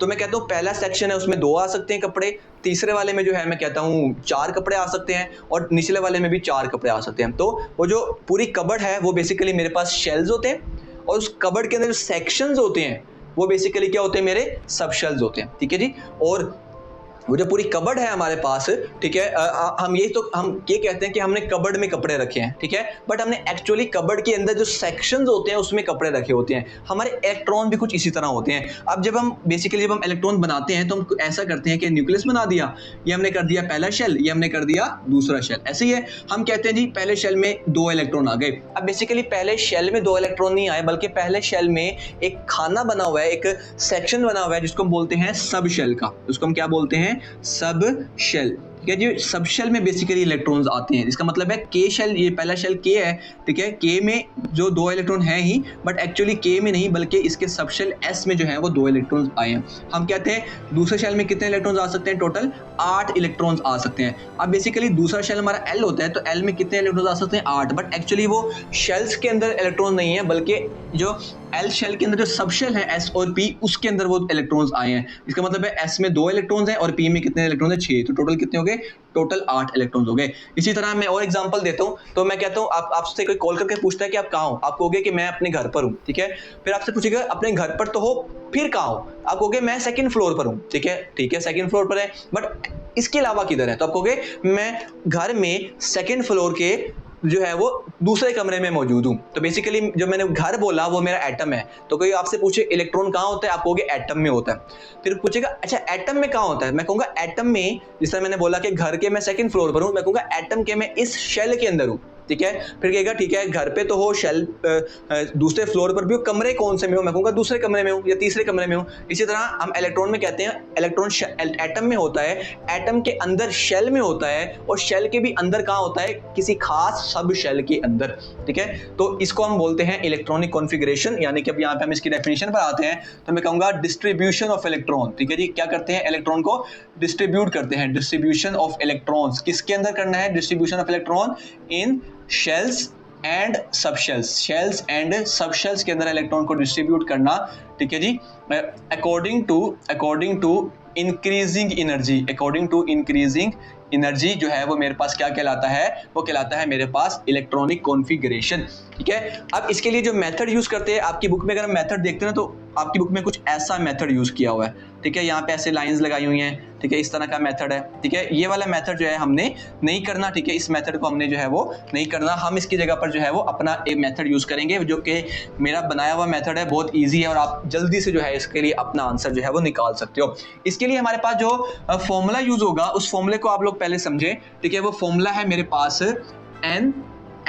तो मैं कहता हूँ पहला सेक्शन है उसमें 2 आ सकते हैं कपड़े, तीसरे वाले में जो है मैं कहता हूँ 4 कपड़े आ सकते हैं, और निचले वाले में भी 4 कपड़े आ सकते हैं। तो वो जो पूरी कबर्ड है वो बेसिकली मेरे पास शेल्स होते हैं, और उस कबर्ड के अंदर जो सेक्शंस होते हैं वो बेसिकली क्या होते हैं, मेरे सब शेल्स होते हैं, ठीक है जी। और वो जो पूरी कबर्ड है हमारे पास, ठीक है, हम ये कहते हैं कि हमने कबर्ड में कपड़े रखे हैं, ठीक है, बट हमने एक्चुअली कबर्ड के अंदर जो सेक्शंस होते हैं उसमें कपड़े रखे होते हैं। हमारे इलेक्ट्रॉन भी कुछ इसी तरह होते हैं। अब जब हम इलेक्ट्रॉन बनाते हैं तो हम ऐसा करते हैं कि न्यूक्लियस बना दिया, ये हमने कर दिया पहला शेल, ये हमने कर दिया दूसरा शेल, ऐसे ही है। हम कहते हैं जी पहले शेल में 2 इलेक्ट्रॉन आ गए। अब बेसिकली पहले शेल में 2 इलेक्ट्रॉन नहीं आए, बल्कि पहले शेल में एक खाना बना हुआ है, एक सेक्शन बना हुआ है जिसको हम बोलते हैं सब शेल का, उसको हम क्या बोलते हैं, सब शेल, ठीक है जी। सब शेल में बेसिकली इलेक्ट्रॉन्स आते हैं, इसका मतलब है के शेल, ये पहला शेल के है, ठीक है, के में जो 2 इलेक्ट्रॉन है ही, बट एक्चुअली के में नहीं बल्कि इसके सब शेल एस में जो है वो 2 इलेक्ट्रॉन्स आए हैं। हम कहते हैं दूसरे शेल में कितने इलेक्ट्रॉन्स आ सकते हैं, टोटल 8 इलेक्ट्रॉन्स आ सकते हैं। अब बेसिकली दूसरा शेल हमारा एल होता है, तो एल में कितने इलेक्ट्रॉन्स आ सकते हैं, 8, बट एक्चुअली वो शेल्स के अंदर इलेक्ट्रॉन नहीं है, बल्कि जो एल शेल के अंदर जो सब शेल है एस और पी, उसके अंदर वो इलेक्ट्रॉन्स आए हैं। इसका मतलब है एस में 2 इलेक्ट्रॉन्स हैं और पी में कितने इलेक्ट्रॉन्स हैं, 6, तो टोटल कितने हो गए, टोटल 8 इलेक्ट्रॉन्स हो गए। इसी तरह मैं और एग्जांपल देता हूं, तो मैं कहता हूं आपसे कोई कॉल करके पूछता है कि आप कहां हो, आप कहोगे कि मैं अपने घर पर हूं, ठीक है। फिर आपसे पूछेगा अपने घर पर तो हो, फिर कहां हो, आप कहोगे मैं 2nd फ्लोर पर हूं, ठीक है, 2nd फ्लोर पर है, बट इसके अलावा किधर है, तो आप कहोगे मैं घर में 2nd फ्लोर के जो है वो दूसरे कमरे में मौजूद हूं। तो बेसिकली जो मैंने घर बोला वो मेरा एटम है। तो कोई आपसे पूछे इलेक्ट्रॉन कहां होता है, आप कहोगे एटम में होता है। फिर पूछेगा अच्छा एटम में कहां होता है, मैं कहूंगा एटम में, जिस तरह मैंने बोला कि घर के मैं 2nd फ्लोर पर हूं, मैं कहूंगा एटम के मैं इस शेल के अंदर हूं, ठीक है। फिर कहेगा ठीक है घर पे तो हो, शेल दूसरे फ्लोर पर भी हो, कमरे कौन से में हो, मैं कहूंगा दूसरे कमरे में हूं या तीसरे कमरे में हूं। इसी तरह हम इलेक्ट्रॉन में कहते हैं इलेक्ट्रॉन एटम में होता है, एटम के अंदर शेल में होता है, और शेल के भी अंदर कहां होता है, किसी खास सब शेल के अंदर, ठीक है। तो इसको हम बोलते हैं इलेक्ट्रॉनिक कॉन्फ़िगरेशन, यानी कि अब यहाँ पे हम इसकी डेफिनेशन पर आते हैं, तो मैं कहूंगा डिस्ट्रीब्यूशन ऑफ इलेक्ट्रॉन, ठीक है जी। क्या करते हैं, इलेक्ट्रॉन को डिस्ट्रीब्यूट करते हैं, डिस्ट्रीब्यूशन ऑफ इलेक्ट्रॉन्स किसके अंदर करना है, distribution of electron in shells and subshells, shells and subshells के अंदर इलेक्ट्रॉन को डिस्ट्रीब्यूट करना, ठीक है जी, according to increasing energy, according to increasing energy जो है वो मेरे पास क्या कहलाता है, वो कहलाता है मेरे पास इलेक्ट्रॉनिक कॉन्फ़िगरेशन, ठीक है। अब इसके लिए जो मेथड यूज करते हैं, आपकी बुक में अगर हम मेथड देखते हैं तो आपकी बुक में कुछ ऐसा मेथड यूज किया हुआ है, ठीक है। यहाँ पे ऐसे लाइंस लगाई हुई हैं, ठीक है, इस तरह का मेथड है, ठीक है। ये वाला मेथड जो है हमने नहीं करना, ठीक है, इस मेथड को हमने जो है वो नहीं करना। हम इसकी जगह पर जो है वो अपना एक मेथड यूज करेंगे जो कि मेरा बनाया हुआ मेथड है, बहुत ईजी है, और आप जल्दी से जो है इसके लिए अपना आंसर जो है वो निकाल सकते हो। इसके लिए हमारे पास जो फॉर्मूला यूज होगा, उस फॉर्मूले को आप लोग पहले समझें, ठीक है। वो फॉर्मूला है मेरे पास n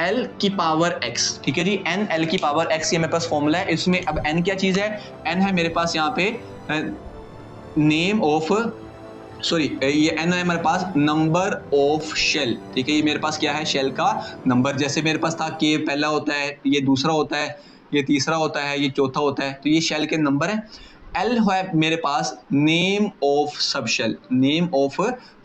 l की पावर x, ठीक है जी, n l की पावर x, ये मेरे पास फॉर्मूला है। इसमें अब n क्या चीज है, n है मेरे पास यहाँ पे नेम ऑफ, सॉरी ये n है हमारे पास नंबर ऑफ शेल, ठीक है। ये मेरे पास क्या है, शेल का नंबर, जैसे मेरे पास था कि पहला होता है, ये दूसरा होता है, ये तीसरा होता है, ये चौथा होता है, तो ये शेल के नंबर है। एल है मेरे पास name of subshell, name of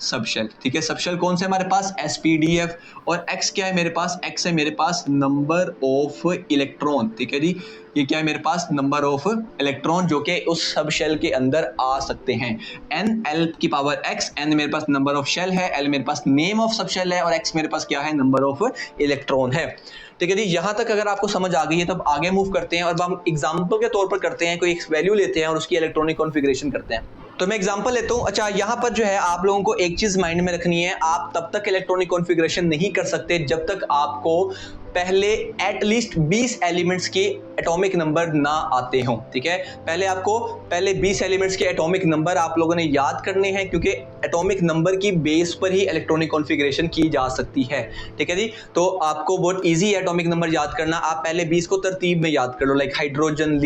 subshell, ठीक है। सबशेल कौन से हमारे पास, SPDF, और एक्स क्या है मेरे पास, एक्स है मेरे पास नंबर ऑफ इलेक्ट्रॉन, ठीक है जी। ये क्या है मेरे पास, नंबर ऑफ इलेक्ट्रॉन जो कि उस सब शेल के अंदर आ सकते हैं। NL की पावर x, n मेरे पास नंबर ऑफ शेल है, l मेरे पास नेम ऑफ सब शेल है, और x मेरे पास क्या है, नंबर ऑफ इलेक्ट्रॉन है, ठीक है जी। यहाँ तक अगर आपको समझ आ गई है तो अब आगे मूव करते हैं और हम एग्जाम्पल के तौर पर करते हैं, कोई एक वैल्यू लेते हैं और उसकी इलेक्ट्रॉनिक कॉन्फ़िगरेशन करते हैं। तो मैं एग्जांपल लेता हूं। अच्छा, यहाँ पर जो है आप लोगों को एक चीज माइंड में रखनी है, आप तब तक इलेक्ट्रॉनिक कॉन्फ़िगरेशन नहीं कर सकते जब तक आपको पहले एटलीस्ट 20 एलिमेंट्स के एटॉमिक नंबर ना आते हों, ठीक है। पहले 20 एलिमेंट्स के एटॉमिक नंबर आप लोगों ने याद करने हैं, क्योंकि एटॉमिक नंबर की बेस पर ही इलेक्ट्रॉनिक कॉन्फ़िगरेशन की जा सकती है, ठीक है जी। तो आपको बहुत इजी है एटॉमिक नंबर याद करना। आप पहले 20 को तरतीब में याद कर लो, like hydrogen,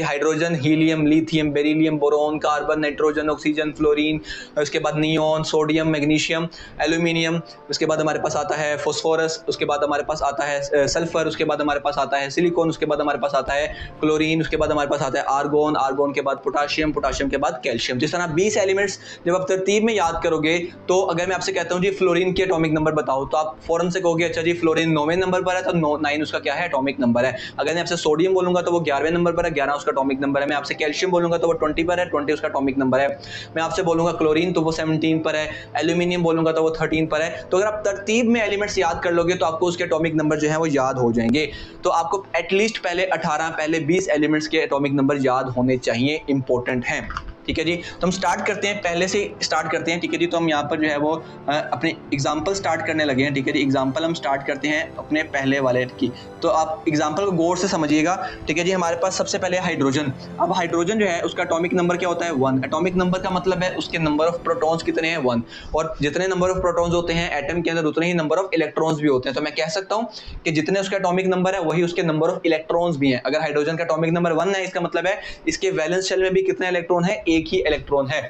hydrogen, helium, lithium, beryllium, boron, carbon, nitrogen, oxygen, fluorine, उसके बाद नियॉन, सोडियम, मैग्नीशियम, एल्यूमिनियम, उसके बाद हमारे पास आता है फॉस्फोरस, उसके बाद हमारे पास आता है सल्फर, उसके बाद हमारे पास आता है सिलिकॉन, उसके बाद हमारे पास आता है क्लोरीन, उसके बाद हमारे पास आता है आर्गोन, आर्गोन के बाद पोटाशियम, पोटाशियम के बाद कैल्शियम। जिस तरह 20 एलिमेंट्स जब आप तरतीब में याद करोगे तो अगर मैं आपसे कहता हूँ जी फ्लोरीन के एटॉमिक नंबर बताओ तो आप फौरन से कहोगे अच्छा जी फ्लोरीन 9वें नंबर पर है तो 9 उसका क्या है एटॉमिक नंबर है। अगर मैं आपसे सोडियम बोलूंगा तो वो 11वें नंबर पर है, 11 उसका एटॉमिक नंबर है। मैं आपसे कैल्शियम बोलूंगा तो वो 20 पर है, 20 उसका एटॉमिक नंबर है। मैं आपसे बोलूंगा क्लोरीन तो वो 17 पर है, एल्यूमिनियम बोलूंगा तो वो 13 पर है। तो अगर आप तरतीब में एलिमेंट्स याद कर लोगे तो आपको उसके एटॉमिक नंबर जो है वो याद हो जाएंगे। तो आपको एटलीस्ट पहले 18 पहले 20 एलिमेंट्स के एटॉमिक नंबर याद होने चाहिए, इंपॉर्टेंट हैं। ठीक है जी, तो हम स्टार्ट करते हैं, पहले से स्टार्ट करते हैं। ठीक है जी, तो हम यहाँ पर जो है वो अपने एग्जाम्पल स्टार्ट करने लगे हैं। ठीक है जी, एग्जाम्पल हम स्टार्ट करते हैं अपने पहले वाले की। तो आप एग्जाम्पल को गौर से समझिएगा। ठीक है जी, हमारे पास सबसे पहले हाइड्रोजन। अब हाइड्रोजन जो है उसका एटॉमिक नंबर क्या होता है 1। एटॉमिक नंबर का मतलब है उसके नंबर ऑफ प्रोटॉन्स कितने हैं 1, और जितने नंबर ऑफ प्रोटॉन्स होते हैं एटम के अंदर उतने ही नंबर ऑफ इलेक्ट्रॉन्स भी होते हैं। तो मैं कह सकता हूँ कि जितने उसका एटॉमिक नंबर है वही उसके नंबर ऑफ इलेक्ट्रॉन्स भी हैं। अगर हाइड्रोजन का एटॉमिक नंबर 1 है इसका मतलब है इसके वैलेंस शेल में भी कितने इलेक्ट्रॉन है, एक ही इलेक्ट्रॉन है।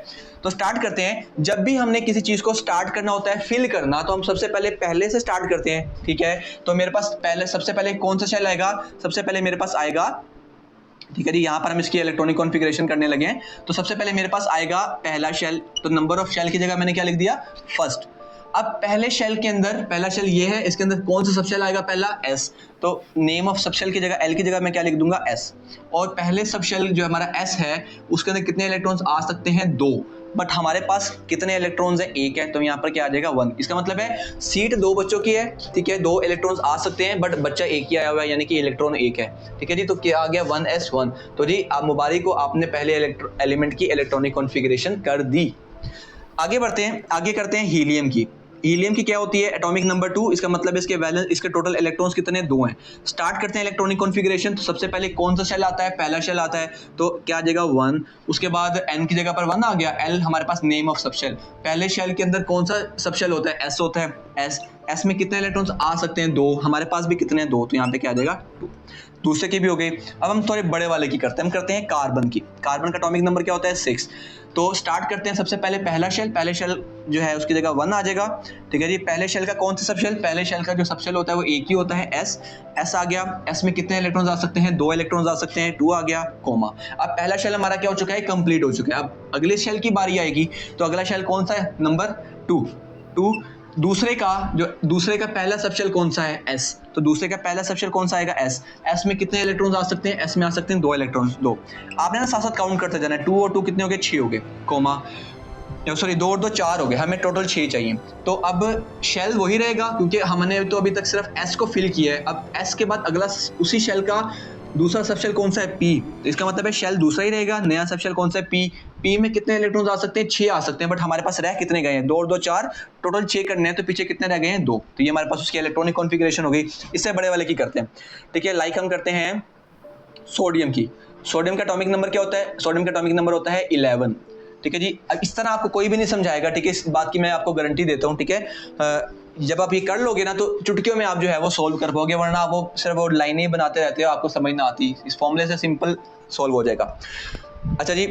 तो स्टार्ट करते हैं। जब भी हमने किसी चीज को स्टार्ट करना होता है, फिल करना, तो हम सबसे पहले से स्टार्ट करते हैं। ठीक है, तो मेरे पास सबसे पहले कौन सा शेल आएगा, सबसे पहले मेरे पास आएगा, ठीक है जी, यहाँ पर हम इसकी इलेक्ट्रॉनिक कॉन्फ़िगरेशन करने लगे हैं। तो सबसे पहले मेरे पास आएगा पहला शेल। तो नंबर ऑफ शेल की जगह मैंने क्या लिख दिया, फर्स्ट। अब पहले शेल के अंदर पहला शेल ये है, इसके अंदर कौन सा सबशेल आएगा, पहला एस। तो नेम ऑफ सबशेल की जगह एल की जगह मैं क्या लिख दूंगा, एस। और पहले सबशेल जो हमारा एस है उसके अंदर कितने इलेक्ट्रॉन्स आ सकते हैं, 2। बट हमारे पास कितने इलेक्ट्रॉन्स हैं, 1 है। तो यहाँ पर क्या आ जाएगा 1। इसका मतलब है सीट 2 बच्चों की है। ठीक है, 2 इलेक्ट्रॉन्स आ सकते हैं बट बच्चा 1 ही आया हुआ है, यानी कि इलेक्ट्रॉन 1 है। ठीक है जी, तो क्या आ गया 1s1। तो जी आप मुबारक को आपने पहले एलिमेंट की इलेक्ट्रॉनिक कॉन्फ़िगरेशन कर दी। आगे बढ़ते हैं, आगे करते हैं हीलियम की। हीलियम की क्या होती है, एटॉमिक नंबर 2। इसका मतलब इसके वैलेंस, इसके टोटल इलेक्ट्रॉन्स कितने, 2 हैं। स्टार्ट करते हैं इलेक्ट्रॉनिक कॉन्फ़िगरेशन। तो सबसे पहले कौन सा शेल आता है, पहला शेल आता है। तो क्या आ जाएगा 1। उसके बाद n की जगह पर 1 आ गया, l हमारे पास नेम ऑफ सबशेल। पहले शेल के अंदर कौन सा सबशेल होता है, s होता है। s में कितने इलेक्ट्रॉन्स आ सकते हैं, 2। हमारे पास भी कितने हैं, 2। तो यहाँ पे क्या आ जाएगा 2। दूसरे की भी हो गई। अब हम थोड़े बड़े वाले की करते हैं, हम करते हैं कार्बन की। कार्बन का एटॉमिक नंबर क्या होता है, 6। तो स्टार्ट करते हैं सबसे पहले पहला शेल। पहले शेल जो है उसकी जगह 1 आ जाएगा। ठीक है जी, पहले शेल का कौन सा सबशेल, पहले शेल का जो सबशेल होता है वो एक ही होता है, s आ गया। s में कितने इलेक्ट्रॉन्स आ सकते हैं, 2 इलेक्ट्रॉन्स आ सकते हैं, 2 आ गया, कोमा। अब पहला शेल हमारा क्या हो चुका है, कंप्लीट हो चुका है। अब अगले शेल की बारी आएगी। तो अगला शेल कौन सा है, नंबर 2। दूसरे का पहला सबशेल कौन सा है, s। तो दूसरे का पहला सबशेल कौन सा आएगा, s में कितने इलेक्ट्रॉन्स आ सकते हैं, s में आ सकते हैं 2 इलेक्ट्रॉन्स, 2। आपने ना साथ साथ काउंट करते जाना है। 2 और 2 कितने हो गए, 6 हो गए, कोमा। सॉरी 2 और 2 4 हो गए, हमें टोटल 6 चाहिए। तो अब शेल वही रहेगा क्योंकि हमने तो अभी तक सिर्फ s को फिल किया है। अब s के बाद अगला उसी शेल का दूसरा सबशेल कौन सा है, p। तो इसका मतलब है शेल दूसरा ही रहेगा। नया सबशेल कौन सा है, p में कितने इलेक्ट्रॉन्स आ सकते हैं, 6 आ सकते हैं। बट हमारे पास रह कितने गए हैं, 2 और 2 4, टोटल 6 करने हैं। तो पीछे कितने रह गए हैं, 2। तो ये हमारे पास उसकी इलेक्ट्रॉनिक कॉन्फ़िगरेशन हो गई। इससे बड़े वाले की करते हैं। ठीक है, लाइक हम करते हैं सोडियम की। सोडियम का एटॉमिक नंबर क्या होता है, सोडियम का एटॉमिक नंबर होता है 11। ठीक है जी, अब इस तरह आपको कोई भी नहीं समझाएगा। ठीक है, इस बात की मैं आपको गारंटी देता हूँ। ठीक है, जब आप ये कर लोगे ना तो चुटकियों में आप जो है वो सॉल्व कर पाओगे, वरना आप वो सिर्फ वो लाइनें ही बनाते रहते हो, आपको समझ ना आती। इस फॉर्मूले से सिंपल सॉल्व हो जाएगा। अच्छा जी,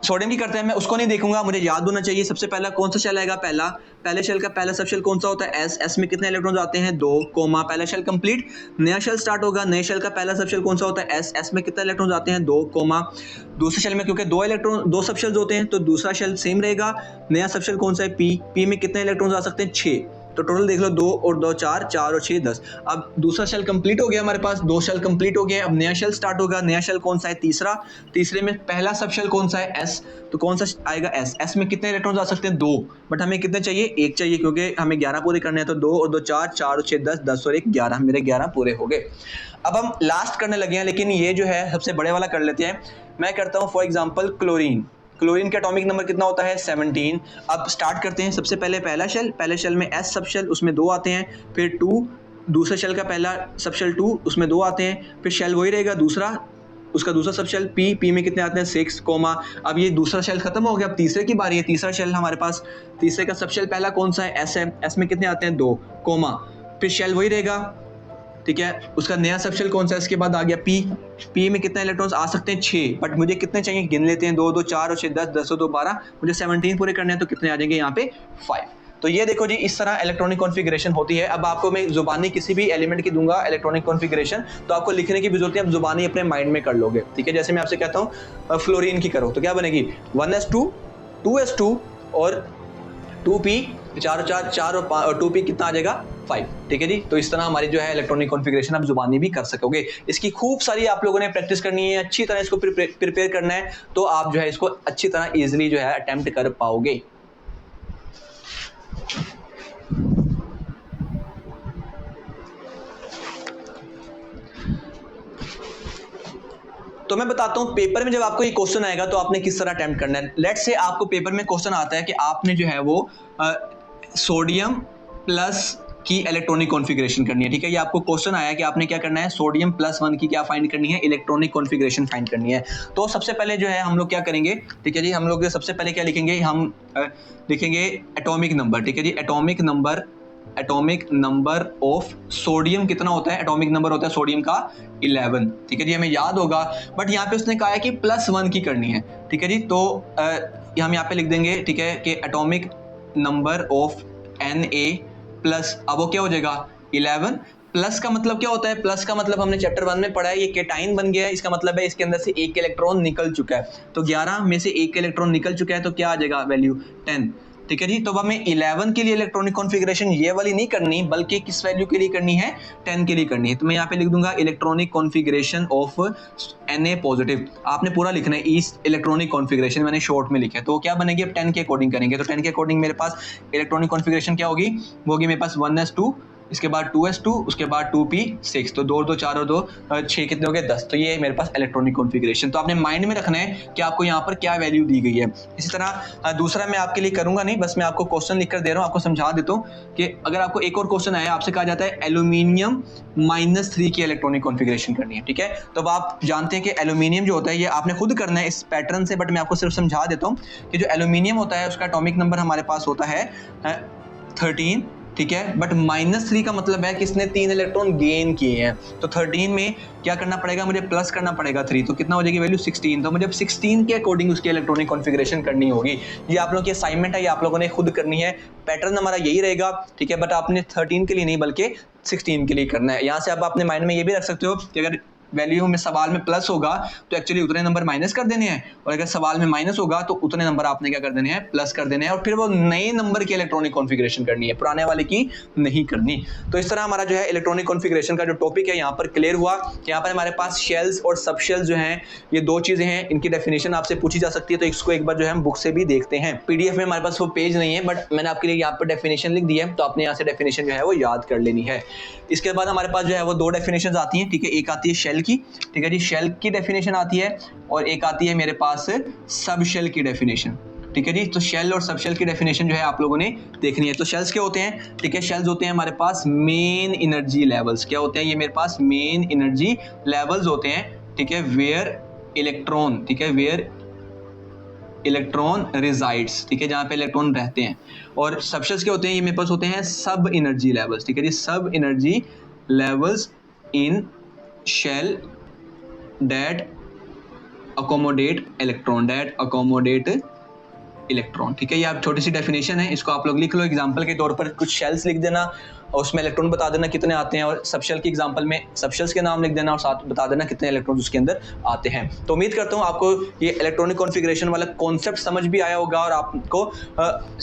सोडियम की करते हैं। मैं उसको नहीं देखूंगा, मुझे याद होना चाहिए। सबसे पहला कौन सा शेल आएगा, पहले शेल का पहला सबशेल कौन सा होता है, s में कितने इलेक्ट्रॉन्स आते हैं, 2, कोमा। पहला शेल कंप्लीट। नया शेल स्टार्ट होगा। नए शेल का पहला सबशेल कौन सा होता है, s में कितने इलेक्ट्रॉन्स आते हैं, 2, कोमा। दूसरे शेल में क्योंकि 2 सबशेल्स होते हैं तो दूसरा शेल सेम रहेगा। नया सबशेल कौन सा है, p में कितने इलेक्ट्रॉन्स आ सकते हैं, 6। तो टोटल देख लो, 2 और 2 4, 4 और 6 10। अब दूसरा शेल कंप्लीट हो गया, हमारे पास 2 शेल कंप्लीट हो गए। अब नया शेल स्टार्ट होगा। नया शेल कौन सा है, तीसरा। तीसरे में पहला सबशेल कौन सा है, s। तो कौन सा आएगा, s में कितने इलेक्ट्रॉन्स आ सकते हैं, 2। बट हमें कितने चाहिए, 1 चाहिए, क्योंकि हमें 11 पूरे करने हैं। तो 2 और 2 4, 4 और 6 10, 10 और 1 11, मेरे 11 पूरे हो गए। अब हम लास्ट करने लगे हैं, लेकिन ये जो है सबसे बड़े वाला कर लेते हैं। मैं करता हूँ फॉर एग्जाम्पल क्लोरीन। क्लोरीन का एटॉमिक नंबर कितना होता है, 17। अब स्टार्ट करते हैं। सबसे पहले पहले शेल में s सबशेल, उसमें 2 आते हैं। फिर 2, दूसरे शेल का पहला सबशेल 2, उसमें 2 आते हैं। फिर शेल वही रहेगा दूसरा, उसका दूसरा सबशेल p में कितने आते हैं, 6, कोमा। अब ये दूसरा शेल खत्म हो गया, अब तीसरे की बारी है। तीसरा शेल हमारे पास, तीसरे का सबशेल पहला कौन सा है, s है। s में कितने आते हैं, 2, कोमा। फिर शेल वही रहेगा। ठीक है, उसका नया सबशेल कौन सा है, इसके बाद आ गया p में कितने इलेक्ट्रॉन्स आ सकते हैं, 6। बट मुझे कितने चाहिए, गिन लेते हैं। 2 2 4 और 6 10, 10 और 2 12, मुझे 17 पूरे करने हैं। तो कितने आ जाएंगे यहाँ पे, 5। तो ये देखो जी, इस तरह इलेक्ट्रॉनिक कॉन्फ़िगरेशन होती है। अब आपको मैं जुबानी किसी भी एलिमेंट की दूंगा इलेक्ट्रॉनिक कॉन्फ़िगरेशन, तो आपको लिखने की भी जरूरत है, आप जुबानी अपने माइंड में कर लोगे, ठीक है। जैसे मैं आपसे कहता हूँ फ्लोरीन की करो, तो क्या बनेगी 1s2 2s2 और 2p, 4 और 2p कितना आ जाएगा 5, ठीक है जी। तो इस तरह हमारी जो है इलेक्ट्रॉनिक कॉन्फ़िगरेशन आप जुबानी भी कर सकोगे। इसकी खूब सारी आप लोगों ने प्रैक्टिस करनी है, अच्छी तरह इसको प्रिपेयर करना है, तो आप जो है इसको अच्छी तरह इजीली जो है अटेम्प्ट कर पाओगे। तो मैं बताता हूं पेपर में जब आपको ये क्वेश्चन आएगा तो आपने किस तरह अटेम्प्ट करना है। लेट्स से आपको पेपर में क्वेश्चन आता है कि आपने जो है वो सोडियम प्लस की इलेक्ट्रॉनिक कॉन्फ़िगरेशन करनी है, ठीक है। ये आपको क्वेश्चन आया कि आपने क्या करना है, सोडियम +1 की क्या फाइंड करनी है, इलेक्ट्रॉनिक कॉन्फ़िगरेशन फाइंड करनी है। तो सबसे पहले जो है हम लोग क्या करेंगे, ठीक है जी, हम लोग सबसे पहले क्या लिखेंगे, हम लिखेंगे एटॉमिक नंबर, ठीक है जी। एटॉमिक नंबर ऑफ सोडियम कितना होता है, एटॉमिक नंबर होता है सोडियम का 11, ठीक है जी, हमें याद होगा। बट यहाँ पे उसने कहा है कि +1 की करनी है, ठीक है जी। तो हम यहाँ पे लिख देंगे, ठीक है, कि atomic number of Na plus, अब वो क्या हो जाएगा 11। प्लस का मतलब क्या होता है, प्लस का मतलब हमने चैप्टर 1 में पढ़ा है, ये केटाइन बन गया है, इसका मतलब है इसके अंदर से एक इलेक्ट्रॉन निकल चुका है। तो 11 में से एक इलेक्ट्रॉन निकल चुका है, तो क्या आ जाएगा वैल्यू 10, ठीक है जी। तो अब हमें 11 के लिए इलेक्ट्रॉनिक कॉन्फ़िगरेशन ये वाली नहीं करनी, बल्कि किस वैल्यू के लिए करनी है, 10 के लिए करनी है। तो मैं यहाँ पे लिख दूंगा electronic configuration of Na positive. आपने पूरा लिखना है, इस इलेक्ट्रॉनिक कॉन्फ़िगरेशन मैंने शॉर्ट में लिखा है। तो क्या बनेगी, अब 10 के अकॉर्डिंग करेंगे। तो 10 के अकॉर्डिंग मेरे पास इलेक्ट्रॉनिक कॉन्फ़िगरेशन क्या होगी, वो होगी मेरे पास 1s2, इसके बाद 2s2, उसके बाद 2p6, तो 2 2 4 और 2 6 कितने हो गए 10। तो ये मेरे पास इलेक्ट्रॉनिक कॉन्फ़िगरेशन। तो आपने माइंड में रखना है कि आपको यहाँ पर क्या वैल्यू दी गई है। इसी तरह दूसरा मैं आपके लिए करूंगा नहीं, बस मैं आपको क्वेश्चन लिख कर दे रहा हूँ, आपको समझा देता हूँ कि अगर आपको एक और क्वेश्चन आया, आपसे कहा जाता है एल्यूमिनियम -3 की इलेक्ट्रॉनिक कॉन्फ़िगरेशन करनी है, ठीक है। तो अब आप जानते हैं कि एल्यूमिनियम जो होता है ये आपने खुद करना है इस पैटर्न से, बट मैं आपको सिर्फ समझा देता हूँ कि जो एल्यूमिनियम होता है उसका एटॉमिक नंबर हमारे पास होता है 13, ठीक है। बट -3 का मतलब है कि इसने 3 इलेक्ट्रॉन गेन किए हैं। तो 13 में क्या करना पड़ेगा, मुझे प्लस करना पड़ेगा 3, तो कितना हो जाएगी वैल्यू 16। तो मुझे 16 के अकॉर्डिंग उसकी इलेक्ट्रॉनिक कॉन्फ़िगरेशन करनी होगी। ये आप लोगों की असाइनमेंट है, ये आप लोगों ने खुद करनी है, पैटर्न हमारा यही रहेगा, ठीक है। बट आपने 13 के लिए नहीं बल्कि 16 के लिए करना है। यहाँ से अब अपने माइंड में ये भी रख सकते हो कि अगर वैल्यू में सवाल में प्लस होगा तो एक्चुअली उतने नंबर माइनस कर देने हैं, और अगर सवाल में माइनस होगा तो उतने नंबर आपने क्या कर देने हैं, प्लस कर देने हैं। और फिर वो नए नंबर की इलेक्ट्रॉनिक कॉन्फ़िगरेशन करनी है, पुराने वाले की नहीं करनी। तो इस तरह हमारा जो है इलेक्ट्रॉनिक कॉन्फ़िगरेशन का जो टॉपिक है यहाँ पर क्लियर हुआ। यहाँ पर हमारे पास शेल्स और सब शेल्स जो हैं, ये दो चीजें हैं, इनकी डेफिनेशन आपसे पूछी जा सकती है। तो इसको एक बार जो है हम बुक से भी देखते हैं। पीडीएफ में हमारे पास वो पेज नहीं है, बट मैंने आपके लिए यहाँ पर डेफिनेशन लिख दी है, तो आपने यहाँ से डेफिनेशन जो है वो याद कर लेनी है। इसके बाद हमारे पास जो है वो दो डेफिनेशन आती हैं, ठीक है। एक आती है शेल की, ठीक है जी, शेल की डेफिनेशन आती है, और एक आती है मेरे पास सब शेल की डेफिनेशन, ठीक है जी। तो शेल और सब शेल की डेफिनेशन जो है आप लोगों ने देखनी है। तो शेल्स क्या होते हैं, ठीक है, शेल्स होते हैं हमारे पास मेन एनर्जी लेवल्स। क्या होते हैं ये मेरे पास मेन एनर्जी लेवल्स होते हैं, ठीक है, वेयर इलेक्ट्रॉन, ठीक है, वेयर इलेक्ट्रॉन रिजाइड्स, ठीक है, जहाँ पे इलेक्ट्रॉन रहते हैं। और सब शेल्स क्या होते हैं, ये मेरे पास होते हैं सब एनर्जी लेवल्स, ठीक है जी, सब energy levels in shell that accommodate electron, ठीक है। ये आप छोटी सी डेफिनेशन है, इसको आप लोग लिख लो एग्जांपल के तौर पर। कुछ शेल्स लिख देना और उसमें इलेक्ट्रॉन बता देना कितने आते हैं, और सब शेल के एग्जांपल में सब शेल्स के नाम लिख देना और साथ बता देना कितने इलेक्ट्रॉन उसके अंदर आते हैं। तो उम्मीद करता हूँ आपको ये इलेक्ट्रॉनिक कॉन्फ़िगरेशन वाला कॉन्सेप्ट समझ भी आया होगा, और आपको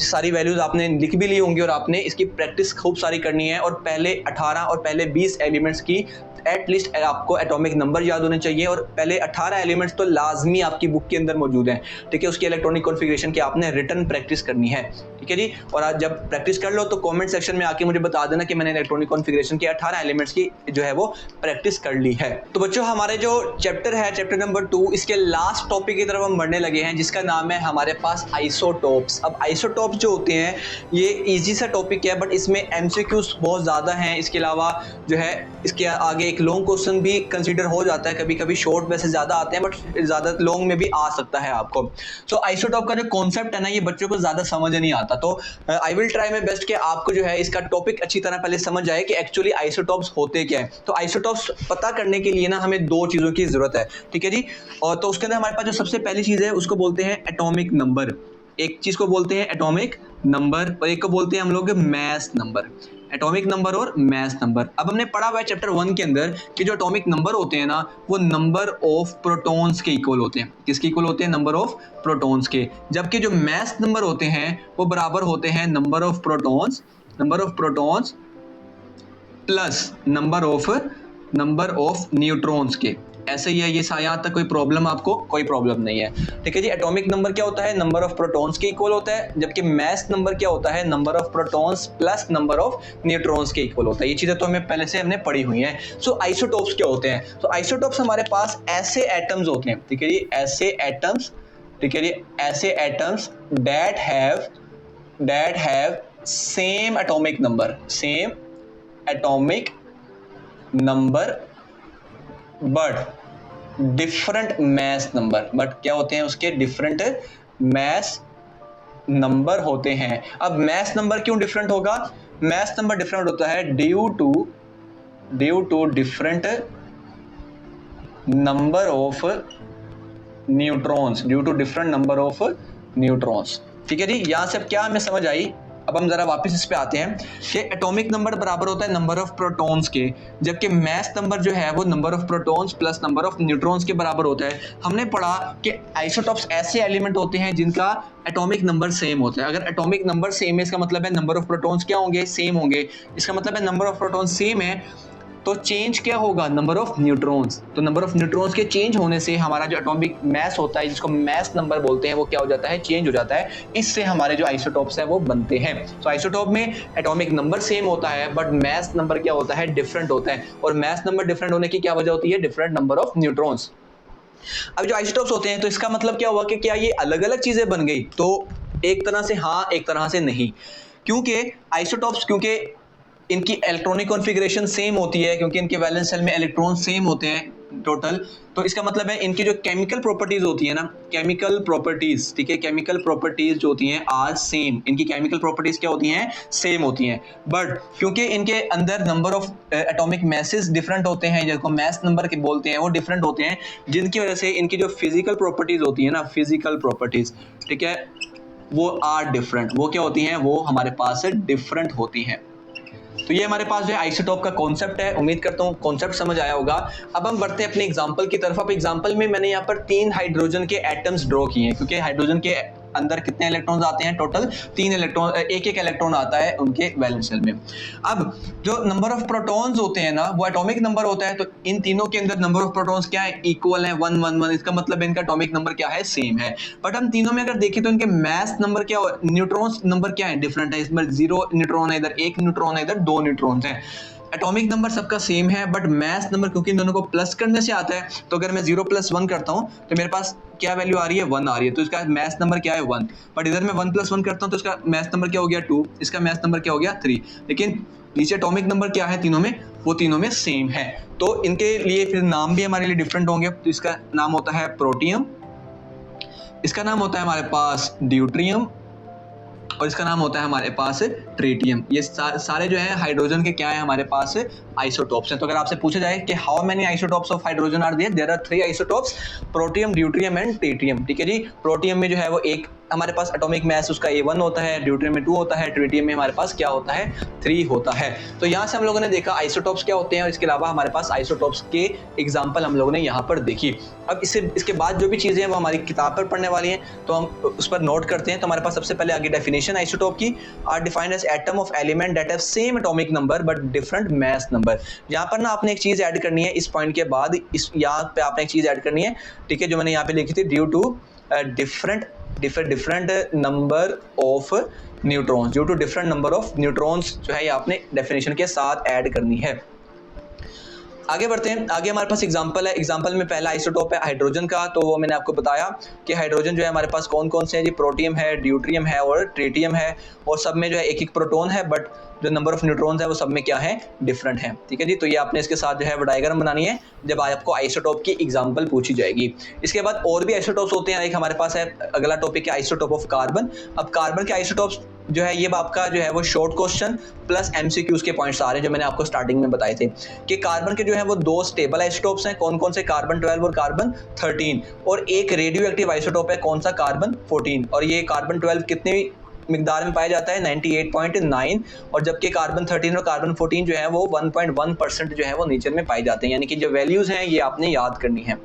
सारी वैल्यूज आपने लिख भी ली होंगी, और आपने इसकी प्रैक्टिस खूब सारी करनी है। और पहले 18 और पहले 20 एलिमेंट्स की एटलीस्ट आपको एटॉमिक नंबर याद होने चाहिए, और पहले 18 एलिमेंट्स तो लाजमी आपकी बुक के अंदर मौजूद हैं, ठीक है। उसकी इलेक्ट्रॉनिक कॉन्फ़िगरेशन की आपने रिटर्न प्रैक्टिस करनी है, ठीक है जी। और आज जब प्रैक्टिस कर लो तो कमेंट सेक्शन में आके मुझे बता देना कि मैंने इलेक्ट्रॉनिक कॉन्फ़िगरेशन की 18 एलिमेंट्स की जो है वो प्रैक्टिस कर ली है। तो बच्चों, हमारे जो चैप्टर है, चैप्टर नंबर 2, इसके लास्ट टॉपिक की तरफ हम बढ़ने लगे हैं, जिसका नाम है हमारे पास आइसोटोप्स। अब आइसोटोप्स जो होते हैं ये इजी सा टॉपिक है, बट इसमें एमसीक्यूज बहुत ज़्यादा हैं। इसके अलावा जो है इसके आगे एक लॉन्ग क्वेश्चन भी कंसीडर हो जाता है, कभी कभी शॉर्ट वैसे ज़्यादा आते हैं, बट ज़्यादा लॉन्ग में भी आ सकता है आपको। तो आइसोटोप का जो कॉन्सेप्ट है ना, ये बच्चों को ज़्यादा समझ नहीं आता। तो I will try my best कि आपको जो है इसका टॉपिक अच्छी तरह पहले समझ आए कि एक्चुअली आइसोटोप्स होते क्या है। तो आइसोटोप्स पता करने के लिए ना हमें दो चीज़ों की ज़रूरत है, ठीक है जी। और तो उसके अंदर हमारे पास जो सबसे पहली चीज़ है उसको बोलते हैं एटॉमिक नंबर, एक चीज को बोलते हैं एटॉमिक नंबर और एक को बोलते हैं हम लोग मास नंबर, एटॉमिक नंबर और मास नंबर। अब हमने पढ़ा हुआ है चैप्टर 1 के अंदर कि जो एटॉमिक नंबर होते हैं ना वो नंबर ऑफ प्रोटॉन्स के इक्वल होते हैं। किसके इक्वल होते हैं? नंबर ऑफ प्रोटॉन्स के। जबकि जो मास नंबर होते हैं वो बराबर होते हैं number of protons plus number of neutrons के। ऐसे ही है ये, यहाँ तक कोई प्रॉब्लम आपको? कोई प्रॉब्लम नहीं है, ठीक है जी। एटॉमिक नंबर क्या होता है? नंबर ऑफ प्रोटॉन्स के इक्वल होता है, जबकि मास नंबर क्या होता है? Number of protons plus number of neutrons के इक्वल होता है। ये चीजें तो हमें पहले से हमने पढ़ी हुई हैं। सो आइसोटोप्स क्या होते हैं? तो आइसोटोप्स हमारे पास ऐसे एटम्स होते हैं, ठीक है जी, ऐसे एटम्स, ठीक है जी, ऐसे atoms that have same atomic number but different mass number. But क्या होते हैं उसके? डिफरेंट मास नंबर होते हैं। अब मास नंबर क्यों डिफरेंट होगा? मास नंबर डिफरेंट होता है due to different number of neutrons, ठीक है जी। यहां से अब क्या हमें समझ आई? अब हम जरा वापस इस पे आते हैं कि एटॉमिक नंबर बराबर होता है नंबर ऑफ प्रोटॉन्स के, जबकि मास नंबर जो है वो number of protons plus number of neutrons के बराबर होता है। हमने पढ़ा कि आइसोटॉप्स ऐसे एलिमेंट होते हैं जिनका एटॉमिक नंबर सेम होता है। अगर एटॉमिक नंबर सेम है इसका मतलब है नंबर ऑफ प्रोटॉन्स क्या होंगे? सेम होंगे। इसका मतलब है नंबर ऑफ प्रोटॉन्स सेम है तो चेंज क्या होगा? Number of neutrons. तो नंबर ऑफ न्यूट्रॉन्स के चेंज होने से हमारा जो एटॉमिक मास होता है, जिसको मास नंबर बोलते हैं, वो क्या हो जाता है? चेंज हो जाता है। इससे हमारे जो आइसोटोप्स है वो बनते हैं। तो आइसोटोप में एटॉमिक नंबर सेम होता है बट मास नंबर क्या होता है? डिफरेंट होता है। और मास नंबर डिफरेंट होने की क्या वजह होती है? Different number of neutrons. अब जो आइसोटोप्स होते हैं तो इसका मतलब क्या हुआ कि क्या ये अलग अलग चीजें बन गई? तो एक तरह से हाँ, एक तरह से नहीं, क्योंकि आइसोटोप्स, क्योंकि इनकी इलेक्ट्रॉनिक कॉन्फ़िगरेशन सेम होती है, क्योंकि इनके वैलेंस शेल में इलेक्ट्रॉन सेम होते हैं टोटल, तो इसका मतलब है इनकी जो केमिकल प्रॉपर्टीज होती है ना, केमिकल प्रॉपर्टीज, ठीक है, केमिकल प्रॉपर्टीज जो होती हैं आज सेम, इनकी केमिकल प्रॉपर्टीज क्या होती हैं? सेम होती हैं। बट क्योंकि इनके अंदर number of atomic masses different होते हैं, जिसको मास नंबर के बोलते हैं, वो डिफरेंट होते हैं, जिनकी वजह से इनकी जो फिजिकल प्रॉपर्टीज होती है ना, फिजिकल प्रॉपर्टीज, ठीक है, वो आर डिफरेंट। वो क्या होती हैं? वो हमारे पास डिफरेंट होती हैं। तो ये हमारे पास जो है आइसोटोप का कॉन्सेप्ट है। उम्मीद करता हूँ कॉन्सेप्ट समझ आया होगा। अब हम बढ़ते हैं अपने एग्जांपल की तरफ। अब एग्जांपल में मैंने यहाँ पर 3 हाइड्रोजन के एटम्स ड्रॉ किए हैं, क्योंकि हाइड्रोजन के अंदर कितने इलेक्ट्रॉन्स आते हैं? टोटल 3 इलेक्ट्रॉन, एक इलेक्ट्रॉन आता है उनके वैलेंस शेल में। अब जो नंबर ऑफ प्रोटॉन्स होते हैं ना, वो एटॉमिक नंबर होता है। तो इन तीनों के अंदर नंबर ऑफ प्रोटॉन्स क्या है? इक्वल है, 1 1 1। इसका मतलब इनका एटॉमिक नंबर क्या है? सेम है। बट हम तीनों में अगर देखें तो इनके मास नंबर क्या, न्यूट्रॉन्स नंबर क्या है? डिफरेंट है। इसमें 0 न्यूट्रॉन है, इधर 1 न्यूट्रॉन है, इधर 2 न्यूट्रॉन्स हैं। एटॉमिक नंबर सबका सेम है बट मास नंबर क्योंकि इन दोनों को प्लस करने से आता है, तो अगर मैं 0 + 1 करता हूं तो मेरे पास क्या वैल्यू आ रही है? 1 आ रही है। तो इसका मास नंबर क्या है? 1। बट इधर मैं 1 + 1 करता हूं तो इसका मास नंबर क्या हो गया? 2। इसका मास नंबर क्या हो गया? 3। लेकिन नीचे एटॉमिक नंबर क्या है तीनों में? वो तीनों में सेम है। तो इनके लिए फिर नाम भी हमारे लिए डिफरेंट होंगे। तो इसका नाम होता है प्रोटियम, इसका नाम होता है हमारे पास ड्यूट्रियम, और इसका नाम होता है हमारे पास ट्रिटियम। ये सारे जो है हाइड्रोजन के क्या है? हमारे पास आइसोटोप्स हैं। तो अगर आपसे पूछा जाए कि how many isotopes of hydrogen are there are 3 isotopes, protium, deuterium and tritium, ठीक है जी। प्रोटियम में जो है वो एक हमारे पास एटॉमिक मास उसका A1 होता है, ड्यूट्रियम में 2 होता है, ट्रिटियम में हमारे पास क्या होता है? 3 होता है। तो यहाँ से हम लोगों ने देखा आइसोटोप्स क्या होते हैं, और इसके अलावा हमारे पास आइसोटोप्स के एग्जाम्पल हम लोगों ने यहाँ पर देखी। अब इसके बाद जो भी चीज़ें हैं वो हमारी किताब पर पढ़ने वाली हैं, तो हम उस पर नोट करते हैं। तो हमारे पास सबसे पहले आगे डेफिनेशन आइसोटोप की, are defined as atom of element that have same atomic number but different mass number. यहाँ पर ना आपने एक चीज़ ऐड करनी है इस पॉइंट के बाद, इस यहाँ पे आपने एक चीज़ ऐड करनी है, ठीक है, जो मैंने यहाँ पे लिखी थी, due to different number of neutrons, due to different number of neutrons जो है ये आपने डेफिनेशन के साथ ऐड करनी है। आगे बढ़ते हैं। आगे हमारे पास एग्जांपल है। एग्जांपल में पहला आइसोटोप है हाइड्रोजन का, तो वो मैंने आपको बताया कि हाइड्रोजन जो है हमारे पास कौन कौन से हैं जी? प्रोटियम है, ड्यूट्रियम है और ट्रिटियम है, और सब में जो है एक प्रोटॉन है, बट जो नंबर ऑफ न्यूट्रॉन्स है वो सब में क्या है? डिफरेंट है, ठीक है जी। तो ये आपने इसके साथ जो है वो डायग्राम बनानी है जब आपको आइसोटोप की एग्जांपल पूछी जाएगी। इसके बाद और भी आइसोटोप्स होते हैं। एक हमारे पास है अगला टॉपिक है आइसोटोप ऑफ कार्बन। अब कार्बन के आइसोटोप्स जो है ये आपका जो है वो शॉर्ट क्वेश्चन प्लस एमसीक्यूज के पॉइंट्स आ रहे हैं जो मैंने आपको स्टार्टिंग में बताए थे कि कार्बन के जो है वो 2 स्टेबल आइसोटोप्स हैं, कौन कौन से, कार्बन 12 और कार्बन 13, और एक रेडियो एक्टिव आइसोटोप है, कौन सा, कार्बन 14, और ये कार्बन 12 कितनी मिकदार में पाया जाता है, 98.9, और जबकि कार्बन 13 और कार्बन 14 जो है वो 1.1% जो है वो नेचर में पाए जाते हैं। यानी कि जो वैल्यूज हैं ये आपने याद करनी है।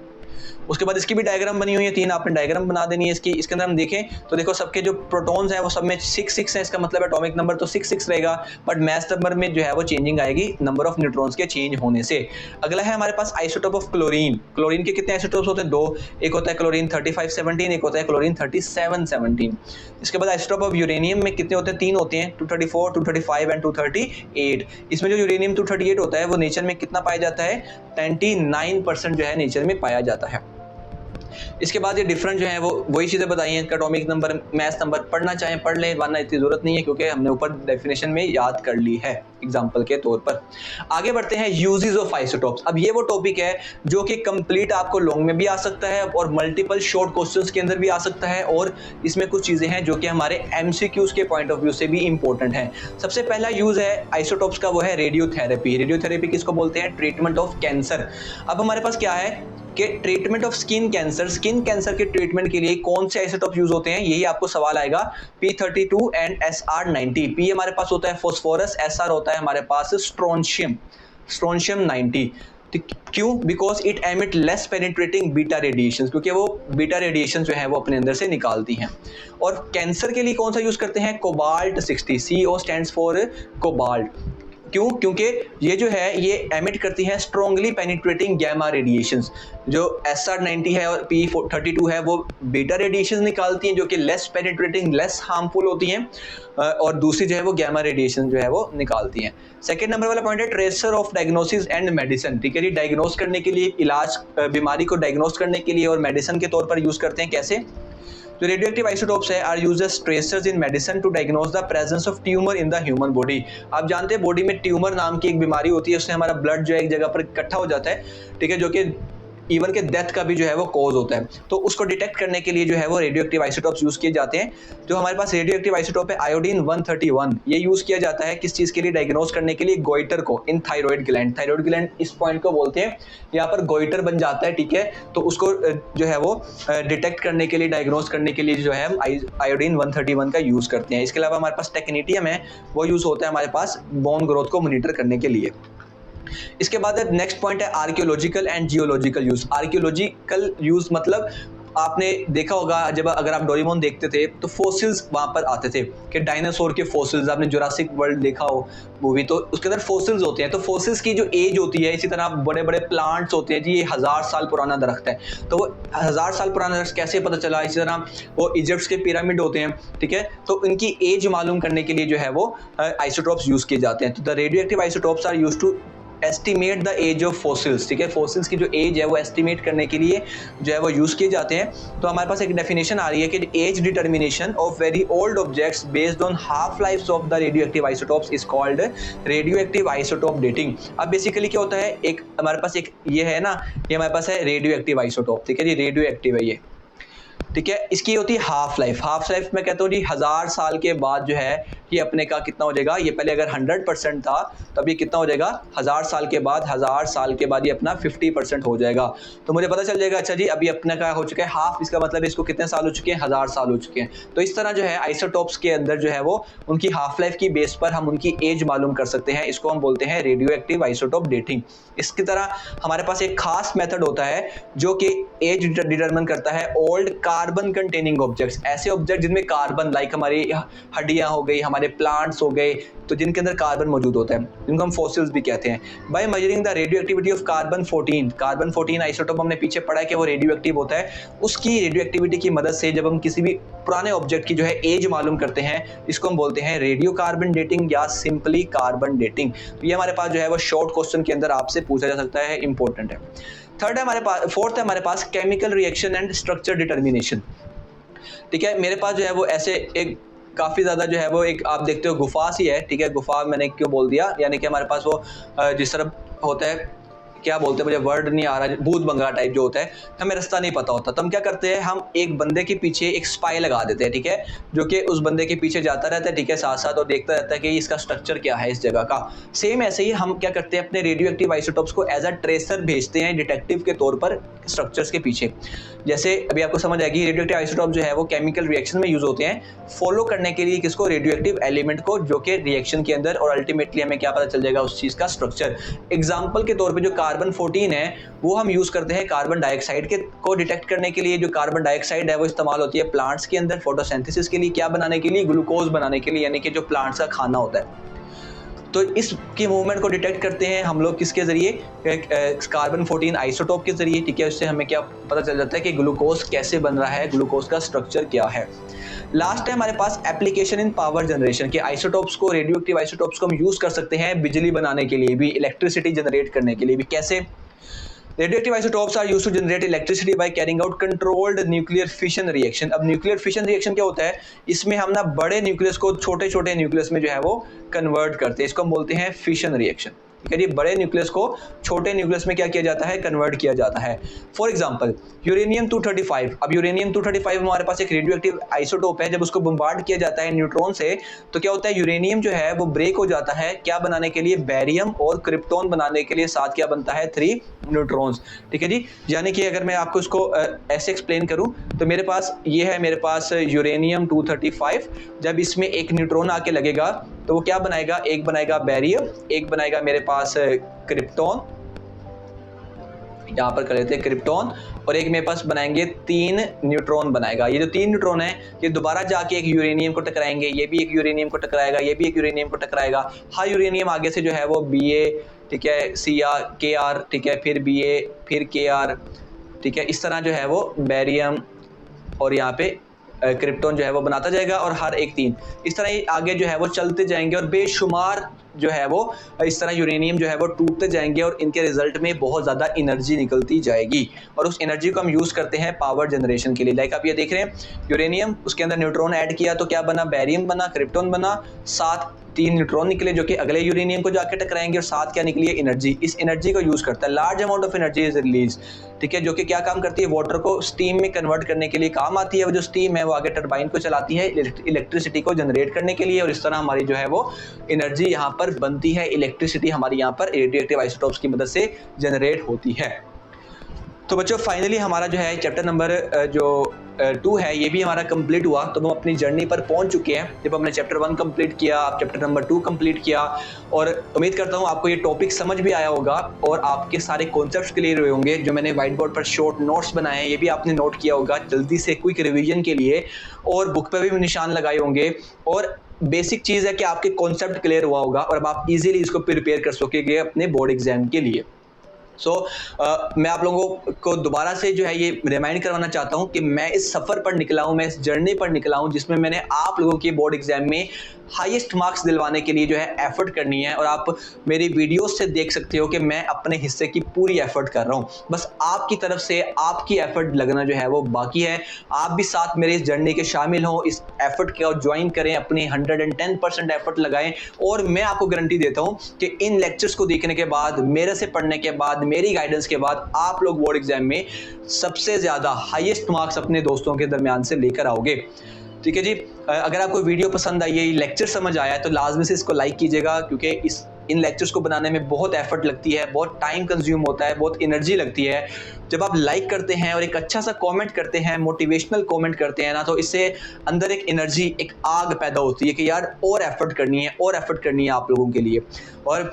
उसके बाद इसकी भी डायग्राम बनी हुई है, 3 आपने डायग्राम बना देनी है इसकी। इसके अंदर हम देखें तो देखो सबके जो प्रोटॉन्स हैं वो सब में 6 है, इसका मतलब एटॉमिक नंबर तो 6 रहेगा, बट मास नंबर में जो है वो चेंजिंग आएगी नंबर ऑफ न्यूट्रॉन्स के चेंज होने से। अगला है हमारे पास आइसोटोप ऑफ क्लोरीन। क्लोरीन के कितने आइसोटोप्स होते हैं, 2, एक होता है क्लोरीन 3517, एक होता है क्लोरीन 3717। इसके बाद आइसोटोप ऑफ यूरेनियम में कितने होते हैं, 3 होते हैं, 234, 235 एंड 238। इसमें जो यूरेनियम 238 होता है वो नेचर में कितना पाया जाता है, 99% जो है नेचर में पाया जाता है। इसके बाद ये डिफरेंट जो है वो वही चीज़ें बताई हैं, एटॉमिक नंबर, मास नंबर, पढ़ना चाहें पढ़ लें, वरना इतनी ज़रूरत नहीं है क्योंकि हमने ऊपर डेफिनेशन में याद कर ली है एग्जाम्पल के तौर पर। आगे बढ़ते हैं यूजेस ऑफ आइसोटोप्स। अब ये वो टॉपिक है जो कि कंप्लीट आपको लॉन्ग में भी आ सकता है और मल्टीपल शॉर्ट क्वेश्चंस के अंदर भी आ सकता है, और इसमें कुछ चीज़ें हैं जो कि हमारे एमसीक्यूज के पॉइंट ऑफ व्यू से भी इंपॉर्टेंट है। सबसे पहला यूज़ है आइसोटोप्स का, वो है रेडियोथेरेपी। रेडियोथेरेपी किसको बोलते हैं, ट्रीटमेंट ऑफ कैंसर। अब हमारे पास क्या है कि ट्रीटमेंट ऑफ स्किन कैंसर के ट्रीटमेंट के लिए कौन से आइसोटोप यूज होते हैं, यही आपको सवाल आएगा। P32 and SR90। P हमारे पास होता है फॉस्फोरस, SR होता है हमारे पास स्ट्रोंशियम 90। क्यों, because it emit less penetrating beta radiation, क्योंकि वो बीटा रेडिएशन जो है वो अपने अंदर से निकालती हैं। और कैंसर के लिए कौन सा यूज करते हैं, cobalt 60। CO stands for cobalt. क्यों, क्योंकि ये जो है ये एमिट करती है स्ट्रॉन्गली पेनिट्रेटिंग गैमा रेडिएशंस। जो SR90 है और P32 है वो बीटा रेडिएशंस निकालती हैं जो कि लेस पेनिट्रेटिंग, लेस हार्मफुल होती हैं, और दूसरी जो है वो गैमा रेडिएशन जो है वो निकालती हैं। सेकंड नंबर वाला पॉइंट है tracer of diagnosis and medicine. ठीक है जी, डायग्नोस करने के लिए, इलाज, बीमारी को डायग्नोस करने के लिए और मेडिसिन के तौर पर यूज करते हैं। कैसे, जो रेडियोएक्टिव आइसोटोप्स है are used as tracers in medicine to diagnose the presence of tumour in the human body. आप जानते हैं बॉडी में ट्यूमर नाम की एक बीमारी होती है, उससे हमारा ब्लड जो है एक जगह पर इकट्ठा हो जाता है, ठीक है, जो कि इवन के डेथ का भी जो है वो कॉज होता है। तो उसको डिटेक्ट करने के लिए जो है वो रेडियोएक्टिव आइसोटोप्स यूज किए जाते हैं। जो हमारे पास रेडियोएक्टिव आइसोटोप है आयोडीन 131, ये यूज किया जाता है किस चीज के लिए, डायग्नोज करने के लिए गोइटर को इन थायराइड ग्लैंड। थायराइड ग्लैंड इस पॉइंट को बोलते हैं, यहाँ पर गोइटर बन जाता है, ठीक है, तो उसको जो है वो डिटेक्ट करने के लिए, डायग्नोज करने के लिए जो है हम आयोडीन 131 का यूज करते हैं। इसके अलावा हमारे पास टेक्नीटियम है, वो यूज होता है हमारे पास बोन ग्रोथ को मॉनिटर करने के लिए। इसके बाद नेक्स्ट पॉइंट है archaeological and geological use. Archaeological use मतलब आपने देखा होगा जब अगर आप डोरेमोन देखते थे तो फॉसिल्स वहां पर आते थे कि डायनासोर के फॉसिल्स, आपने जुरासिक वर्ल्ड देखा हो मूवी, तो उसके अंदर फॉसिल्स होते हैं। तो फॉसिल्स की जो एज होती है, इसी तरह बड़े बड़े प्लांट्स होते हैं जी, ये 1000 साल पुराना दरख्त है, तो वो 1000 साल पुराना दरख्त कैसे पता चला। इसी तरह वो इजिप्ट के पिरामिड होते हैं, ठीक है, तो इनकी एज मालूम करने के लिए जो है वो आइसोटोप्स यूज किए जाते हैं। तो the radioactive isotopes are used to estimate the age of fossils. ठीक है, फॉसिल्स की जो एज है वो एस्टिमेट करने के लिए जो है वो यूज किए जाते हैं। तो हमारे पास एक डेफिनेशन आ रही है कि age determination of very old objects based on half life of the radioactive isotopes is called radioactive isotope dating. अब बेसिकली क्या होता है, एक हमारे पास एक ये है ना, ये हमारे पास है रेडियोएक्टिव आइसोटोप, ठीक है जी, रेडियोएक्टिव है ये, ठीक है, इसकी होती है हाफ लाइफ। हाफ लाइफ मैं कहता हूँ जी 1000 साल के बाद जो है ये अपने का कितना हो जाएगा, ये पहले अगर 100% था तब ये कितना हो जाएगा, 1000 साल के बाद, 1000 साल के बाद ये अपना 50% हो जाएगा। तो मुझे पता चल जाएगा अच्छा जी अभी अपने का हो चुका है हाफ, इसका मतलब इसको कितने साल हो चुके हैं, 1000 साल हो चुके हैं। तो इस तरह जो है आइसोटोप्स के अंदर जो है वो उनकी हाफ लाइफ की बेस पर हम उनकी एज मालूम कर सकते हैं। इसको हम बोलते हैं रेडियोएक्टिव आइसोटोप डेटिंग। इसकी तरह हमारे पास एक खास मेथड होता है जो कि एज डिटरमिन करता है ओल्ड कार्बन कंटेनिंग ऑब्जेक्ट्स। ऐसे ऑब्जेक्ट जिनमें कार्बन, लाइक हमारी हड्डियां हो गई, हमारे प्लांट्स हो गए, तो जिनके अंदर कार्बन मौजूद होता है, जिनको हम फॉसिल्स भी कहते हैं। By measuring the radioactivity of carbon 14, carbon 14 isotope हमने पीछे पढ़ा है कि वो रेडियोएक्टिव होता है। उसकी रेडियोएक्टिविटी की मदद से जब हम किसी भी पुराने ऑब्जेक्ट की जो है एज मालूम करते हैं, इसको हम बोलते हैं रेडियो कार्बन डेटिंग या सिंपली कार्बन डेटिंग। तो ये हमारे पास जो है वो शॉर्ट क्वेश्चन के अंदर आपसे पूछा जा सकता है, इंपॉर्टेंट है। थर्ड है हमारे पास, फोर्थ है हमारे पास chemical reaction and structure determination. ठीक है, मेरे पास जो है वो ऐसे एक काफ़ी ज़्यादा जो है वो एक आप देखते हो गुफा सी है, ठीक है, गुफा मैंने क्यों बोल दिया, यानी कि हमारे पास वो जिस तरह होता है क्या बोलते हैं, मुझे वर्ड नहीं आ रहा, भूत बंगला टाइप जो होता है, हमें रास्ता नहीं पता होता, तो हम क्या करते हैं, हम एक बंदे के पीछे एक स्पाई लगा देते हैं, ठीक है, जो कि उस बंदे के पीछे जाता रहता है, ठीक है, साथ साथ, और देखता रहता है कि इसका स्ट्रक्चर क्या है इस जगह का। सेम ऐसे ही हम क्या करते हैं, अपने रेडियो एक्टिव आइसोटोप्स को एज अ ट्रेसर भेजते हैं डिटेक्टिव के तौर पर स्ट्रक्चर्स के पीछे। जैसे अभी आपको समझ आएगी, रेडियो एक्टिव आइसोटोप जो है वो केमिकल रिएक्शन में यूज होते हैं फॉलो करने के लिए किसको, रेडियो एक्टिव एलिमेंट को, जो कि रिएक्शन के अंदर, और अल्टीमेटली हमें क्या पता चल जाएगा उस चीज का स्ट्रक्चर। एग्जांपल के तौर पे जो कार्बन 14 है वो हम यूज करते हैं कार्बन डाइऑक्साइड के को डिटेक्ट करने के लिए। जो कार्बन डाइऑक्साइड है वो इस्तेमाल होती है प्लांट्स के अंदर फोटोसिंथेसिस के लिए, क्या बनाने के लिए, ग्लूकोज बनाने के लिए, यानी कि जो प्लांट्स का खाना होता है। तो इसकी मूवमेंट को डिटेक्ट करते हैं हम लोग किसके जरिए, कार्बन 14 आइसोटोप के जरिए, ठीक है। उससे हमें क्या पता चल जाता है कि ग्लूकोज कैसे बन रहा है, ग्लूकोज का स्ट्रक्चर क्या है। लास्ट है हमारे पास एप्लीकेशन इन पावर जनरेशन के आइसोटोप्स को, रेडियो एक्टिव आइसोटोप्स को हम यूज कर सकते हैं बिजली बनाने के लिए भी, इलेक्ट्रिसिटी जनरेट करने के लिए भी। कैसे? Radioactive isotopes are used to generate electricity by carrying out controlled nuclear fission reaction। अब न्यूक्लियर फिशन रिएक्शन क्या होता है, इसमें हम ना बड़े न्यूक्लियस को छोटे छोटे न्यूक्लियस में जो है वो कन्वर्ट करते हैं, इसको हम बोलते हैं फिशन रिएक्शन, ठीक है जी। बड़े न्यूक्लियस को छोटे न्यूक्लियस में क्या किया जाता है, कन्वर्ट किया जाता है। For example uranium 235। अब यूरेनियम 235 हमारे पास एक रेडियो एक्टिव आइसोटोप है। जब उसको बम्बार्ड किया जाता है न्यूट्रॉन से, तो क्या होता है, यूरेनियम जो है वो ब्रेक हो जाता है, क्या बनाने के लिए, बैरियम और क्रिप्टॉन बनाने के लिए। साथ क्या बनता है, 3 न्यूट्रॉन्स, ठीक है जी। यानी कि अगर मैं आपको इसको ऐसे एक्सप्लेन करूं तो मेरे पास ये है, मेरे पास यूरेनियम 235, जब इसमें एक न्यूट्रॉन आके लगेगा तो वो क्या बनाएगा, एक बनाएगा बैरियम, एक बनाएगा मेरे पास क्रिप्टॉन, यहाँ पर कर लेते हैं क्रिप्टॉन, और एक मेरे पास बनाएंगे 3 न्यूट्रॉन बनाएगा। ये जो 3 न्यूट्रॉन है ये दोबारा जाके एक यूरेनियम को टकराएंगे, ये भी एक यूरेनियम को टकराएगा, ये भी एक यूरेनियम को टकराएगा। हाँ, यूरेनियम आगे से जो है वो Ba, ठीक है, Cr, Kr, ठीक है, फिर Ba, फिर Kr, ठीक है, इस तरह जो है वो बैरियम और यहाँ पे क्रिप्टॉन जो है वो बनाता जाएगा, और हर एक 3 इस तरह ही आगे जो है वो चलते जाएंगे, और बेशुमार जो है वो इस तरह यूरेनियम जो है वो टूटते जाएंगे, और इनके रिजल्ट में बहुत ज़्यादा एनर्जी निकलती जाएगी, और उस एनर्जी को हम यूज़ करते हैं पावर जनरेशन के लिए। लाइक आप ये देख रहे हैं, यूरेनियम, उसके अंदर न्यूट्रॉन ऐड किया तो क्या बना, बैरियम बना, क्रिप्टॉन बना, 3 न्यूट्रॉन निकले जो कि अगले यूरेनियम को जाके टकराएंगे, और साथ क्या निकली है, एनर्जी। इस एनर्जी को यूज़ करता है, large amount of energy is release, ठीक है, जो कि क्या काम करती है, वाटर को स्टीम में कन्वर्ट करने के लिए काम आती है। वो जो स्टीम है वो आगे टरबाइन को चलाती है इलेक्ट्रिसिटी को जनरेट करने के लिए, और इस तरह हमारी जो है वो एनर्जी यहाँ पर बनती है, इलेक्ट्रिसिटी हमारी यहाँ पर रेडियोएक्टिव आइसोटोप्स की मदद से जनरेट होती है। तो बच्चों फाइनली हमारा जो है चैप्टर नंबर 2 है ये भी हमारा कंप्लीट हुआ। तो हम अपनी जर्नी पर पहुंच चुके हैं। जब हमने चैप्टर 1 कंप्लीट किया, आप चैप्टर नंबर 2 कंप्लीट किया, और उम्मीद करता हूं आपको ये टॉपिक समझ भी आया होगा और आपके सारे कॉन्सेप्ट्स क्लियर हुए होंगे। जो मैंने व्हाइट बोर्ड पर शॉर्ट नोट्स बनाए हैं ये भी आपने नोट किया होगा जल्दी से क्विक रिविजन के लिए, और बुक पे भी निशान लगाए होंगे। और बेसिक चीज़ है कि आपके कॉन्सेप्ट क्लियर हुआ होगा और अब आप इजीली इसको प्रिपेयर कर सकेंगे अपने बोर्ड एग्जाम के लिए। मैं आप लोगों को दोबारा से जो है ये रिमाइंड करवाना चाहता हूँ कि मैं इस सफ़र पर निकला हूँ, मैं इस जर्नी पर निकला हूँ जिसमें मैंने आप लोगों के बोर्ड एग्जाम में हाईएस्ट मार्क्स दिलवाने के लिए जो है एफर्ट करनी है। और आप मेरी वीडियोस से देख सकते हो कि मैं अपने हिस्से की पूरी एफर्ट कर रहा हूँ, बस आपकी तरफ से आपकी एफर्ट लगना जो है वो बाकी है। आप भी साथ मेरे इस जर्नी के शामिल हों, इस एफर्ट को ज्वाइन करें, अपनी 110% एफर्ट लगाएं। और मैं आपको गारंटी देता हूँ कि इन लेक्चर्स को देखने के बाद, मेरे से पढ़ने के बाद, मेरी गाइडेंस के बाद आप लोग बोर्ड एग्जाम में सबसे ज़्यादा हाईएस्ट मार्क्स अपने दोस्तों के दरमियान से लेकर आओगे। ठीक है जी। अगर आपको वीडियो पसंद आई है, लेक्चर समझ आया है, तो लाजमी से इसको लाइक कीजिएगा, क्योंकि इन लेक्चर्स को बनाने में बहुत एफर्ट लगती है, बहुत टाइम कंज्यूम होता है, बहुत एनर्जी लगती है। जब आप लाइक करते हैं और एक अच्छा सा कमेंट करते हैं, मोटिवेशनल कमेंट करते हैं ना, तो इससे अंदर एक एनर्जी, एक आग पैदा होती है कि यार और एफर्ट करनी है, और एफर्ट करनी है आप लोगों के लिए। और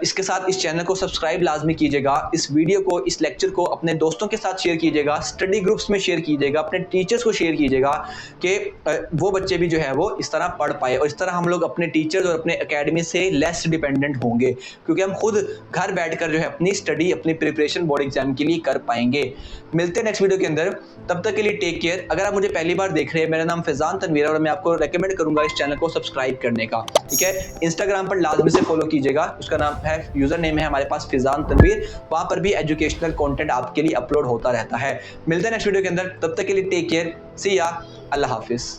इसके साथ इस चैनल को सब्सक्राइब लाजमी कीजिएगा, इस वीडियो को, इस लेक्चर को अपने दोस्तों के साथ शेयर कीजिएगा, स्टडी ग्रुप्स में शेयर कीजिएगा, अपने टीचर्स को शेयर कीजिएगा कि वो बच्चे भी जो है वो इस तरह पढ़ पाए, और इस तरह हम लोग अपने टीचर्स और अपने एकेडमी से लेस डिपेंडेंट होंगे, क्योंकि हम खुद घर बैठकर जो है अपनी स्टडी, अपनी प्रिपरेशन बोर्ड एग्जाम के लिए कर पाएंगे। मिलते हैं नेक्स्ट वीडियो के अंदर, तब तक के लिए टेक केयर। अगर आप मुझे पहली बार देख रहे हैं, मेरा नाम फैजान तनवीर है और मैं आपको रेकमेंड करूंगा इस चैनल को सब्सक्राइब करने का, ठीक है। इंस्टाग्राम पर लाजमी से फॉलो कीजिएगा, उसका नाम है, यूजर नेम है हमारे पास फैजान तनवीर, वहां पर भी एजुकेशनल कंटेंट आपके लिए अपलोड होता रहता है। मिलते हैं नेक्स्ट वीडियो के अंदर, तब तक के लिए टेक केयर, सी या, अल्लाह हाफिज।